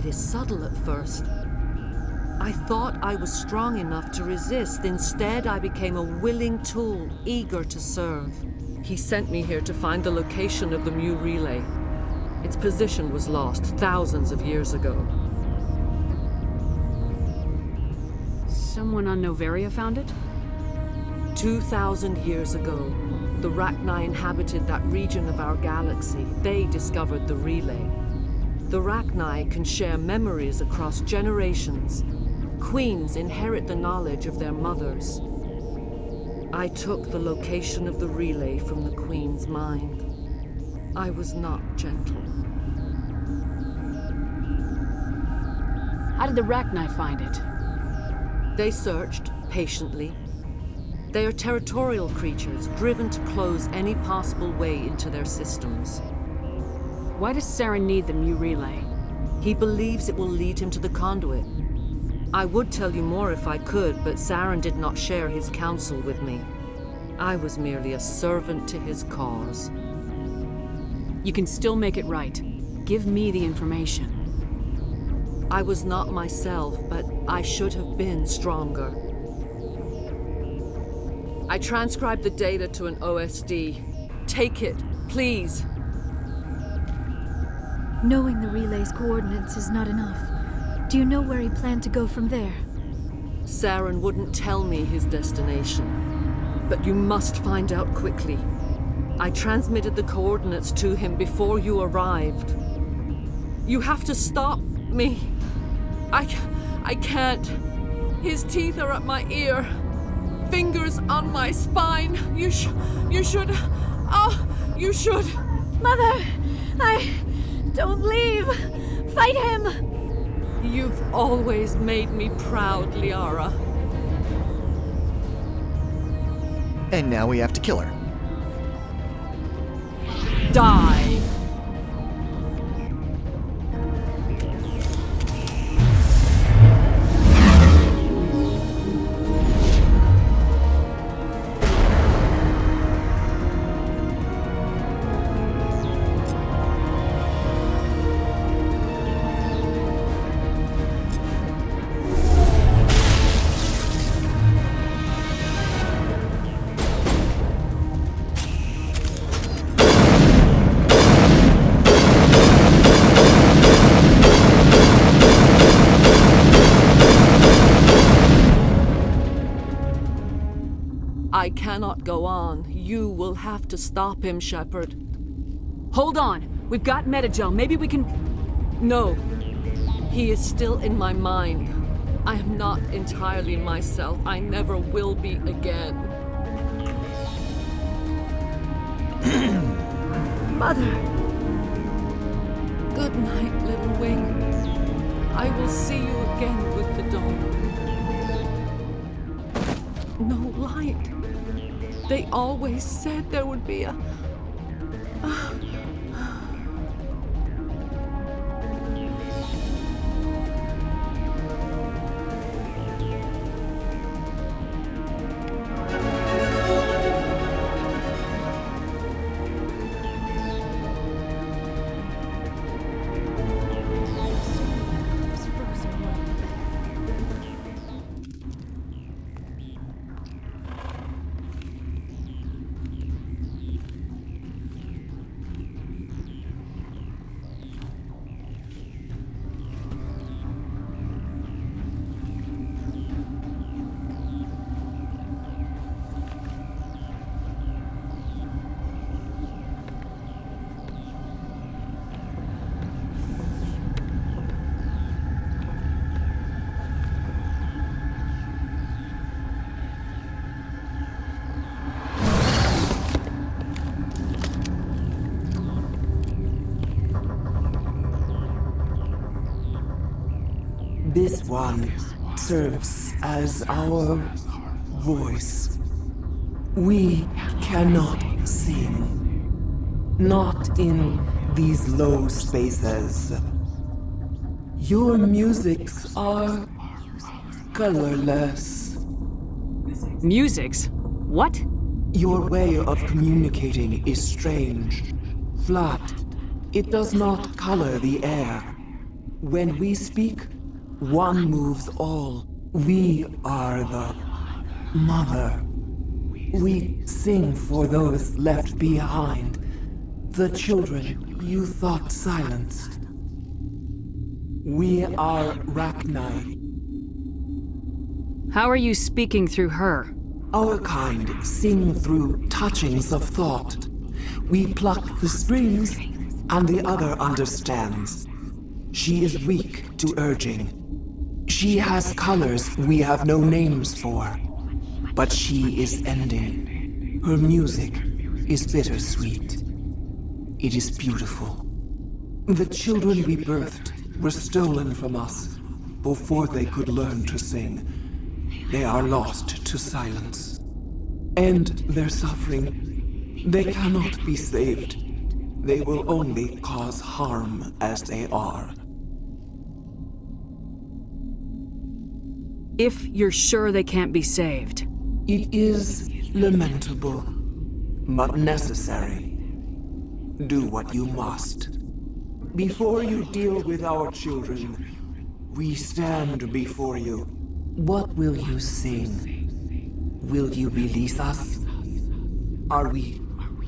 It is subtle at first. I thought I was strong enough to resist. Instead, I became a willing tool, eager to serve. He sent me here to find the location of the Mu relay. Its position was lost thousands of years ago. Someone on Noveria found it? 2,000 years ago, the Rachni inhabited that region of our galaxy. They discovered the relay. The Rachni can share memories across generations. Queens inherit the knowledge of their mothers. I took the location of the relay from the Queen's mind. I was not gentle. How did the Rachni find it? They searched, patiently. They are territorial creatures, driven to close any possible way into their systems. Why does Saren need the Mu relay? He believes it will lead him to the conduit. I would tell you more if I could, but Saren did not share his counsel with me. I was merely a servant to his cause. You can still make it right. Give me the information. I was not myself, but I should have been stronger. I transcribed the data to an OSD. Take it, please. Knowing the relay's coordinates is not enough. Do you know where he planned to go from there? Saren wouldn't tell me his destination. But you must find out quickly. I transmitted the coordinates to him before you arrived. You have to stop me. I can't. His teeth are at my ear. Fingers on my spine. You should. Oh, you should. Mother! Don't leave! Fight him! You've always made me proud, Liara. And now we have to kill her. Die! I cannot go on. You will have to stop him, Shepard. Hold on. We've got Metagel. Maybe we can... No. He is still in my mind. I am not entirely myself. I never will be again. Mother! Good night, little wing. I will see you again with the dawn. No light. They always said there would be a... This one serves as our voice. We cannot sing. Not in these low spaces. Your musics are colorless. Musics? What? Your way of communicating is strange. Flat. It does not color the air. When we speak, one moves all. We are the mother. We sing for those left behind, the children you thought silenced. We are Rachni. How are you speaking through her? Our kind sing through touchings of thought. We pluck the strings, and the other understands. She is weak to urging. She has colors we have no names for. But she is ending. Her music is bittersweet. It is beautiful. The children we birthed were stolen from us before they could learn to sing. They are lost to silence. And their suffering, they cannot be saved. They will only cause harm as they are. If you're sure they can't be saved. It is lamentable, but necessary. Do what you must. Before you deal with our children, we stand before you. What will you sing? Will you release us? Are we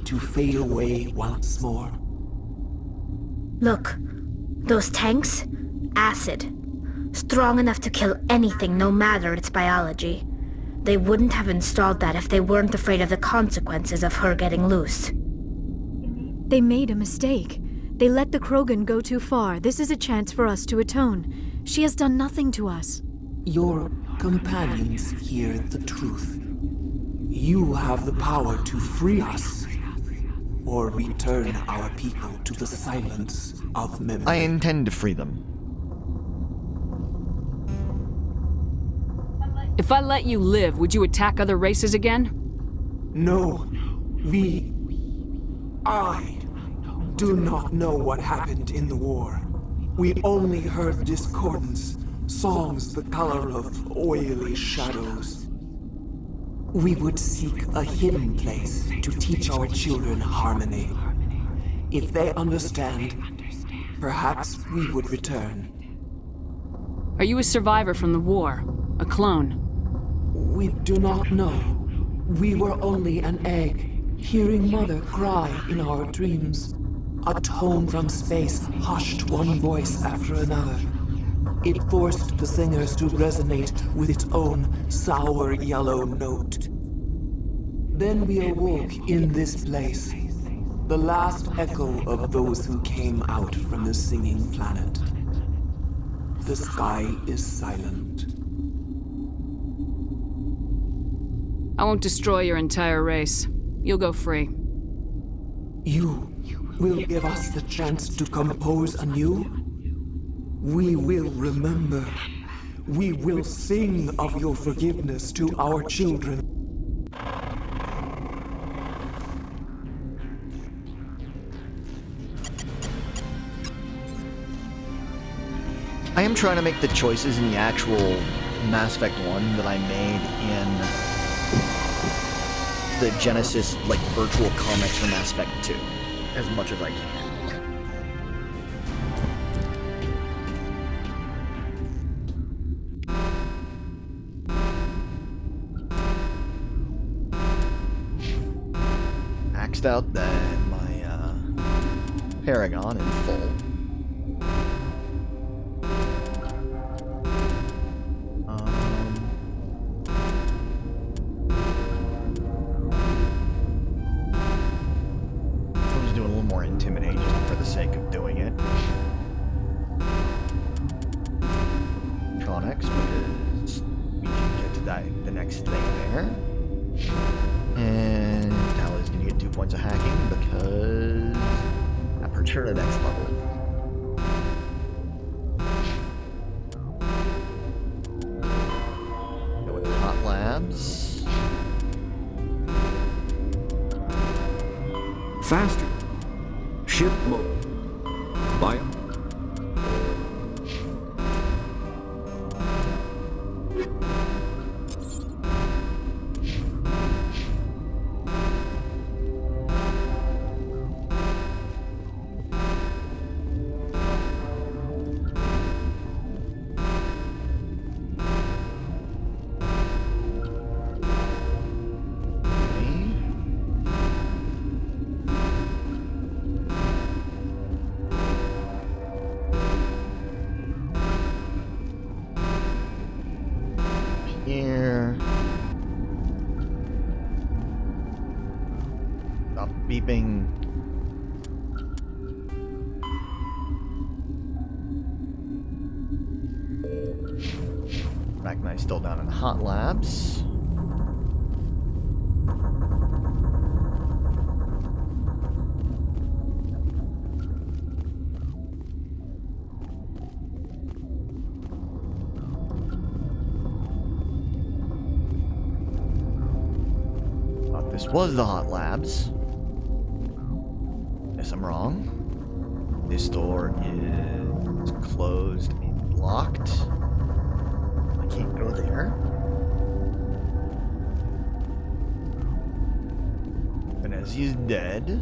to fade away once more? Look, those tanks? Acid. Strong enough to kill anything, no matter its biology. They wouldn't have installed that if they weren't afraid of the consequences of her getting loose. They made a mistake. They let the Krogan go too far. This is a chance for us to atone. She has done nothing to us. Your companions hear the truth. You have the power to free us, or return our people to the silence of memory. I intend to free them. If I let you live, would you attack other races again? No. I do not know what happened in the war. We only heard discordance, songs the color of oily shadows. We would seek a hidden place to teach our children harmony. If they understand, perhaps we would return. Are you a survivor from the war? A clone? We do not know. We were only an egg, hearing Mother cry in our dreams. A tone from space hushed one voice after another. It forced the singers to resonate with its own sour yellow note. Then we awoke in this place, the last echo of those who came out from the singing planet. The sky is silent. I won't destroy your entire race. You'll go free. You will give us the chance to compose anew? We will remember. We will sing of your forgiveness to our children. I am trying to make the choices in the actual Mass Effect 1 that I made in the Genesis, like, virtual comics for Mass Effect 2, as much as I can. Maxed out then my Paragon in full. To the next level. Go with the hot labs. Faster. Ship mode. Bio. Stop beeping. Rachni's still down in the hot labs. Thought this was the hot labs. Guess I'm wrong. This door is closed and locked. Can't go there. Benezia's dead.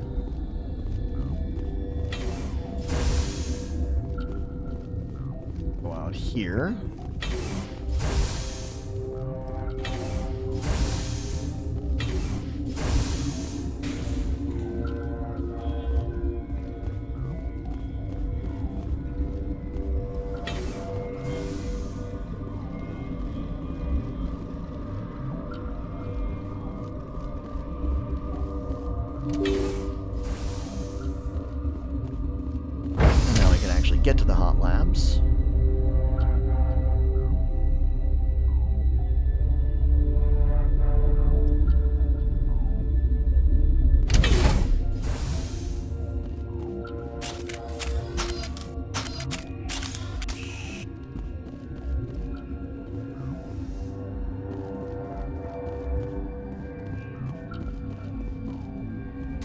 Go out here. Get to the hot labs.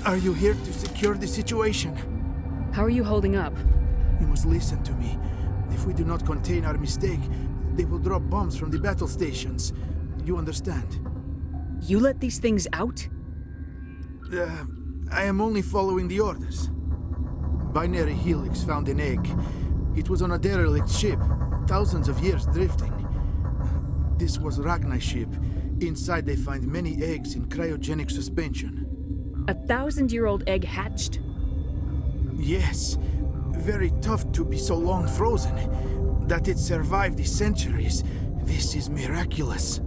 Are you here to secure the situation? How are you holding up? You must listen to me. If we do not contain our mistake, they will drop bombs from the battle stations. You understand? You let these things out? I am only following the orders. Binary Helix found an egg. It was on a derelict ship, thousands of years drifting. This was Rachni's ship. Inside they find many eggs in cryogenic suspension. 1,000-year-old egg hatched? Yes. Very tough to be so long frozen. That it survived the centuries. This is miraculous.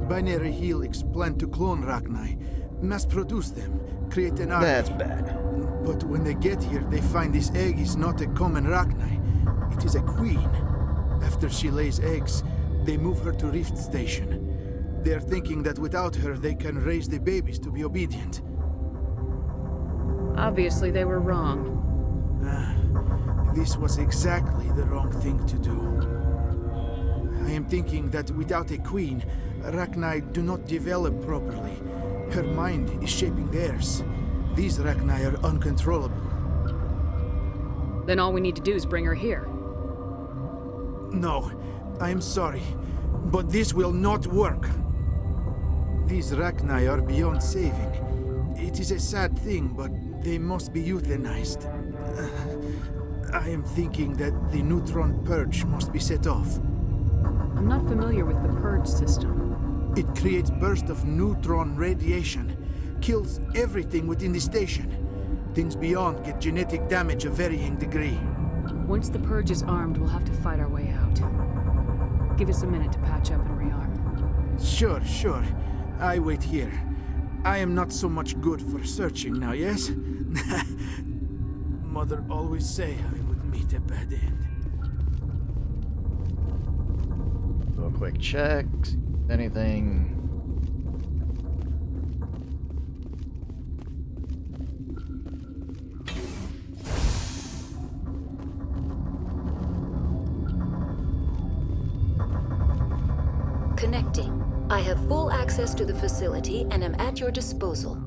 Binary Helix planned to clone Rachni, mass-produce them, create an army. That's bad. But when they get here, they find this egg is not a common Rachni. It is a queen. After she lays eggs, they move her to Rift Station. They are thinking that without her, they can raise the babies to be obedient. Obviously, they were wrong. This was exactly the wrong thing to do. I am thinking that without a queen, Rachni do not develop properly. Her mind is shaping theirs. These Rachni are uncontrollable. Then all we need to do is bring her here. No, I am sorry, but this will not work. These Rachni are beyond saving. It is a sad thing, but they must be euthanized. I am thinking that the neutron purge must be set off. I'm not familiar with the purge system. It creates bursts of neutron radiation, kills everything within the station. Things beyond get genetic damage of varying degree. Once the purge is armed, we'll have to fight our way out. Give us a minute to patch up and rearm. Sure. I wait here. I am not so much good for searching now, yes? Mother always say I would meet a bad end. Do a quick check. Anything? Connecting. I have full access to the facility and am at your disposal.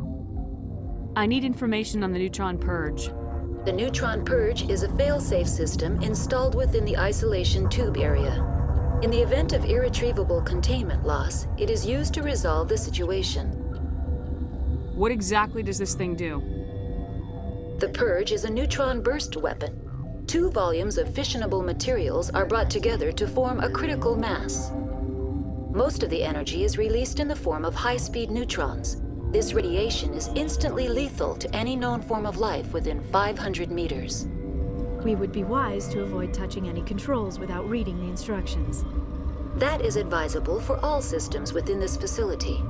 I need information on the neutron purge. The neutron purge is a fail-safe system installed within the isolation tube area. In the event of irretrievable containment loss, it is used to resolve the situation. What exactly does this thing do? The purge is a neutron burst weapon. 2 volumes of fissionable materials are brought together to form a critical mass. Most of the energy is released in the form of high-speed neutrons. This radiation is instantly lethal to any known form of life within 500 meters. We would be wise to avoid touching any controls without reading the instructions. That is advisable for all systems within this facility.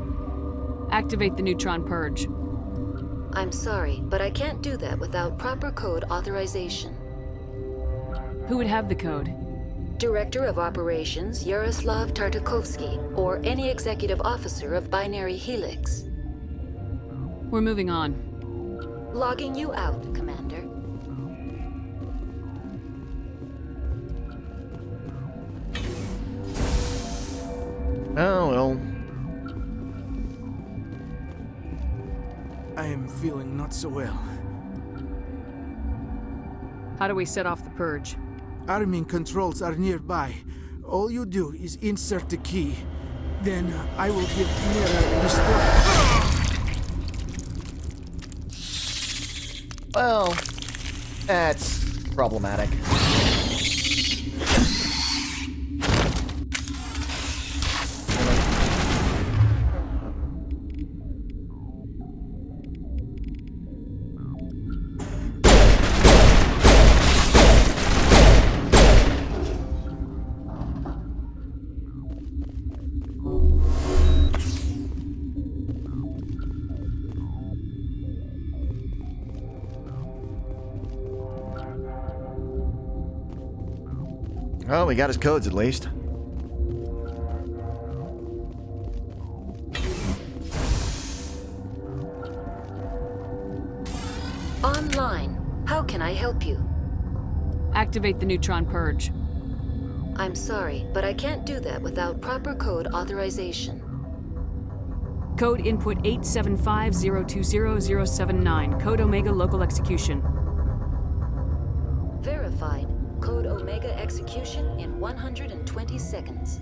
Activate the neutron purge. I'm sorry, but I can't do that without proper code authorization. Who would have the code? Director of Operations Yaroslav Tartakovsky, or any executive officer of Binary Helix. We're moving on. Logging you out, Commander. Oh, well. I am feeling not so well. How do we set off the purge? Arming controls are nearby. All you do is insert the key. Then I will give Mira the Well, that's problematic. Well, we got his codes at least. Online. How can I help you? Activate the neutron purge. I'm sorry, but I can't do that without proper code authorization. Code input 875020079. Code Omega local execution. Verified. Code Omega execution in 120 seconds.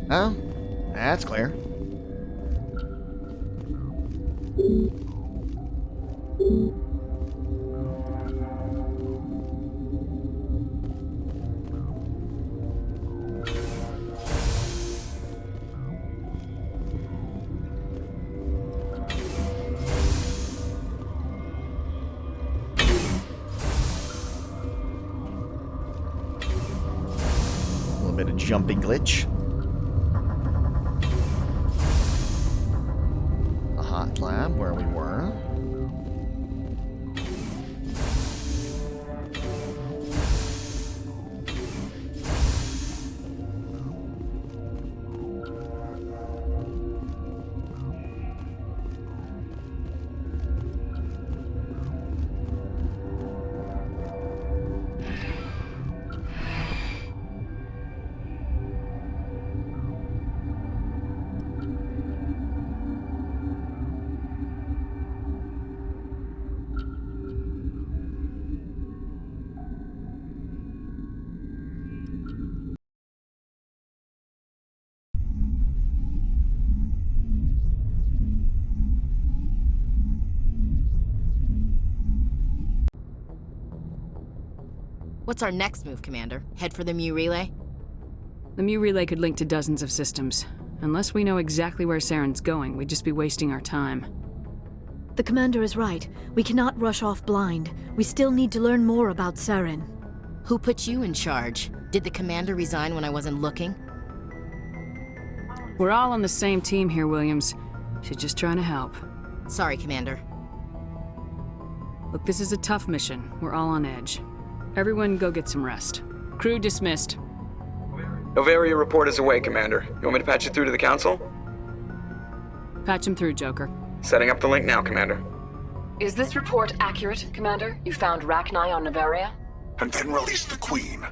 Oh, that's clear. A little bit of jumping glitch. Lab where we were. What's our next move, Commander? Head for the Mu Relay? The Mu Relay could link to dozens of systems. Unless we know exactly where Saren's going, we'd just be wasting our time. The commander is right. We cannot rush off blind. We still need to learn more about Saren. Who put you in charge? Did the commander resign when I wasn't looking? We're all on the same team here, Williams. She's just trying to help. Sorry, Commander. Look, this is a tough mission. We're all on edge. Everyone go get some rest. Crew dismissed. Novaria report is away, Commander. You want me to patch it through to the Council? Patch him through, Joker. Setting up the link now, Commander. Is this report accurate, Commander? You found Rachni on Novaria? And then released the Queen.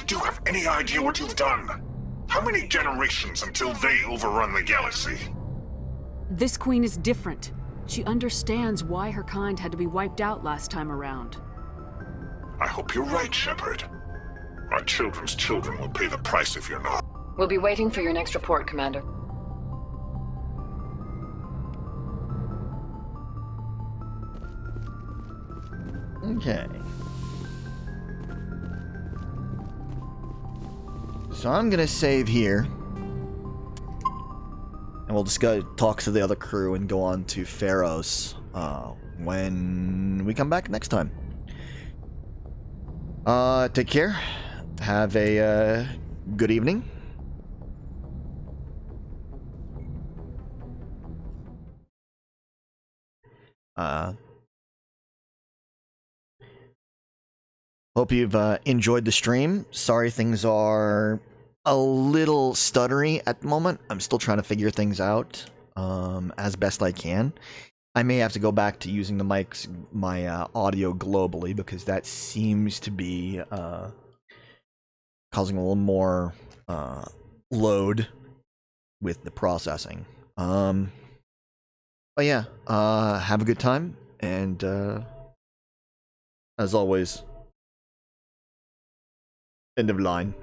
Do you have any idea what you've done? How many generations until they overrun the galaxy? This queen is different. She understands why her kind had to be wiped out last time around. I hope you're right, Shepard. My children's children will pay the price if you're not. We'll be waiting for your next report, Commander. Okay. So I'm gonna save here. And we'll just go talk to the other crew and go on to Pharos when we come back next time. Take care. Have a good evening. Hope you've enjoyed the stream. Sorry things are a little stuttery at the moment. I'm still trying to figure things out as best I can. I may have to go back to using the mics, my audio globally, because that seems to be causing a little more load with the processing. But yeah, have a good time, and as always, end of line.